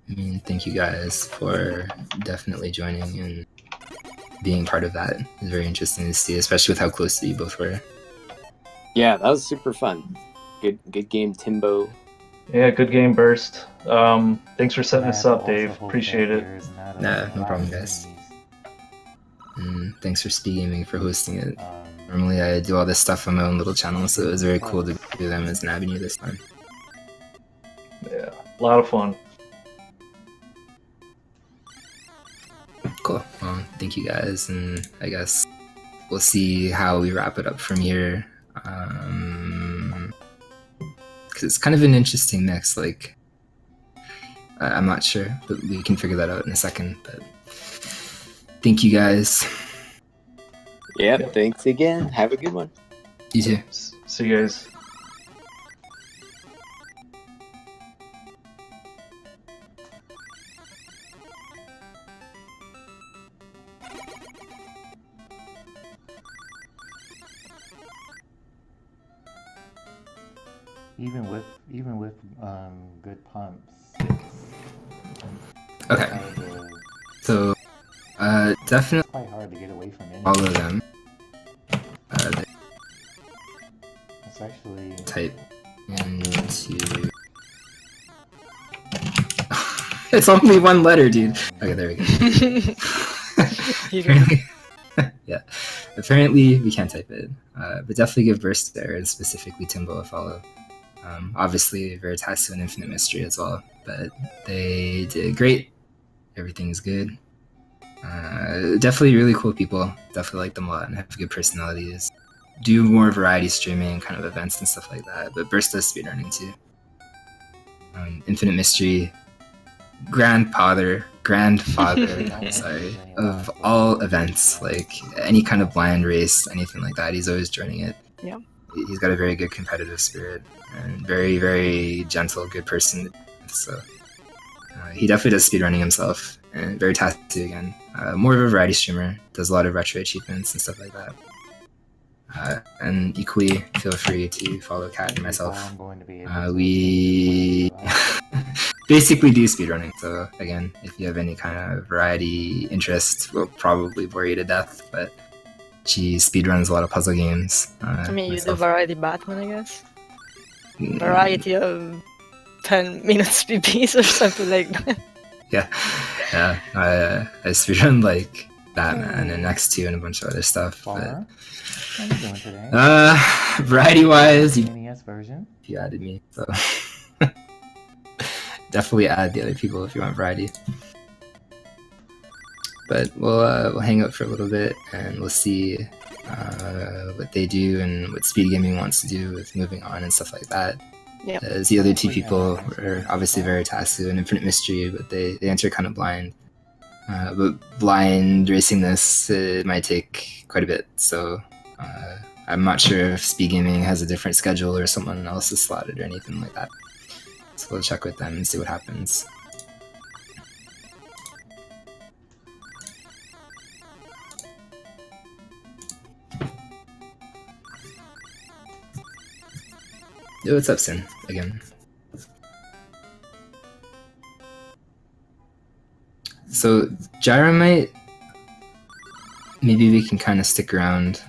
I mean, thank you guys for definitely joining and being part of that. It's very interesting to see, especially with how close you both were. yeah, that was super fun. Good game, Timbo. Yeah, good game, Burst. Thanks for setting I this up, also Dave. hope Appreciate that it. there's not a Nah, lot no of problem, guys. enemies. And thanks for Speedgaming for hosting it. Um, Normally I do all this stuff on my own little channel, so it was very cool to do them as an avenue this time. Yeah, a lot of fun. Cool. Well, thank you guys, and I guess we'll see how we wrap it up from here. Because it's kind of an interesting mix. Like, I'm not sure, but we can figure that out in a second. But thank you guys. Yeah, Yep. thanks again. Have a good one. You too. See you guys. even with good pumps, Okay. So, definitely quite hard to get away from enemies. all of them. It's actually Type into. It's only one letter, dude. Okay, there we go. Apparently, yeah. Apparently, we can't type it. But definitely give Burst there, and specifically Timbo a follow. Obviously, Veritasium and Infinite Mystery as well. But they did great. Everything's good. Definitely really cool people. Definitely like them a lot and have good personalities. Do more variety streaming, kind of events and stuff like that. But Burst does speedrunning too. Infinite Mystery, grandfather, sorry, of all events, like any kind of blind race, anything like that. He's always joining it. Yeah. He's got a very good competitive spirit and very, very gentle, good person. So he definitely does speedrunning himself, and very tattoo again. More of a variety streamer, does a lot of retro achievements and stuff like that. And equally, feel free to follow Kat and myself. I'm going to be able to We basically do speedrunning. So again, if you have any kind of variety interest, we'll probably bore you to death. But she speedruns a lot of puzzle games. I mean, you do myself- variety Batman, I guess. Variety of 10 minutes PPs or something like that. Yeah. I speedrun like Batman and X2 and a bunch of other stuff. But Farmer, how you doing today? variety wise, you NES version. added me. So definitely add the other people if you want variety. But we'll hang out for a little bit and we'll see what they do and what Speedgaming wants to do with moving on and stuff like that. Yeah. As the other two people are obviously Veritasium and Infinite Mystery, but they enter kind of blind. But blind racing this, it might take quite a bit. So I'm not sure if Speedgaming has a different schedule or someone else is slotted or anything like that. So we'll check with them and see what happens. Yo, what's up, Sin? Again. So, Gyromite, maybe we can kind of stick around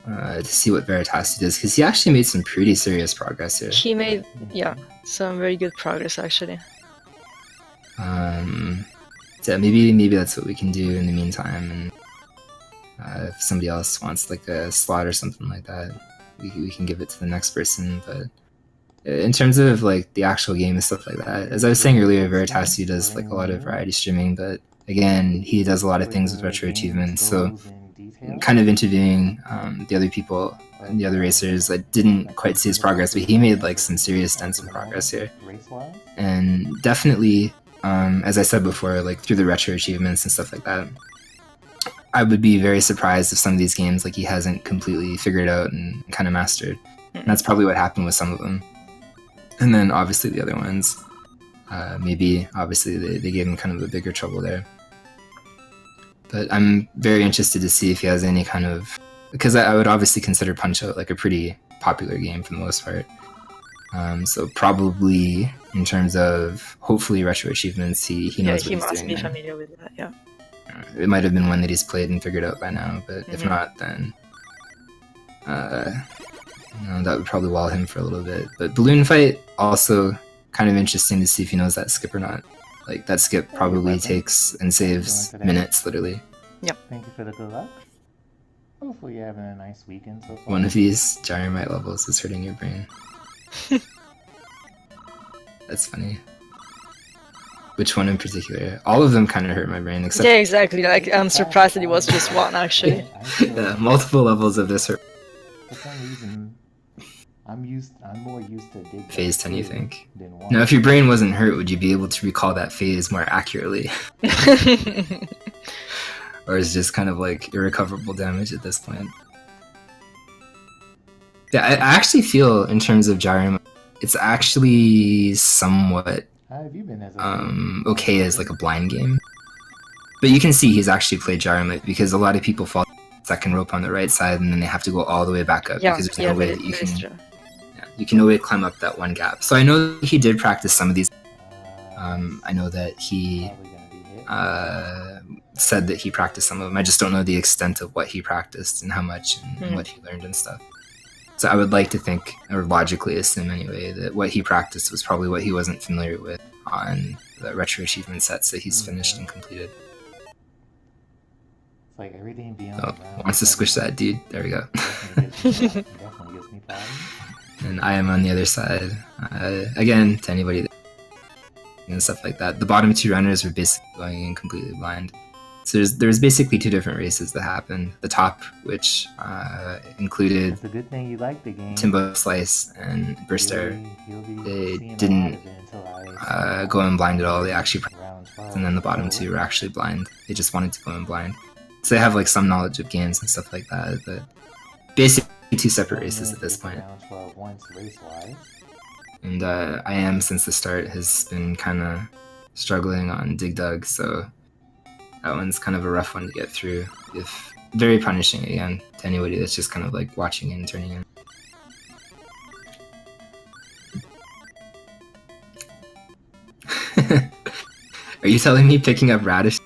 to see what Veritasium does, because he actually made some pretty serious progress here. He made, yeah, some very good progress actually. So maybe that's what we can do in the meantime, and if somebody else wants like a slot or something like that, we can give it to the next person. But in terms of like the actual game and stuff like that, as I was saying earlier, Veritasium does like a lot of variety streaming, but again, he does a lot of things with retro achievements. So kind of interviewing the other people and the other racers, I didn't quite see his progress, but he made like some serious dents in progress here. And definitely, as I said before, like through the retro achievements and stuff like that, I would be very surprised if some of these games like he hasn't completely figured out and kind of mastered. And that's probably what happened with some of them. And then obviously the other ones, maybe obviously they gave him kind of a bigger trouble there. But I'm very interested to see if he has any kind of, because I would obviously consider Punch-Out like a pretty popular game for the most part. So probably in terms of hopefully retro achievements, he knows what he's doing. He must be there. familiar with that. Yeah. It might have been one that he's played and figured out by now, but if not, then that would probably wall him for a little bit. But Balloon Fight, also kind of interesting to see if he knows that skip or not. Like, that skip probably takes and saves minutes, literally. Thank you for the good luck. Hopefully you're having a nice weekend so far. One of these Gyromite levels is hurting your brain. That's funny. Which one in particular? All of them kind of hurt my brain, except... Yeah, exactly. Like, I'm surprised that it was just one, actually. Yeah, multiple levels of this hurt. For some reason, I'm more used to dig Phase 10, you think? than one. Now, if your brain wasn't hurt, would you be able to recall that phase more accurately? Or is it just kind of like irrecoverable damage at this point? Yeah, I actually feel, in terms of Gyromite, it's actually somewhat How have you been as a okay as like a blind game. But you can see he's actually played Gyromite, because a lot of people fall second rope on the right side and then they have to go all the way back up, because there's no way that you can... You can always climb up that one gap. So I know he did practice some of these. I know that he said that he practiced some of them. I just don't know the extent of what he practiced and how much and what he learned and stuff. So I would like to think, or logically assume anyway, that what he practiced was probably what he wasn't familiar with on the retro achievement sets that he's finished and completed. It's like everything beyond Wants to squish that dude. There we go. definitely gives me problems. And I am on the other side. Again, to anybody that and stuff like that. The bottom two runners were basically going in completely blind. So there's basically two different races that happened. The top, which included It's a good thing you like the game. Timbo Slice and Burstar. You'll be They seeing a lot didn't of it until I go in blind at all. They actually round 12. and then the bottom two were actually blind. They just wanted to go in blind. So they have like some knowledge of games and stuff like that, but basically two separate races at this point. Round 12 once race-wise. And I am, since the start, has been kind of struggling on Dig Dug, so that one's kind of a rough one to get through. If very punishing again to anybody that's just kind of like watching and turning in. Are you telling me picking up Radish?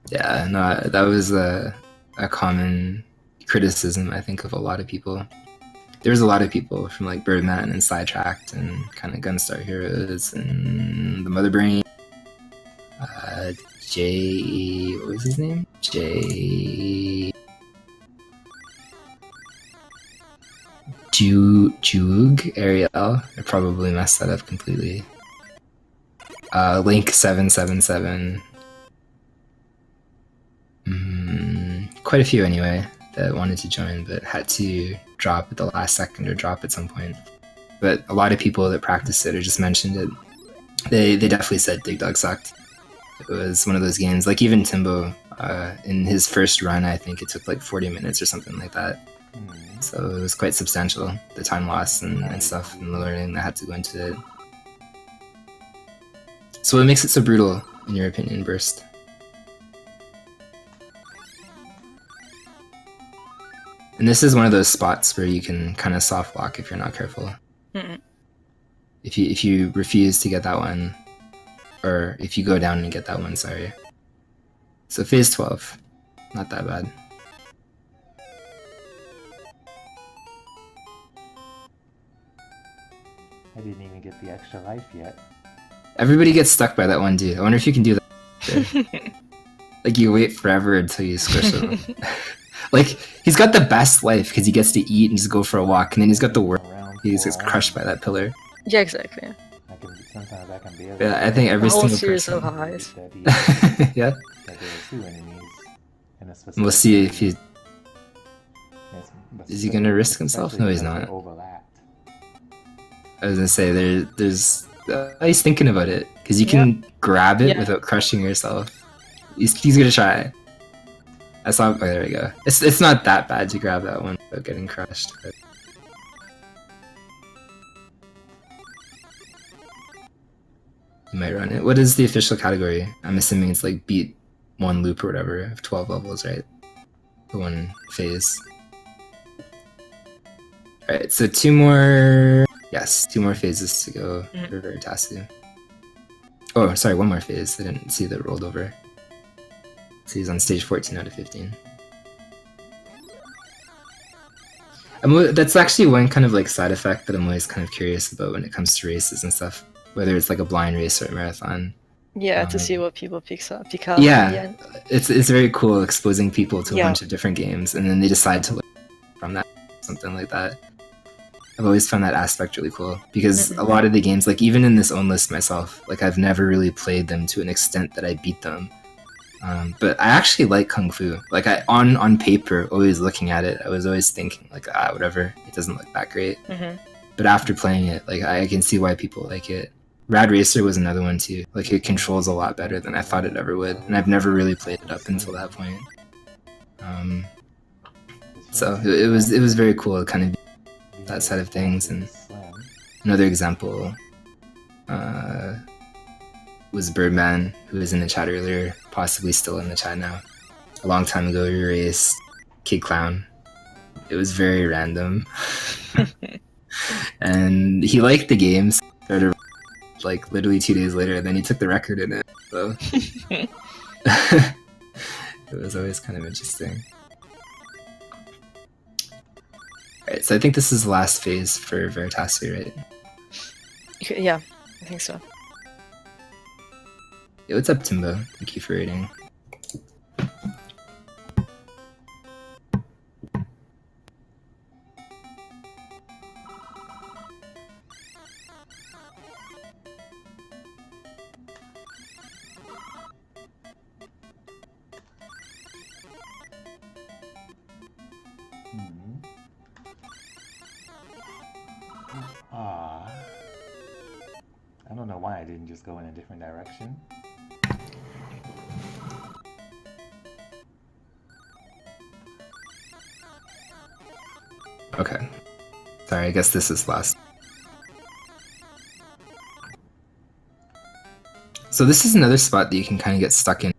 Yeah, no, that was a common criticism, I think, of a lot of people. There was a lot of people from like Birdman and Sidetracked and kind of Gunstar Heroes and the Mother Brain. What was his name? Juug Ariel. I probably messed that up completely. Link 777. Quite a few anyway that wanted to join but had to drop at the last second or drop at some point. But a lot of people that practiced it or just mentioned it, they definitely said Dig Dug sucked. It was one of those games, like even Timbo, in his first run, I think it took like 40 minutes or something like that. So it was quite substantial, the time loss and stuff, and the learning that had to go into it. So what makes it so brutal, in your opinion, Burst? And this is one of those spots where you can kind of soft lock if you're not careful. If you refuse to get that one, or if you go down and get that one, sorry. So phase 12, not that bad. I didn't even get the extra life yet. Everybody gets stuck by that one dude. I wonder if you can do that. Like you wait forever until you squish them. Like, he's got the best life because he gets to eat and just go for a walk, and then he's got the worst. Around He just for gets crushed by only. that pillar. Yeah, exactly. Sometimes that can be a Yeah, I think every The whole single series person. of highs. that he Yeah, that there are two enemies in a specific. we'll see if he Yes, but is he gonna risk himself. especially No, he's because they not. overlapped. I was gonna say there's he's thinking about it because you can grab it Yeah. without crushing yourself. He's gonna try. I saw. Oh, there we go. It's not that bad to grab that one without getting crushed. But... You might run it. What is the official category? I'm assuming it's like beat one loop or whatever of 12 levels, right? The one phase. Alright, so two more phases to go for Veritasu. Oh, sorry, one more phase. I didn't see that rolled over. So he's on stage 14 out of 15. That's actually one kind of like side effect that I'm always kind of curious about when it comes to races and stuff. Whether it's like a blind race or a marathon. Yeah, to see what people pick up in the Yeah, end. it's very cool exposing people to a Yeah. bunch of different games, and then they decide to learn from that, something like that. I've always found that aspect really cool because a lot of the games, like even in this own list myself, like I've never really played them to an extent that I beat them. But I actually like Kung Fu. Like on paper, always looking at it, I was always thinking like, whatever, it doesn't look that great. But after playing it, like I can see why people like it. Rad Racer was another one too. Like it controls a lot better than I thought it ever would, and I've never really played it up until that point. So it was very cool to kind of be that side of things. And another example was Birdman, who was in the chat earlier, possibly still in the chat now. A long time ago, we raced Kid Clown. It was very random, and he liked the games. Started like literally 2 days later, and then he took the record in it. So it was always kind of interesting. Alright, so I think this is the last phase for Veritasu, right? Yeah, I think so. Yo, what's up, Timbo? Thank you for rating. I don't know why I didn't just go in a different direction. Okay. Sorry, I guess this is last. So this is another spot that you can kind of get stuck in.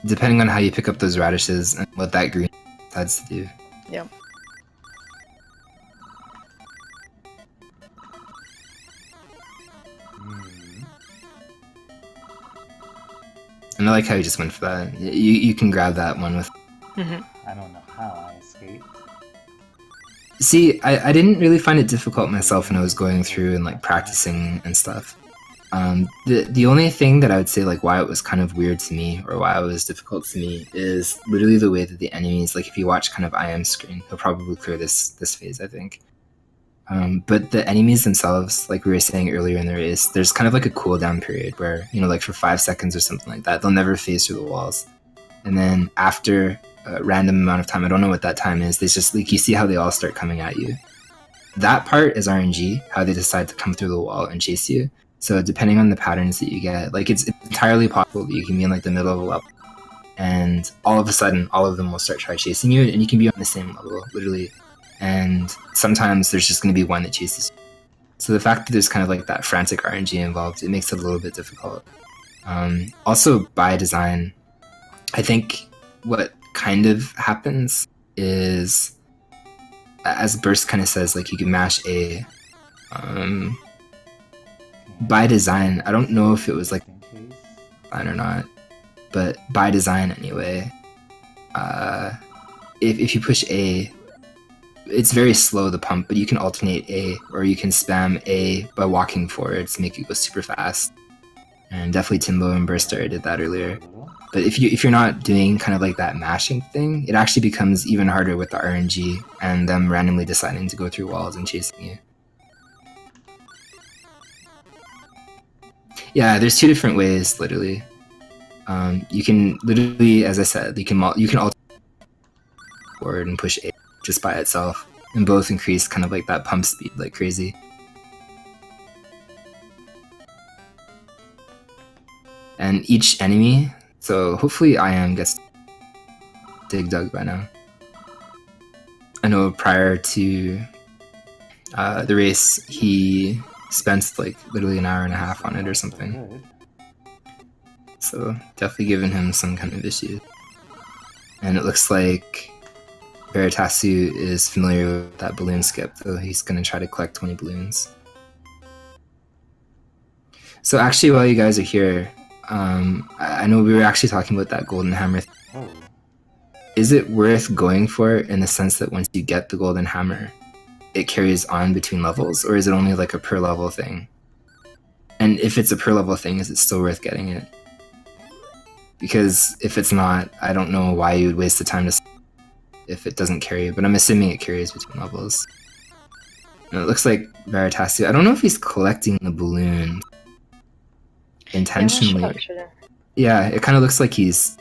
Depending on how you pick up those radishes and what that green decides to do. Yeah. And I like how you just went for that. You can grab that one with... I don't know how I escaped. See, I didn't really find it difficult myself when I was going through and like practicing and stuff. The only thing that I would say like why it was kind of weird to me or why it was difficult to me is literally the way that the enemies, like if you watch kind of IM screen, he'll probably clear this phase, I think. But the enemies themselves, like we were saying earlier in the race, there's kind of like a cooldown period where, you know, like for 5 seconds or something like that, they'll never phase through the walls. And then after a random amount of time, I don't know what that time is, they just like, you see how they all start coming at you. That part is RNG, how they decide to come through the wall and chase you. So depending on the patterns that you get, like it's entirely possible that you can be in like the middle of a level and all of a sudden all of them will start try chasing you and you can be on the same level, literally. And sometimes there's just going to be one that chases you. So the fact that there's kind of like that frantic RNG involved, it makes it a little bit difficult. Also by design, I think what kind of happens is, as Burst kind of says, like you can mash A. By design, I don't know if it was like design or not, but by design anyway, if you push A, it's very slow, the pump, but you can alternate A, or you can spam A by walking forwards to make it go super fast. And definitely Timbo and Burstar did that earlier. But if you're not doing kind of like that mashing thing, it actually becomes even harder with the RNG and them randomly deciding to go through walls and chasing you. Yeah, there's two different ways, literally. You can literally, as I said, you can alternate forward and push A just by itself, and both increase kind of like that pump speed like crazy. And each enemy, so hopefully IM gets Dig Dug by now. I know prior to the race, he spent like literally an hour and a half on it or something. Good. So definitely giving him some kind of issue. And it looks like Veritasu is familiar with that balloon skip, so he's going to try to collect 20 balloons. So actually, while you guys are here, I know we were actually talking about that golden hammer. Oh, Is it worth going for in the sense that once you get the golden hammer, it carries on between levels, or is it only like a per level thing? And if it's a per level thing, is it still worth getting it? Because if it's not, I don't know why you would waste the time to if it doesn't carry, but I'm assuming it carries between levels. And it looks like Veritasium, I don't know if he's collecting the balloon intentionally. I'm not sure, actually. Yeah, it kind of looks like he's...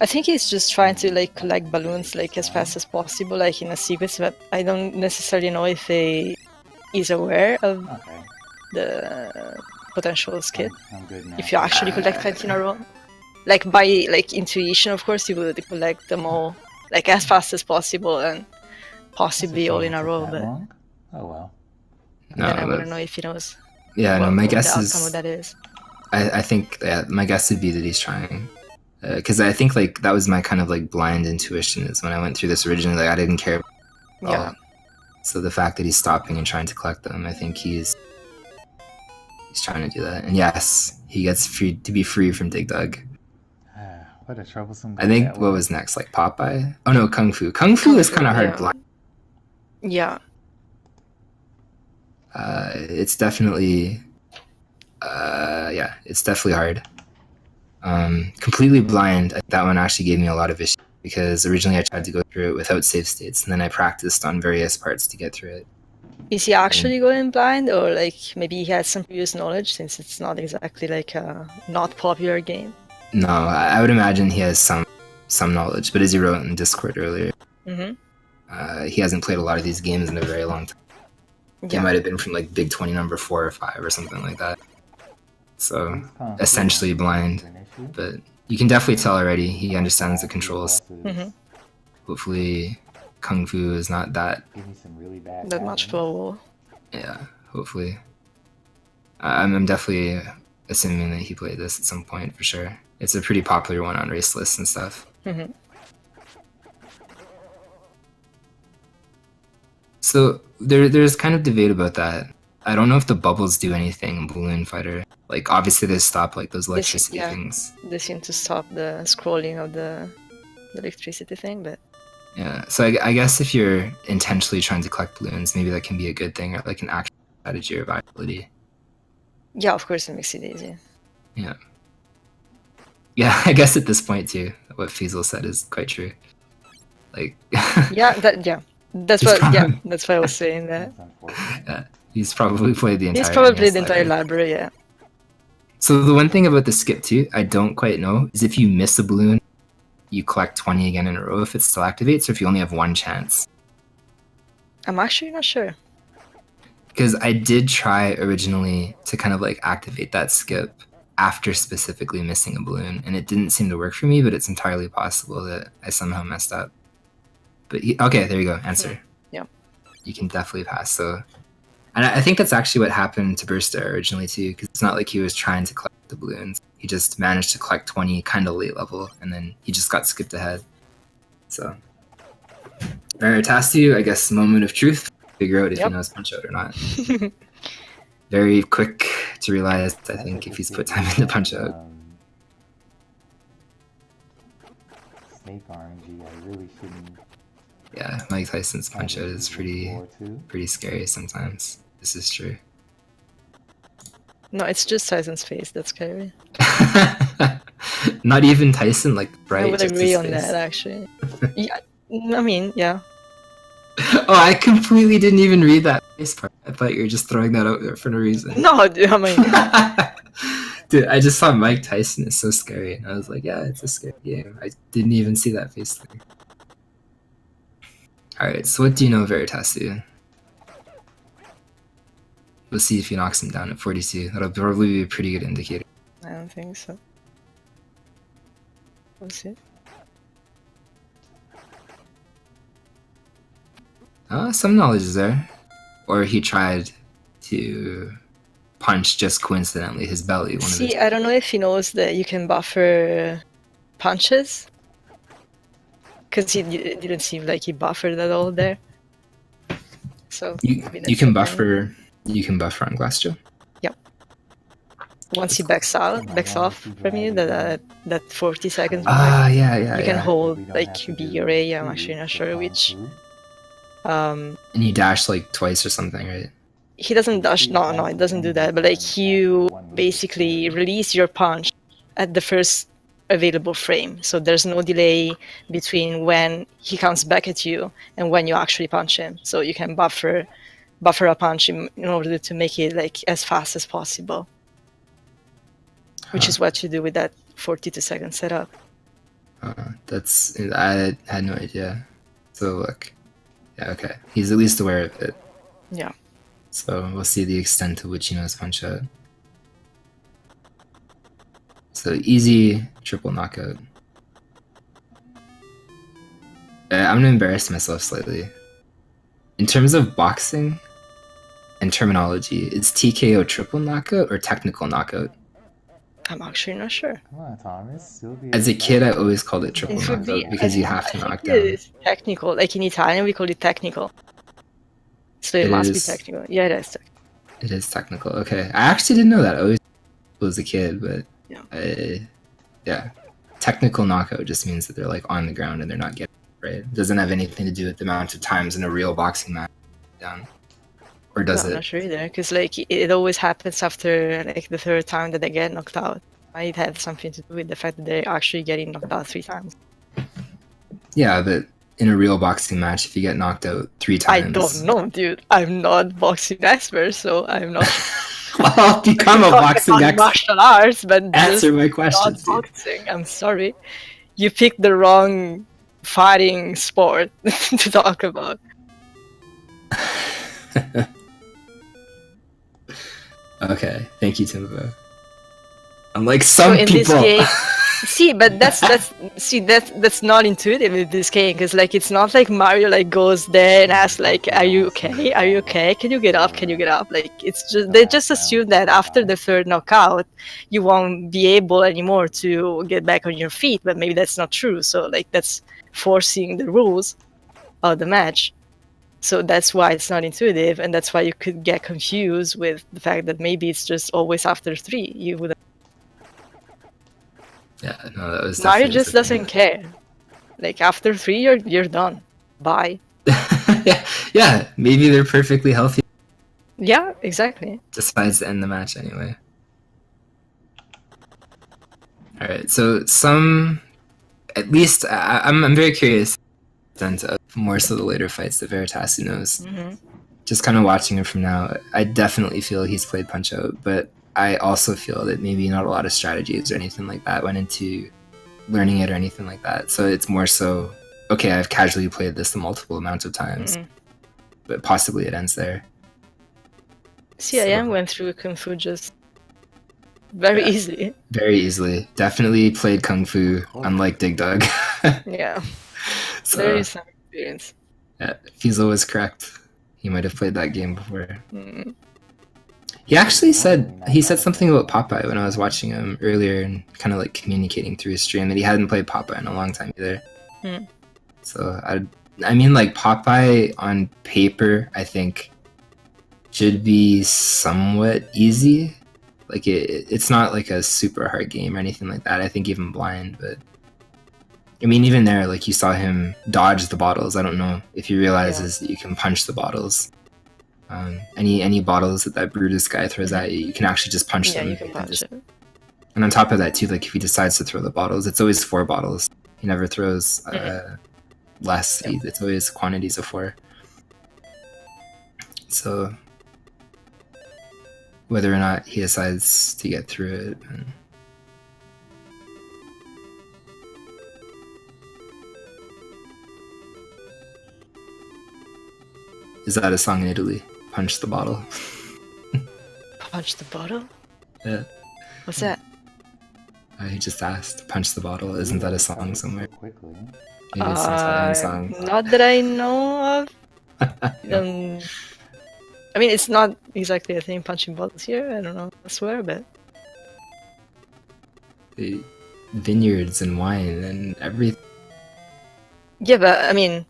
I think he's just trying to like collect balloons like as fast as possible, like in a sequence. But I don't necessarily know if he is aware of okay. the potential skip. I'm good now. If you actually collect 20 in a row, like by like intuition, of course, you would collect them all like as fast as possible and possibly all in a row. But Oh well. No, then I wouldn't that's- know if he knows Yeah, no, my what guess the is... outcome of that is. I think that my guess would be that he's trying. Because I think like that was my kind of like blind intuition is when I went through this originally, like I didn't care at all. Yeah. So the fact that he's stopping and trying to collect them, I think he's trying to do that. And yes, he gets free to be free from Dig Dug. What a troublesome guy I think that what was next, like Popeye? Oh no, Kung Fu. Kung Fu is kind of hard Yeah. blind. Yeah. It's definitely, yeah, it's definitely hard. Completely blind, that one actually gave me a lot of issues because originally I tried to go through it without save states, and then I practiced on various parts to get through it. Is he actually going blind, or like maybe he has some previous knowledge since it's not exactly like a not popular game? No, I would imagine he has some knowledge, but as he wrote in Discord earlier, Mm-hmm. he hasn't played a lot of these games in a very long time. They Yeah. might have been from like Big 20 number 4 or 5 or something like that. So He's calm. essentially blind, An issue. but you can definitely tell already he understands the controls. Mhm. Hopefully Kung Fu is not that, Give me some really bad That much patterns. trouble. yeah, hopefully. I'm definitely assuming that he played this at some point for sure. It's a pretty popular one on race lists and stuff. Mm-hmm. So there's kind of debate about that. I don't know if the bubbles do anything in Balloon Fighter. Like obviously they stop like those electricity yeah. things. They seem to stop the scrolling of the electricity thing, but Yeah. So I guess if you're intentionally trying to collect balloons, maybe that can be a good thing or like an actual strategy or viability. yeah, of course it makes it easy. Yeah, I guess at this point too, what Fiesel said is quite true. Like Yeah, that's He's what. Yeah, probably- that's why I was saying that. That's unfortunate. he's probably played the entire He's probably NES the entire library. library. Yeah. So the one thing about the skip too, I don't quite know, is if you miss a balloon, you collect 20 again in a row if it still activates, or if you only have one chance. I'm actually not sure. Because I did try originally to kind of like activate that skip after specifically missing a balloon, and it didn't seem to work for me, but it's entirely possible that I somehow messed up. But okay, there you go, answer. Yeah. You can definitely pass, so... And I think that's actually what happened to Burster originally too, because it's not like he was trying to collect the balloons. He just managed to collect 20 kind of late level, and then he just got skipped ahead. So... Veritasium, I guess, moment of truth. Figure out if Yep. he knows Punch Out or not. Very quick to realize, I think, if he's put time into Punch Out. Snake RNG, I really shouldn't Yeah, Mike Tyson's punch out is pretty 4-2. pretty scary sometimes. This is true. No, it's just Tyson's face that's scary. Not even Tyson, like I right? would just agree his on face. that, actually. Yeah, I mean, yeah. Oh, I completely didn't even read that face part. I thought you were just throwing that out there for no reason. No, dude, I mean, Dude, I just saw Mike Tyson is so scary, and I was like, yeah, it's a scary game. I didn't even see that face thing. Alright, so what do you know of Veritasiu? We'll see if he knocks him down at 42. That'll probably be a pretty good indicator. I don't think so. We'll see. Some knowledge is there. Or he tried to punch just coincidentally his belly. One See, of the I don't know if he knows that you can buffer punches. Because it didn't seem like he buffered at all there. So you, maybe you that's can the thing. buffer on glass Joe. Once he backs off from you, that 40 seconds Ah, mark, yeah. you can hold We don't like have to B do or A. I'm two actually not for sure Kung which. Fu. And you dash like twice or something, right? He doesn't dash. No, it doesn't do that. But like you basically release your punch at the first available frame, so there's no delay between when he comes back at you and when you actually punch him. So you can buffer a punch in order to make it like as fast as possible. Which is what you do with that 42-second setup. I had no idea. So look, yeah, okay. He's at least aware of it. Yeah. So we'll see the extent to which he knows punch out. So easy triple knockout. I'm gonna embarrass myself slightly. In terms of boxing and terminology, is TKO triple knockout or technical knockout? I'm actually not sure. Come on, Thomas. You'll be As a kid, I always called it triple It would knockout be because you have to I knock think down. it is technical. Like in Italian, we call it technical. So it must be is. technical. Yeah, it is. It is technical. Okay, I actually didn't know that. I always was a kid, but Yeah. yeah, technical knockout just means that they're like on the ground and they're not getting right. It doesn't have anything to do with the amount of times in a real boxing match down, or does No, I'm it? not sure either. Because like it always happens after like the third time that they get knocked out. Might have something to do with the fact that they're actually getting knocked out 3 times. Yeah, but in a real boxing match, if you get knocked out 3 times, I don't know, dude. I'm not boxing expert, so I'm not. Well, become a boxing about expert. martial arts, but Answer just my not questions, dude. boxing. I'm sorry. You picked the wrong fighting sport to talk about. Okay, thank you, Timbo. Unlike some in people. this game, see, but that's not intuitive in this game, because like it's not like Mario like goes there and asks like, "Are you okay? Are you okay? Can you get up? Can you get up?" Like it's just they just assume that after the third knockout, you won't be able anymore to get back on your feet, but maybe that's not true. So like that's forcing the rules of the match. So that's why it's not intuitive, and that's why you could get confused with the fact that maybe it's just always after 3. You would. Yeah, no, that was Mario definitely just the doesn't care. Like after 3, you're done. Bye. thing. Yeah, maybe they're perfectly healthy. Yeah, exactly. Decides to end the match anyway. All right, so some, at least I'm very curious. Of more so the later fights that Veritasiu knows. Mm-hmm. Just kind of watching him from now, I definitely feel he's played Punch Out, but I also feel that maybe not a lot of strategies or anything like that went into learning it or anything like that. So it's more so, okay, I've casually played this a multiple amounts of times, but possibly it ends there. See, I am went through Kung Fu just very easily. Very easily. Definitely played Kung Fu, unlike Dig Dug. Yeah. So, There is some experience. yeah, Fiesel was correct. He might have played that game before. Mm. He actually said something about Popeye when I was watching him earlier and kind of like communicating through his stream that he hadn't played Popeye in a long time either. Hmm. So I mean, like Popeye on paper, I think should be somewhat easy. Like it's not like a super hard game or anything like that. I think even blind, but I mean, even there, like you saw him dodge the bottles. I don't know if he realizes that you can punch the bottles. Any bottles that Brutus guy throws at you, you can actually just punch them. You can punch it. And on top of that too, like if he decides to throw the bottles, it's always 4 bottles. He never throws less. It's always quantities of 4. So whether or not he decides to get through it. Is that a song in Italy? Punch the bottle. Punch the bottle? Yeah. What's that? He just asked. Punch the bottle. Isn't that a song somewhere? Quickly. Maybe it's some Italian song. Not that I know of. I mean, it's not exactly a thing, punching bottles here. I don't know. I swear, but The vineyards and wine and everything. yeah, but I mean,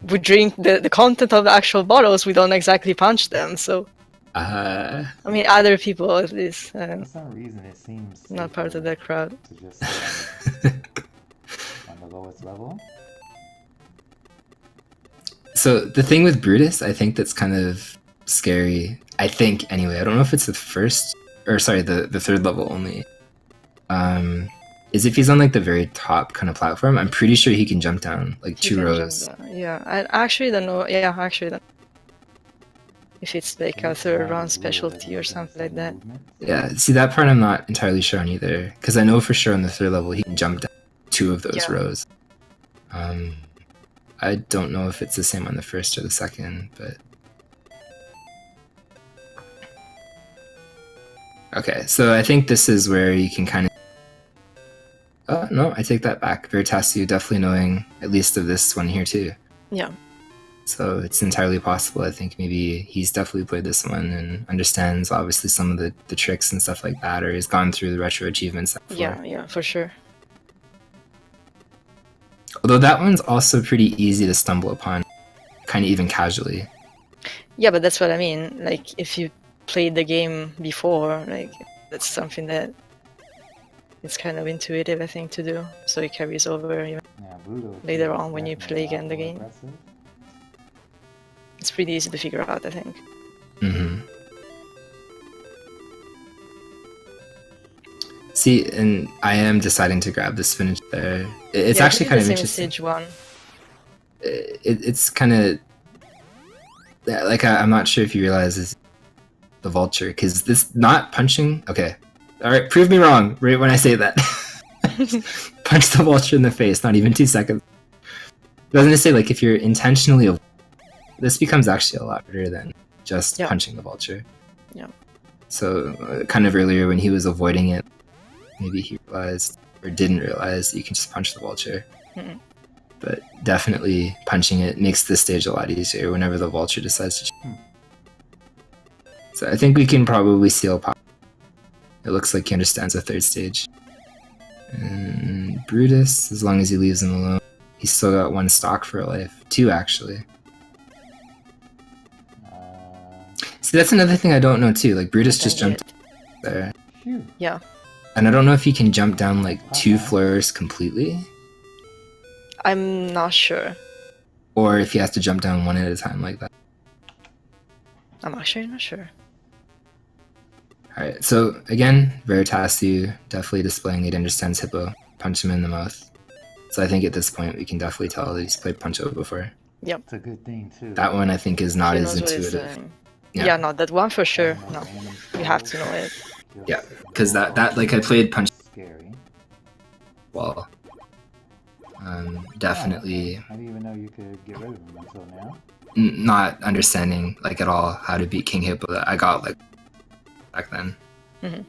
we drink the content of the actual bottles. We don't exactly punch them. So I mean, other people at least. For some reason, it seems Not part of that crowd. to just stay on the lowest level. So the thing with Brutus, I think that's kind of scary. I think anyway. I don't know if it's the third level only. Is if he's on like the very top kind of platform. I'm pretty sure he can jump down like 2 rows. Yeah, I actually don't know. Yeah, actually don't. If it's like a third round specialty or something like that. Yeah, see that part I'm not entirely sure on either, because I know for sure on the 3rd level he can jump down 2 of those rows. I don't know if it's the same on the 1st or the 2nd, but okay. So I think this is where you can kind of. Oh no, I take that back. Veritasiu definitely knowing at least of this one here too. Yeah. So it's entirely possible. I think maybe he's definitely played this one and understands obviously some of the tricks and stuff like that, or he's gone through the retro achievements. Yeah, for sure. Although that one's also pretty easy to stumble upon, kind of even casually. Yeah, but that's what I mean. Like, if you played the game before, like, that's something that it's kind of intuitive, I think, to do. So it carries over even later on when you play again the game. It's pretty easy to figure out, I think. Mm-hmm. See, and I am deciding to grab the spinach there. It's actually kind of interesting. Stage 1. It's kind of like I'm not sure if you realize is the vulture, because this not punching. Okay, all right, prove me wrong. Right when I say that, punch the vulture in the face. Not even 2 seconds. Doesn't it say like if you're intentionally? This becomes actually a lot harder than just punching the vulture. Yeah. So kind of earlier when he was avoiding it, maybe he realized or didn't realize you can just punch the vulture. Mm-hmm. But definitely punching it makes this stage a lot easier whenever the vulture decides to. So I think we can probably seal pop. It looks like he understands the 3rd stage. And Brutus, as long as he leaves him alone, he's still got 1 stock for a life. 2 actually. See, that's another thing I don't know too. Like Brutus just jumped there. Yeah. And I don't know if he can jump down like 2 floors completely. I'm not sure. Or if he has to jump down 1 at a time like that. I'm actually not sure. Alright, so again, Veritasiu definitely displaying it understands Hippo. Punch him in the mouth. So I think at this point we can definitely tell that he's played Punch-Out before. Yep. It's a good thing too. That one I think is not as intuitive. Yeah, no, that one for sure. No, you have to know it. Yeah, because that like I played Punch. Scary. Well, definitely. I didn't even know you could get rid of him until now. Not understanding like at all how to beat King Hippo that I got like back then. Mm-hmm.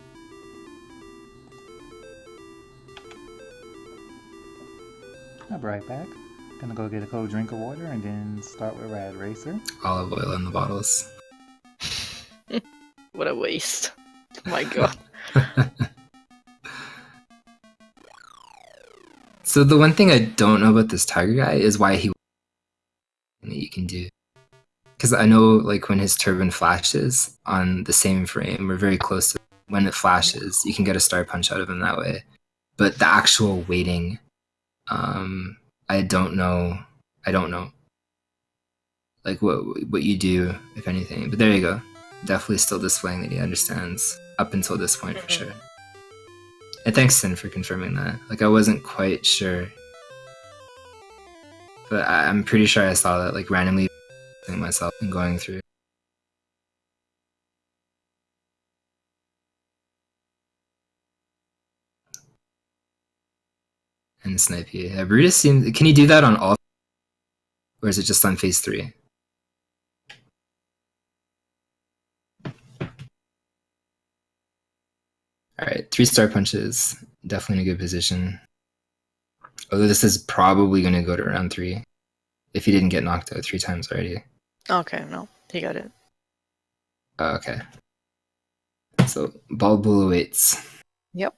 I'll be right back. Gonna go get a cold drink of water and then start with Rad Racer. Olive oil in the bottles. What a waste. My god. So the one thing I don't know about this tiger guy is why he that you can do. Because I know like when his turban flashes on the same frame, we're very close to when it flashes, you can get a star punch out of him that way. But the actual waiting I don't know. Like what you do, if anything. But there you go. Definitely still displaying that he understands up until this point for sure. And thanks, Sin, for confirming that. Like I wasn't quite sure, but I'm pretty sure I saw that like randomly myself and going through. And Snipey. Yeah, Brutus seems. Can you do that on all? Or is it just on phase 3? Alright, 3-star punches. Definitely in a good position. Although this is probably going to go to round 3. If he didn't get knocked out 3 times already. Okay, no, he got it. Okay. So, Bald Bull awaits. Yep.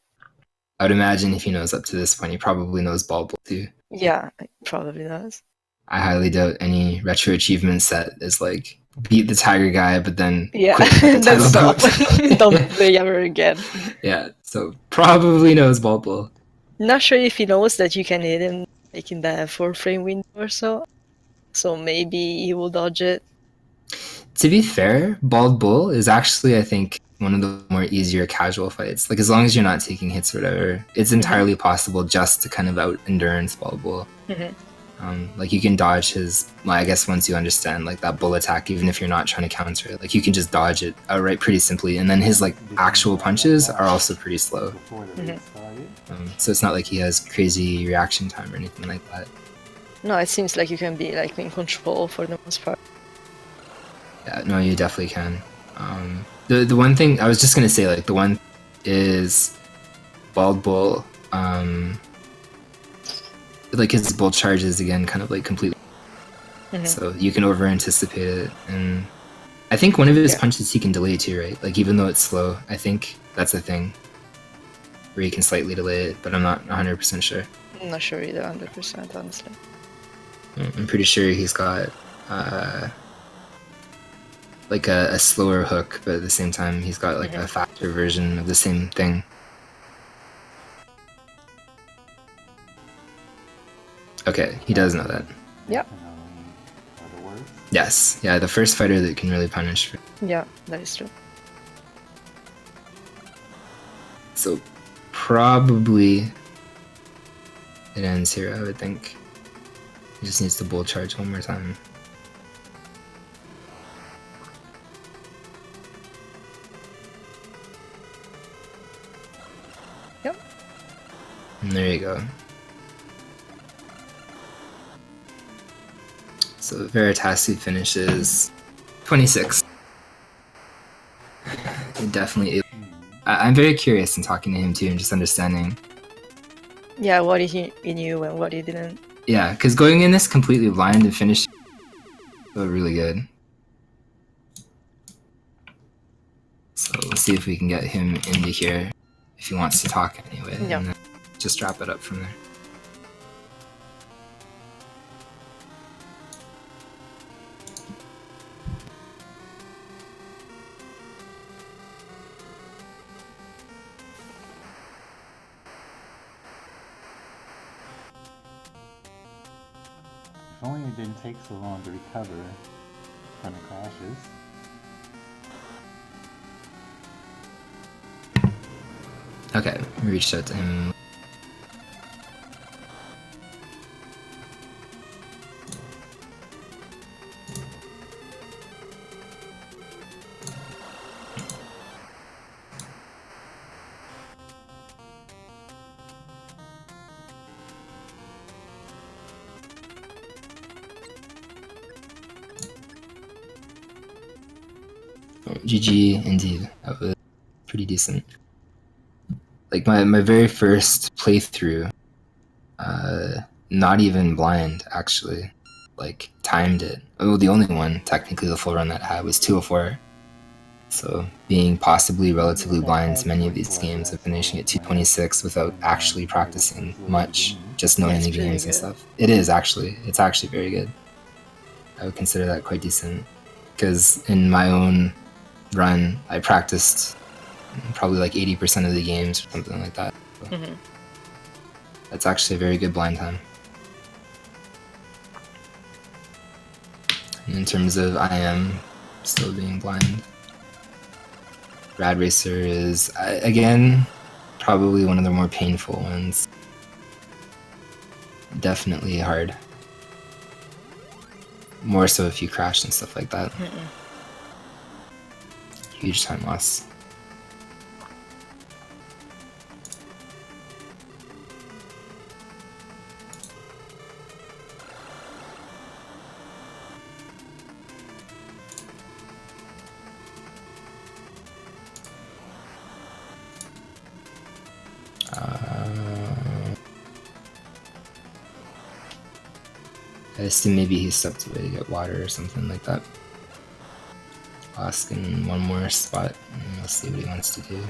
I would imagine if he knows up to this point, he probably knows Bald Bull too. Yeah, it probably does. I highly doubt any retro achievement set is like, beat the Tiger guy, but then Yeah, quit the then title stop. belt. Don't play ever again. Yeah, so probably knows Bald Bull. Not sure if he knows that you can hit him like in the 4-frame window or so. So maybe he will dodge it. To be fair, Bald Bull is actually, I think, one of the more easier casual fights. Like, as long as you're not taking hits or whatever, it's entirely possible just to kind of out-endurance Bald Bull. Like, you can dodge his, well, I guess once you understand, like, that bull attack, even if you're not trying to counter it, like, you can just dodge it outright pretty simply. And then his, like, actual punches are also pretty slow. So it's not like he has crazy reaction time or anything like that. No, it seems like you can be like in control for the most part. Yeah, no, you definitely can. The one thing, I was just gonna say, like, the one is Bald Bull, like, his bull charges, again, kind of, like, completely. So you can over-anticipate it, and I think one of his punches he can delay too, right? Like, even though it's slow, I think that's a thing, where you can slightly delay it, but I'm not 100% sure. I'm not sure either, 100%, honestly. I'm pretty sure he's got, like a slower hook, but at the same time he's got like a faster version of the same thing. Okay, he does know that. Yep. Yes, yeah, the first fighter that can really punish. Yeah, that is true. So probably it ends here, I would think. He just needs to bull charge one more time. Yep. And there you go. So Veritasi finishes 26. Definitely. I'm very curious in talking to him too and just understanding. Yeah, what he knew and what he didn't. Yeah, because going in this completely blind and finishing felt really good. So we'll see if we can get him into here if he wants to talk anyway. Yep. And then just wrap it up from there. If only it didn't take so long to recover from the crashes. Okay, we reached out to him. GG, indeed. That was pretty decent. Like, my very first playthrough, not even blind, actually. Like, timed it. Oh, the only one, technically, the full run that I had was 204. So, being possibly relatively blind to many of these games of finishing at 226 without actually practicing much, just knowing the games and stuff. It is, actually. It's actually very good. I would consider that quite decent. Because in my own run, I practiced probably like 80% of the games or something like that. So. That's actually a very good blind time. And in terms of IM still being blind, Rad Racer is, again, probably one of the more painful ones. Definitely hard. More so if you crash and stuff like that. Huge time loss. I assume maybe he stepped away to get water or something like that. I'll ask in one more spot and we'll see what he wants to do.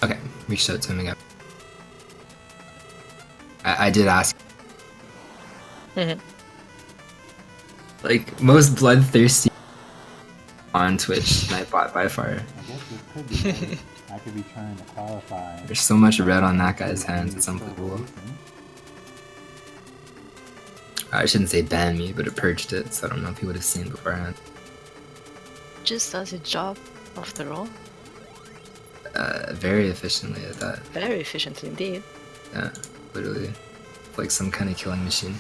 Okay, reached out to him again. I did ask. Like, most bloodthirsty on Twitch Nightbot by far. I guess this could be good. I could be trying to qualify. There's so much red on that guy's hands, it's unbelievable. I shouldn't say ban me, but it purged it, so I don't know if he would have seen beforehand. Just does a job after all. Very efficiently at that. Very efficient indeed. Yeah, literally. Like some kind of killing machine.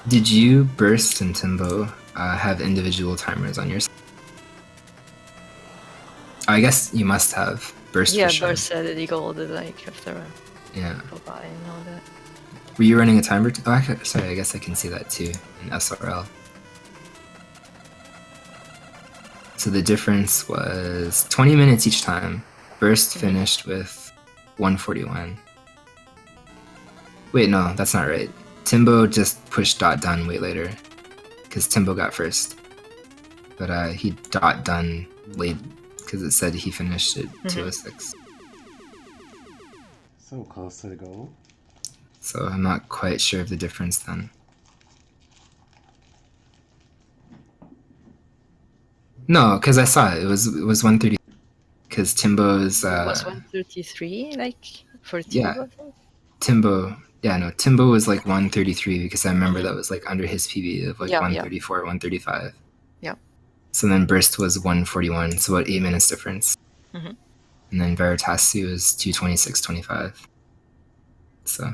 Did you, Burst, and Timbo have individual timers on your side? I guess you must have. Burst Yeah, for sure. Burst said that he golded like after a Yeah. go by and all that. Were you running a timer? Oh, actually, sorry, I guess I can see that too in SRL. So the difference was 20 minutes each time. Burst finished with 141. Wait, no, that's not right. Timbo just pushed dot done way later, because Timbo got first. But he dot done late, because it said he finished at 206. So close to the goal. So I'm not quite sure of the difference then. No, because I saw it. It was 130. Because Timbo's. It was 133, like for Timbo. Yeah. I think? Timbo. Yeah, no. Timbo was like 133 because I remember that was like under his PB of like Yeah, 134, 135. Yeah. So then Burst was 141, so about 8 minutes difference. Mhm. And then Veritasi was 226.25. So.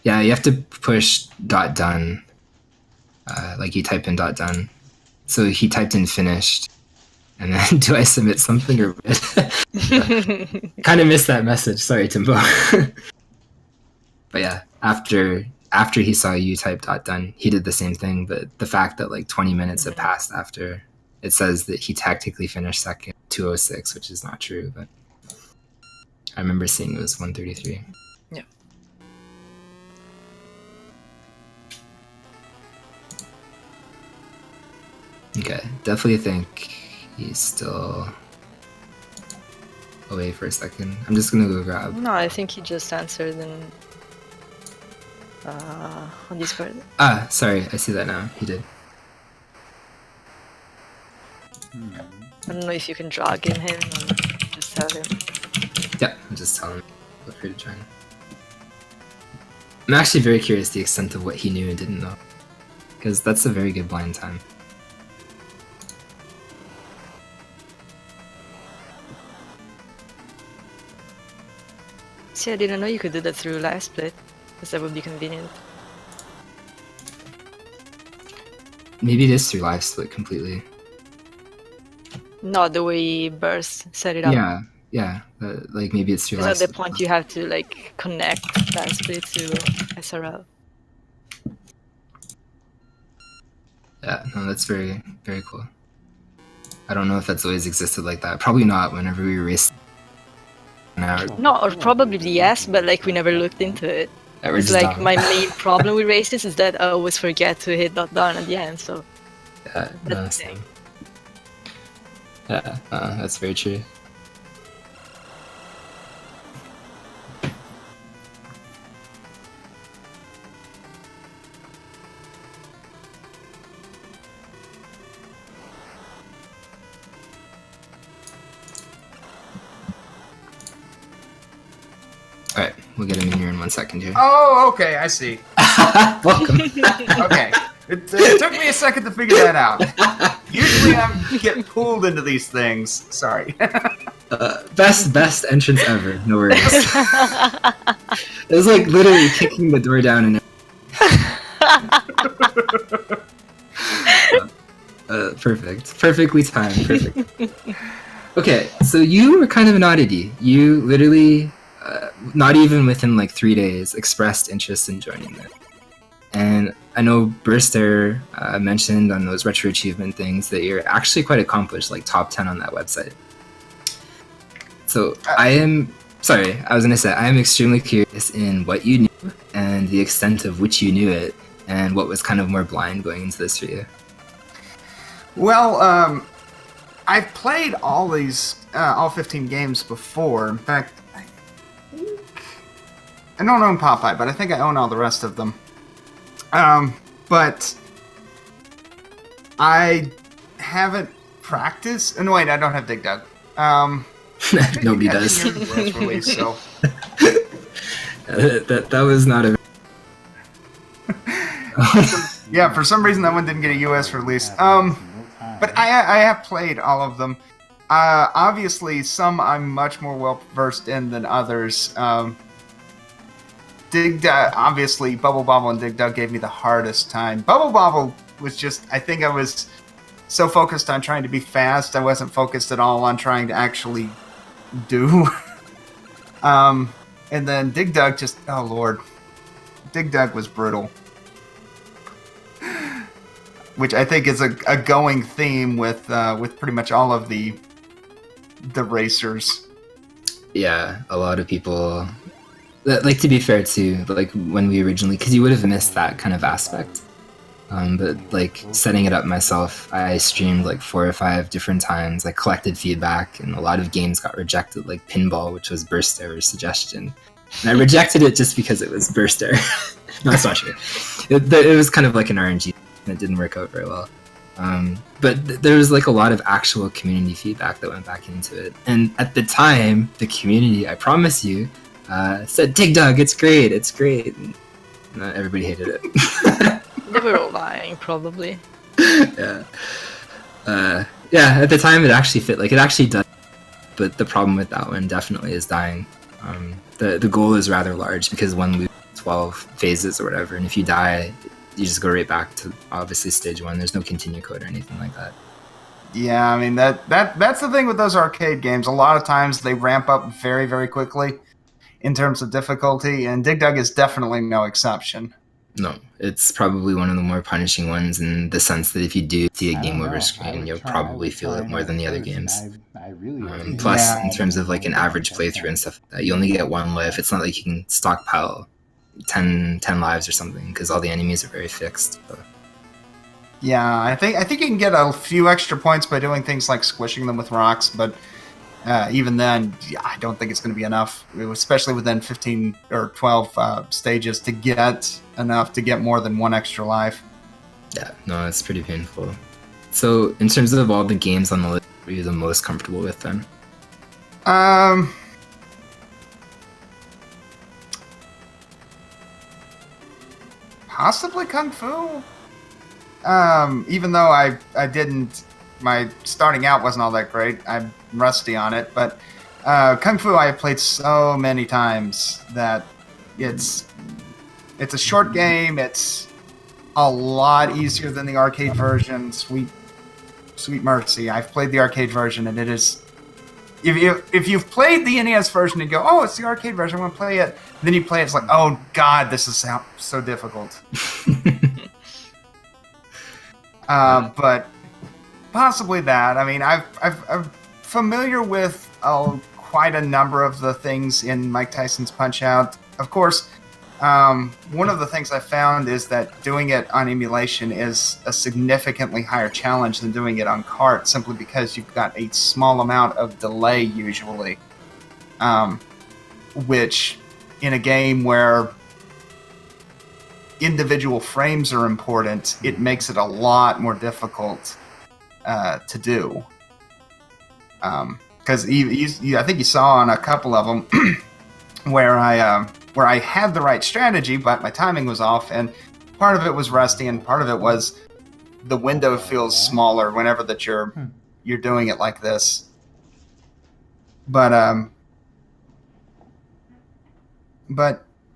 Yeah, you have to push dot done. Like you type in dot done. So he typed in finished. And then do I submit something or kind of missed that message. Sorry, Timbo. But yeah, after he saw you type dot done, he did the same thing. But the fact that like 20 minutes have passed after, it says that he tactically finished second, 206, which is not true. But I remember seeing it was 133. Yeah. Okay, definitely think he's still away for a second. I'm just gonna go grab. No, I think he just answered in on Discord. Ah, sorry, I see that now. He did. I don't know if you can drag him or just tell him. Yeah, I'm just telling him. Feel free to join. I'm actually very curious the extent of what he knew and didn't know. Because that's a very good blind time. See, I didn't know you could do that through live split, because that would be convenient. Maybe it is through live split completely. Not the way Burst set it up. Yeah. Like maybe it's too Because at the point you have to like connect that split to SRL. Yeah, no, that's very, very cool. I don't know if that's always existed like that. Probably not whenever we raced an hour. No, or probably yes, but like we never looked into it. That we're It's just like dumb. my main problem with races is that I always forget to hit dot down at the end, so Yeah, no, that's the same. thing. Yeah, that's very true. Alright, we'll get him in here in 1 second here. Oh, okay, I see. Welcome. Okay, it took me a second to figure that out. Usually I get pulled into these things. Sorry. Best entrance ever. No worries. It was like literally kicking the door down and perfect. Perfectly timed. Perfect. Okay, so you were kind of an oddity. You literally, not even within like 3 days, expressed interest in joining it. And I know Burster mentioned on those retro achievement things that you're actually quite accomplished, like top 10 on that website. So I am extremely curious in what you knew and the extent of which you knew it, and what was kind of more blind going into this for you. Well, I've played all 15 games before. In fact, I don't own Popeye, but I think I own all the rest of them. But I haven't practiced. No, wait, I don't have Dig Dug. Nobody does. Release, so. that was not a. Yeah, for some reason that one didn't get a US release. But I have played all of them. Obviously, some I'm much more well versed in than others. Dig Dug, obviously, Bubble Bobble and Dig Dug gave me the hardest time. Bubble Bobble was just, I think I was so focused on trying to be fast, I wasn't focused at all on trying to actually do. And then Dig Dug just, oh lord. Dig Dug was brutal. Which I think is a going theme with pretty much all of the racers. Yeah, a lot of people. Like, to be fair too, like when we originally, because you would have missed that kind of aspect. But like setting it up myself, I streamed like 4 or 5 different times. I collected feedback, and a lot of games got rejected, like Pinball, which was burst error suggestion. And I rejected it just because it was burst error. No, that's not true. It was kind of like an RNG, and it didn't work out very well. But there was like a lot of actual community feedback that went back into it. And at the time, the community, I promise you, said, Dig Dug, it's great, it's great. And everybody hated it. They were all lying, probably. Yeah. Yeah, at the time it actually fit, like it actually does. But the problem with that one definitely is dying. The goal is rather large because one loses 12 phases or whatever, and if you die, you just go right back to obviously stage 1. There's no continue code or anything like that. Yeah, I mean that's the thing with those arcade games. A lot of times they ramp up very, very quickly in terms of difficulty, and Dig Dug is definitely no exception. No, it's probably one of the more punishing ones in the sense that if you do see a game over screen, you'll probably feel it more than the other games. Plus, in terms of like an average playthrough and stuff like that, you only get 1 life. It's not like you can stockpile 10 lives or something, because all the enemies are very fixed. So. Yeah, I think you can get a few extra points by doing things like squishing them with rocks, but even then, I don't think it's going to be enough, especially within 15 or 12 stages, to get enough to get more than 1 extra life. Yeah, no, it's pretty painful. So, in terms of all the games on the list, what are you the most comfortable with then? Possibly Kung Fu. Even though I didn't, my starting out wasn't all that great. I'm rusty on it, but Kung Fu I have played so many times that it's a short game. It's a lot easier than the arcade version. Sweet sweet mercy. I've played the arcade version, and it is. If you've played the NES version and go, oh, it's the arcade version, I want to play it. Then you play it, it's like, oh god, this is so difficult. But possibly that. I mean, I'm familiar with quite a number of the things in Mike Tyson's Punch-Out. Of course, one of the things I found is that doing it on emulation is a significantly higher challenge than doing it on cart, simply because you've got a small amount of delay usually, which in a game where individual frames are important, it makes it a lot more difficult to do. Because I think you saw on a couple of them where I had the right strategy, but my timing was off, and part of it was rusty, and part of it was the window feels smaller whenever that you're doing it like this. But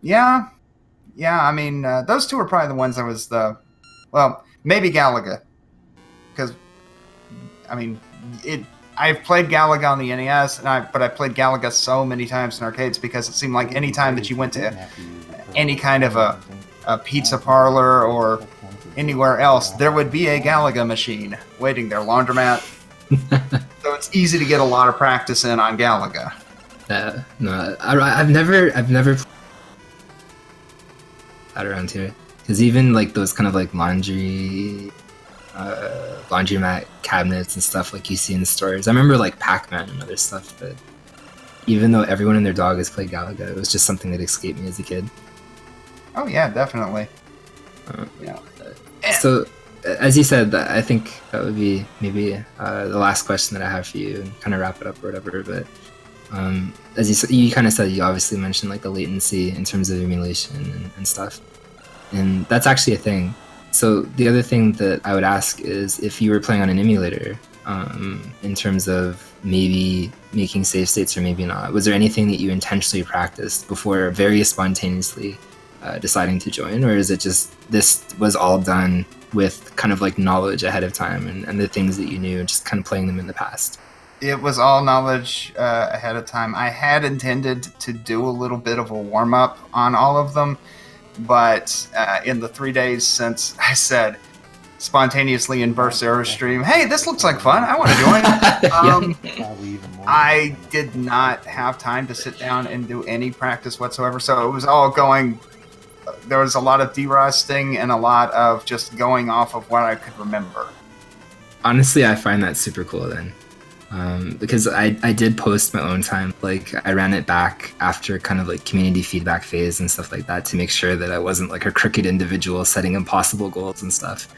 yeah. I mean, those two are probably the ones maybe Galaga, because I mean I've played Galaga on the NES, but I played Galaga so many times in arcades because it seemed like any time that you went to any kind of a pizza parlor or anywhere else, there would be a Galaga machine waiting there, laundromat. So it's easy to get a lot of practice in on Galaga. No, I've never played that around here, because even like those kind of like laundromat cabinets and stuff like you see in the stores. I remember like Pac-Man and other stuff, but even though everyone and their dog has played Galaga, it was just something that escaped me as a kid. Oh yeah, definitely. Yeah. So, as you said, I think that would be maybe the last question that I have for you, and kind of wrap it up or whatever. But as you kind of said, you obviously mentioned like the latency in terms of emulation and stuff, and that's actually a thing. So the other thing that I would ask is if you were playing on an emulator, in terms of maybe making save states or maybe not, was there anything that you intentionally practiced before very spontaneously deciding to join, or is it just this was all done with kind of like knowledge ahead of time and the things that you knew, just kind of playing them in the past? It was all knowledge ahead of time. I had intended to do a little bit of a warm-up on all of them, but in the 3 days since I said spontaneously in Burst Airstream, hey, this looks like fun, I want to join. I did not have time to sit down and do any practice whatsoever, so it was all going. There was a lot of derusting and a lot of just going off of what I could remember. Honestly, I find that super cool then. Because I did post my own time. Like, I ran it back after kind of like community feedback phase and stuff like that to make sure that I wasn't like a crooked individual setting impossible goals and stuff.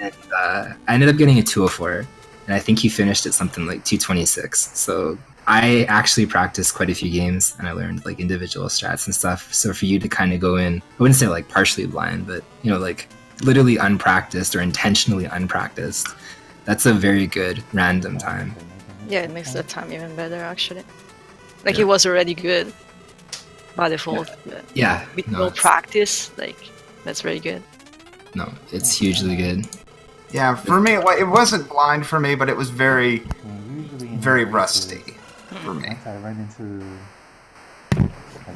And I ended up getting a 204, and I think you finished at something like 226. So I actually practiced quite a few games, and I learned like individual strats and stuff. So for you to kind of go in, I wouldn't say like partially blind, but you know, like literally unpracticed or intentionally unpracticed, that's a very good random time. Yeah, it makes the time even better, actually. Like, it was already good by default. Yeah. With no practice, like, that's very good. No, it's hugely good. Yeah, for me, it wasn't blind for me, but it was very, very rusty for me. I run into...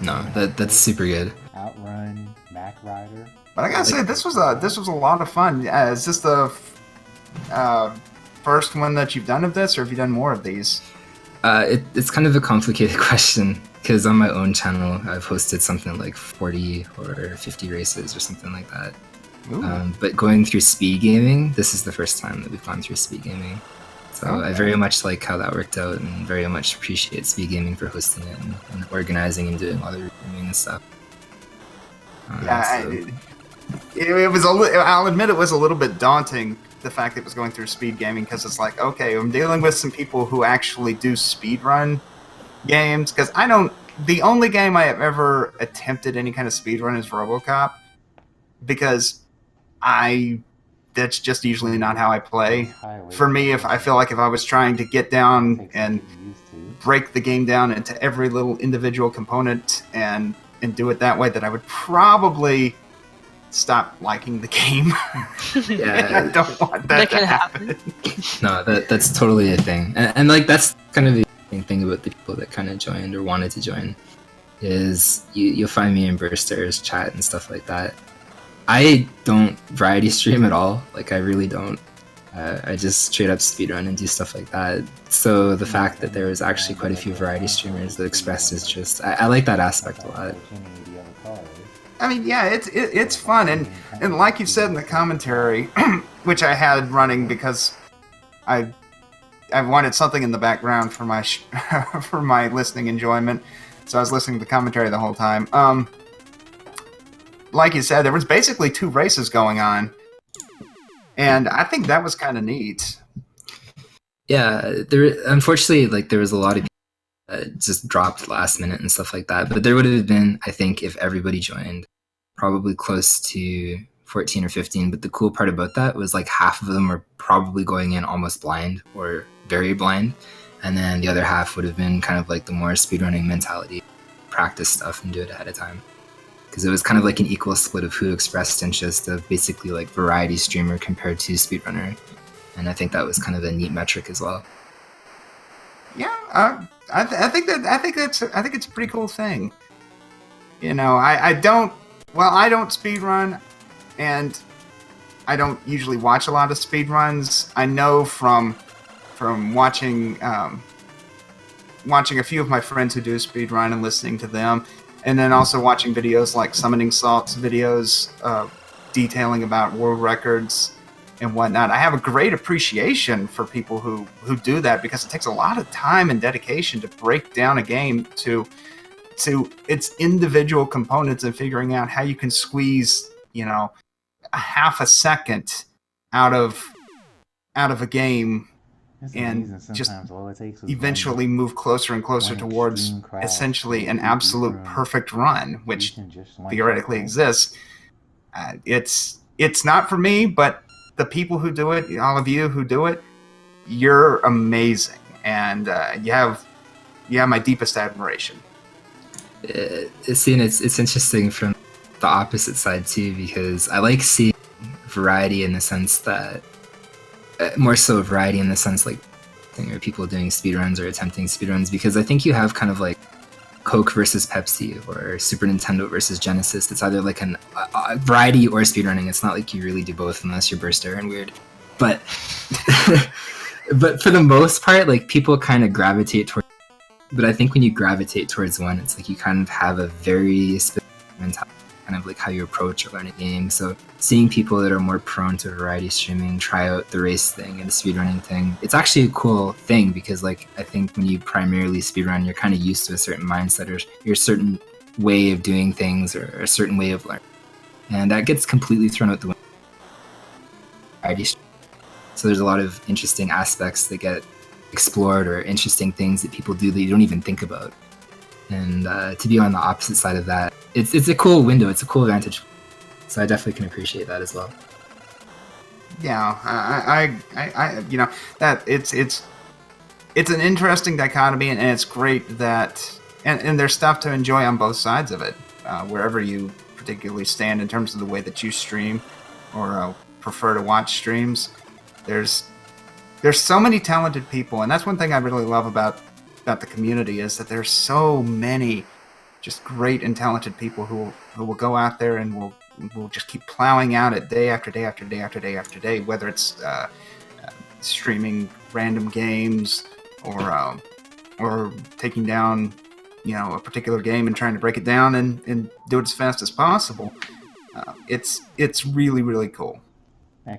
No, that's super good. Outrun, Mac Rider. But I gotta say, this was a lot of fun. Is this the first one that you've done of this, or have you done more of these? It's kind of a complicated question, because on my own channel I've hosted something like 40 or 50 races or something like that. But going through Speedgaming, this is the first time that we've gone through Speedgaming. So okay. I very much like how that worked out, and very much appreciate Speedgaming for hosting it and organizing and doing all the recording and stuff. It was I'll admit it was a little bit daunting, the fact that it was going through Speedgaming, because it's like, okay, I'm dealing with some people who actually do speedrun games, because the only game I have ever attempted any kind of speedrun is RoboCop, because that's just usually not how I play. For me, I feel like if I was trying to get down and break the game down into every little individual component and do it that way, that I would probably stop liking the game. Yeah, I don't want that to can happen. no, that's totally a thing, and like that's kind of the interesting thing about the people that kind of joined or wanted to join is you'll find me in Burster's chat and stuff like that. I don't variety stream at all. Like I really don't. I just straight up speedrun and do stuff like that. So the fact that there was actually quite a few variety streamers that expressed interest, I like that aspect a lot. I mean, yeah, it's fun, and like you said in the commentary, which I had running because I wanted something in the background for my for my listening enjoyment, so I was listening to the commentary the whole time. Like you said, there was basically 2 races going on, and I think that was kind of neat. Yeah, unfortunately, like there was a lot of people that just dropped last minute and stuff like that. But there would have been, I think, if everybody joined, probably close to 14 or 15. But the cool part about that was like half of them were probably going in almost blind or very blind, and then the other half would have been kind of like the more speedrunning mentality, practice stuff and do it ahead of time. Because it was kind of like an equal split of who expressed interest of basically like variety streamer compared to speedrunner, and I think that was kind of a neat metric as well. Yeah, I think it's a pretty cool thing. You know, I don't speedrun, and I don't usually watch a lot of speedruns. I know from watching a few of my friends who do speedrun and listening to them. And then also watching videos like Summoning Salt's videos detailing about world records and whatnot. I have a great appreciation for people who do that because it takes a lot of time and dedication to break down a game to its individual components and figuring out how you can squeeze, you know, a half a second out of a game and just eventually move closer and closer towards essentially an absolute perfect run, which theoretically exists. It's not for me, but the people who do it, all of you who do it, you're amazing, and you have my deepest admiration. It's interesting from the opposite side too, because I like seeing variety in the sense that more so variety in the sense like or people doing speedruns or attempting speedruns, because I think you have kind of like Coke versus Pepsi or Super Nintendo versus Genesis. It's either like a variety or speedrunning. It's not like you really do both unless you're Burster and weird. But but for the most part, like people kind of gravitate towards. But I think when you gravitate towards one, it's like you kind of have a very specific mentality, kind of like how you approach or learn a game. So seeing people that are more prone to variety streaming try out the race thing and the speedrunning thing, it's actually a cool thing because like I think when you primarily speedrun, you're kind of used to a certain mindset or your certain way of doing things or a certain way of learning. And that gets completely thrown out the window. Variety streaming. So there's a lot of interesting aspects that get explored or interesting things that people do that you don't even think about. And to be on the opposite side of that, it's a cool window. It's a cool vantage. So I definitely can appreciate that as well. Yeah, I you know that it's an interesting dichotomy, and it's great that and there's stuff to enjoy on both sides of it, wherever you particularly stand in terms of the way that you stream or prefer to watch streams. There's so many talented people, and that's one thing I really love about the community is that there's so many just great and talented people who will go out there and will just keep plowing out it day after day after day after day after day, whether it's streaming random games or taking down, you know, a particular game and trying to break it down and do it as fast as possible. It's really, really cool. No,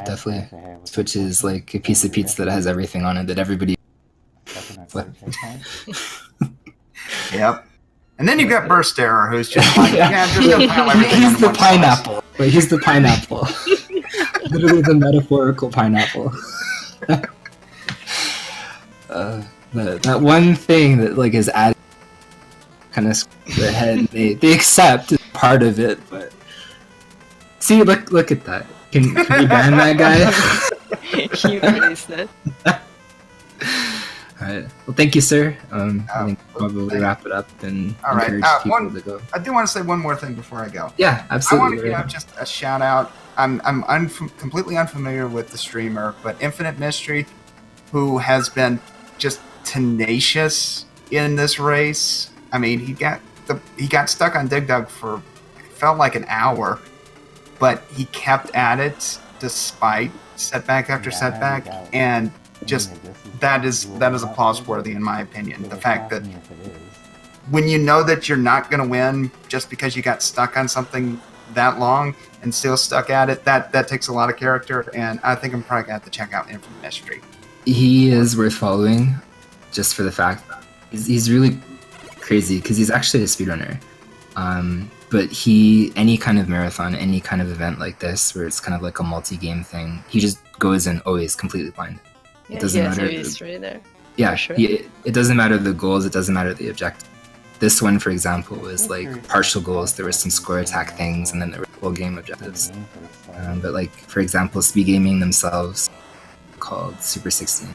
definitely. Twitch is like a piece of pizza that has everything on it that everybody. Yep. And then you got Burst Error, who's just like, just gonna pile everything He's in the one pineapple. Wait, he's the pineapple. Literally the metaphorical pineapple. That one thing that like is added kind of their head. They accept as part of it, but see, look at that. Can you ban that guy? You erased it. right. Well, thank you, sir. I think well, probably wrap it up and All right. encourage people to go. I do want to say one more thing before I go. Yeah, I absolutely. want to give just a shout out. I'm completely unfamiliar with the streamer, but Infinite Mystery, who has been just tenacious in this race. I mean, he got stuck on Dig Dug for it felt like an hour, but he kept at it despite setback after setback, and just that is applause worthy in my opinion. The fact that when you know that you're not going to win just because you got stuck on something that long and still stuck at it, that takes a lot of character, and I think I'm probably going to have to check out Infinite Mystery. He is worth following just for the fact that he's really crazy because he's actually a speedrunner. But any kind of marathon, any kind of event like this where it's kind of like a multi-game thing, he just goes in always completely blind. Yeah, it doesn't matter. History there. Yeah, sure. It doesn't matter the goals, it doesn't matter the objective. This one, for example, was like partial goals. There were some score attack things, and then there were full game objectives. But like, for example, Speedgaming themselves called Super 16.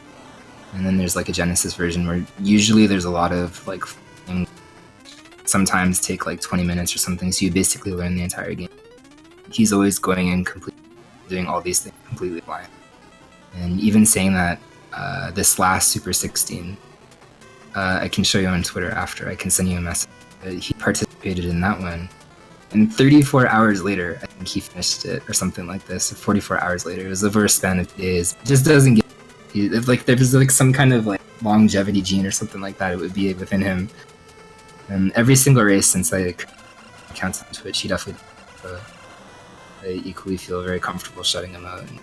And then there's like a Genesis version where usually there's a lot of like sometimes take like 20 minutes or something, so you basically learn the entire game. He's always going in completely doing all these things completely blind. And even saying that this last Super 16, I can show you on Twitter after, I can send you a message. He participated in that one, and 34 hours later, I think he finished it, or something like this, or 44 hours later. It was over a span of days. It just doesn't get... If like there was like some kind of like longevity gene or something like that, it would be within him. And every single race since I accounts on Twitch, he definitely I equally feel very comfortable shutting him out. And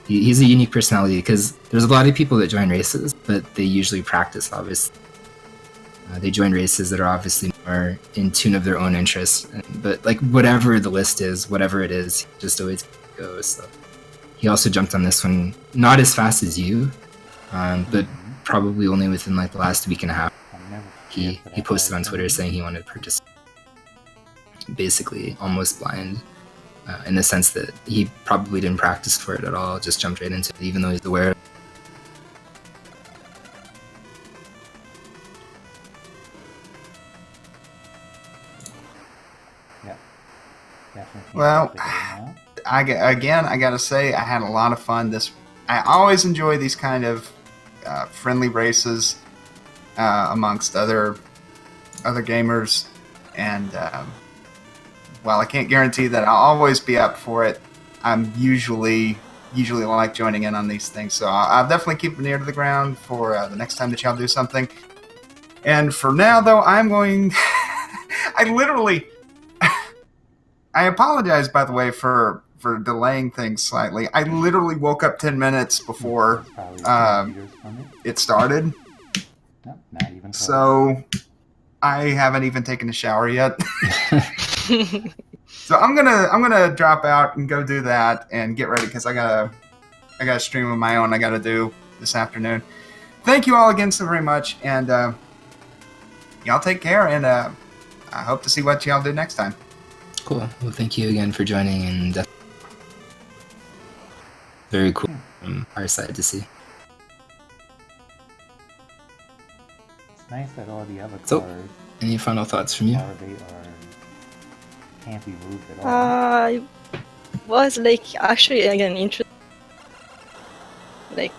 he's a unique personality because there's a lot of people that join races, but they usually practice, obviously. They join races that are obviously more in tune of their own interests. But like whatever the list is, whatever it is, he just always goes. So he also jumped on this one, not as fast as you, but probably only within like the last week and a half. He posted on Twitter saying he wanted to participate. Basically, almost blind, in the sense that he probably didn't practice for it at all, just jumped right into it, even though he's aware of it. Well, I gotta say, I had a lot of fun. I always enjoy these kind of friendly races amongst other gamers, and while I can't guarantee that I'll always be up for it, I'm usually like joining in on these things. So I'll definitely keep an ear to the ground for the next time that y'all do something. And for now, though, I'm going. I apologize, by the way, for delaying things slightly. I literally woke up 10 minutes before it started. No, not even close. So I haven't even taken a shower yet. So I'm gonna drop out and go do that and get ready because I got a stream of my own I gotta do this afternoon. Thank you all again so very much, and y'all take care, and I hope to see what y'all do next time. Cool. Well, thank you again for joining, and very cool from our side to see. It's nice that all the other So, cars any final thoughts from you? can't be moved at all. I was like actually again interested, like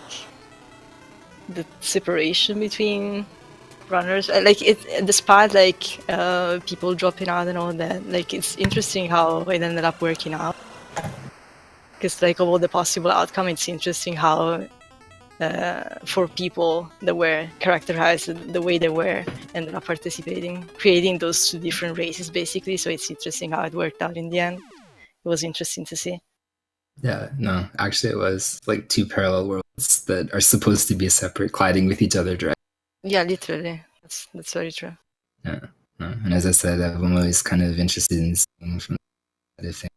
the separation between runners, like it, despite like people dropping out and all that. Like it's interesting how it ended up working out. Because like of all the possible outcome, it's interesting how for people that were characterized the way they were ended up participating, creating those two different races basically. So it's interesting how it worked out in the end. It was interesting to see. Yeah, no, actually it was like two parallel worlds that are supposed to be separate, colliding with each other directly. Yeah, literally. That's very true. Yeah, no. And as I said, I'm always kind of interested in seeing from the other thing,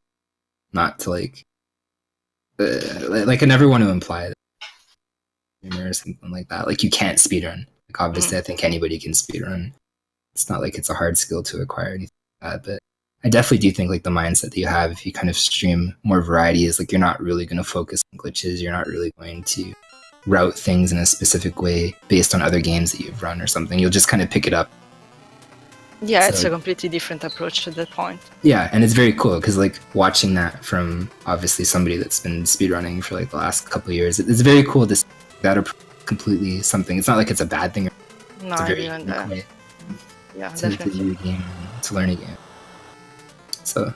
not to like I never want to imply that or something like that. Like you can't speedrun. Like obviously, I think anybody can speedrun. It's not like it's a hard skill to acquire or anything like that, but I definitely do think like the mindset that you have if you kind of stream more variety is like you're not really going to focus on glitches. You're not really going to route things in a specific way based on other games that you've run or something. You'll just kind of pick it up. Yeah, it's So- a completely different approach at that point. Yeah, and it's very cool because like watching that from obviously somebody that's been speedrunning for like the last couple of years, it's very cool to see that completely something. It's not like it's a bad thing. No, It's a I very didn't. unique way Yeah, to definitely. do a game, to learn a game. So,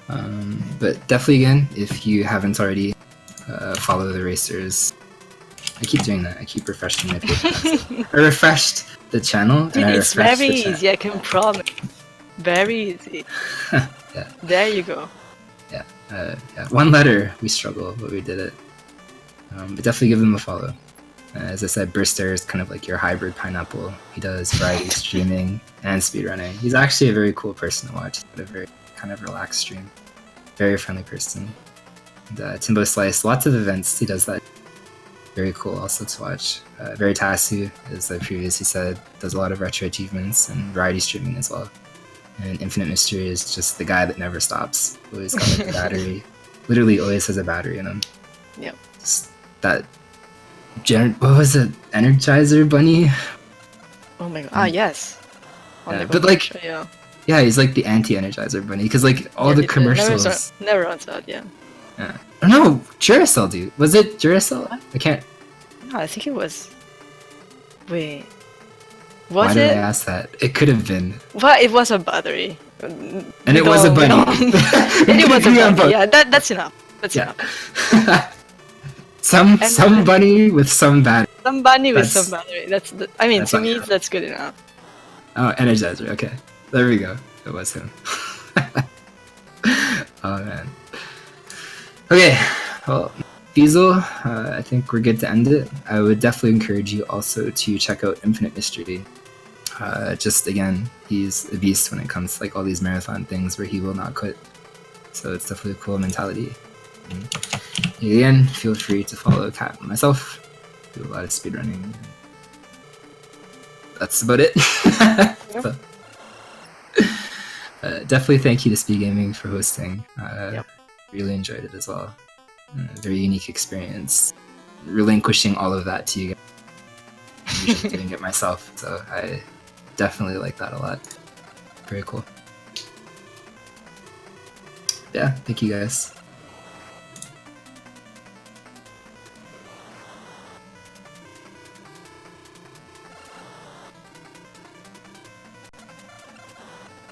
but definitely again, if you haven't already, follow the racers. I keep doing that. I keep refreshing my page. I refreshed the channel. Dude, and I it's refreshed very the chat. easy, I can promise. Very easy. Yeah. There you go. Yeah, one letter we struggle, but we did it. But definitely give them a follow. As I said, Burster is kind of like your hybrid pineapple. He does variety streaming and speedrunning. He's actually a very cool person to watch. He's got a very kind of relaxed stream. Very friendly person. And, Timbo Slice, lots of events. He does that. Very cool also to watch. Veritasu, as I previously said, does a lot of retro achievements and variety streaming as well. And Infinite Mystery is just the guy that never stops. Always got like a battery. Literally always has a battery in him. Yep. Just that what was it? Energizer Bunny? Oh my god. Ah, yes. On Yeah, the but, like, commercial, yeah. Yeah, he's like the anti-Energizer Bunny because like all Yeah, the it commercials. never runs out, yeah. Yeah. Oh, no, Duracell, dude. Was it Duracell? I can't. No, I think it was. Wait. Why Was did I it? ask that? It could have been. Well, it was a battery. And it was a bunny. And it was a Agree on bunny. both. Yeah, that's enough. That's Yeah. enough. some bunny with some battery. Some bunny with That's- some battery. I mean, that's to not me, enough. that's good enough. Oh, Energizer. Okay, there we go. It was him. Oh man. Okay, well, Diesel, I think we're good to end it. I would definitely encourage you also to check out Infinite Mystery. Just again, he's a beast when it comes to like all these marathon things where he will not quit. So it's definitely a cool mentality. And again, feel free to follow Kat and myself. Do a lot of speedrunning. That's about it. So, definitely thank you to Speedgaming for hosting. Yep. Really enjoyed it as well. Very unique experience. Relinquishing all of that to you guys. I'm usually doing it myself, so I definitely like that a lot. Very cool. Yeah, thank you guys.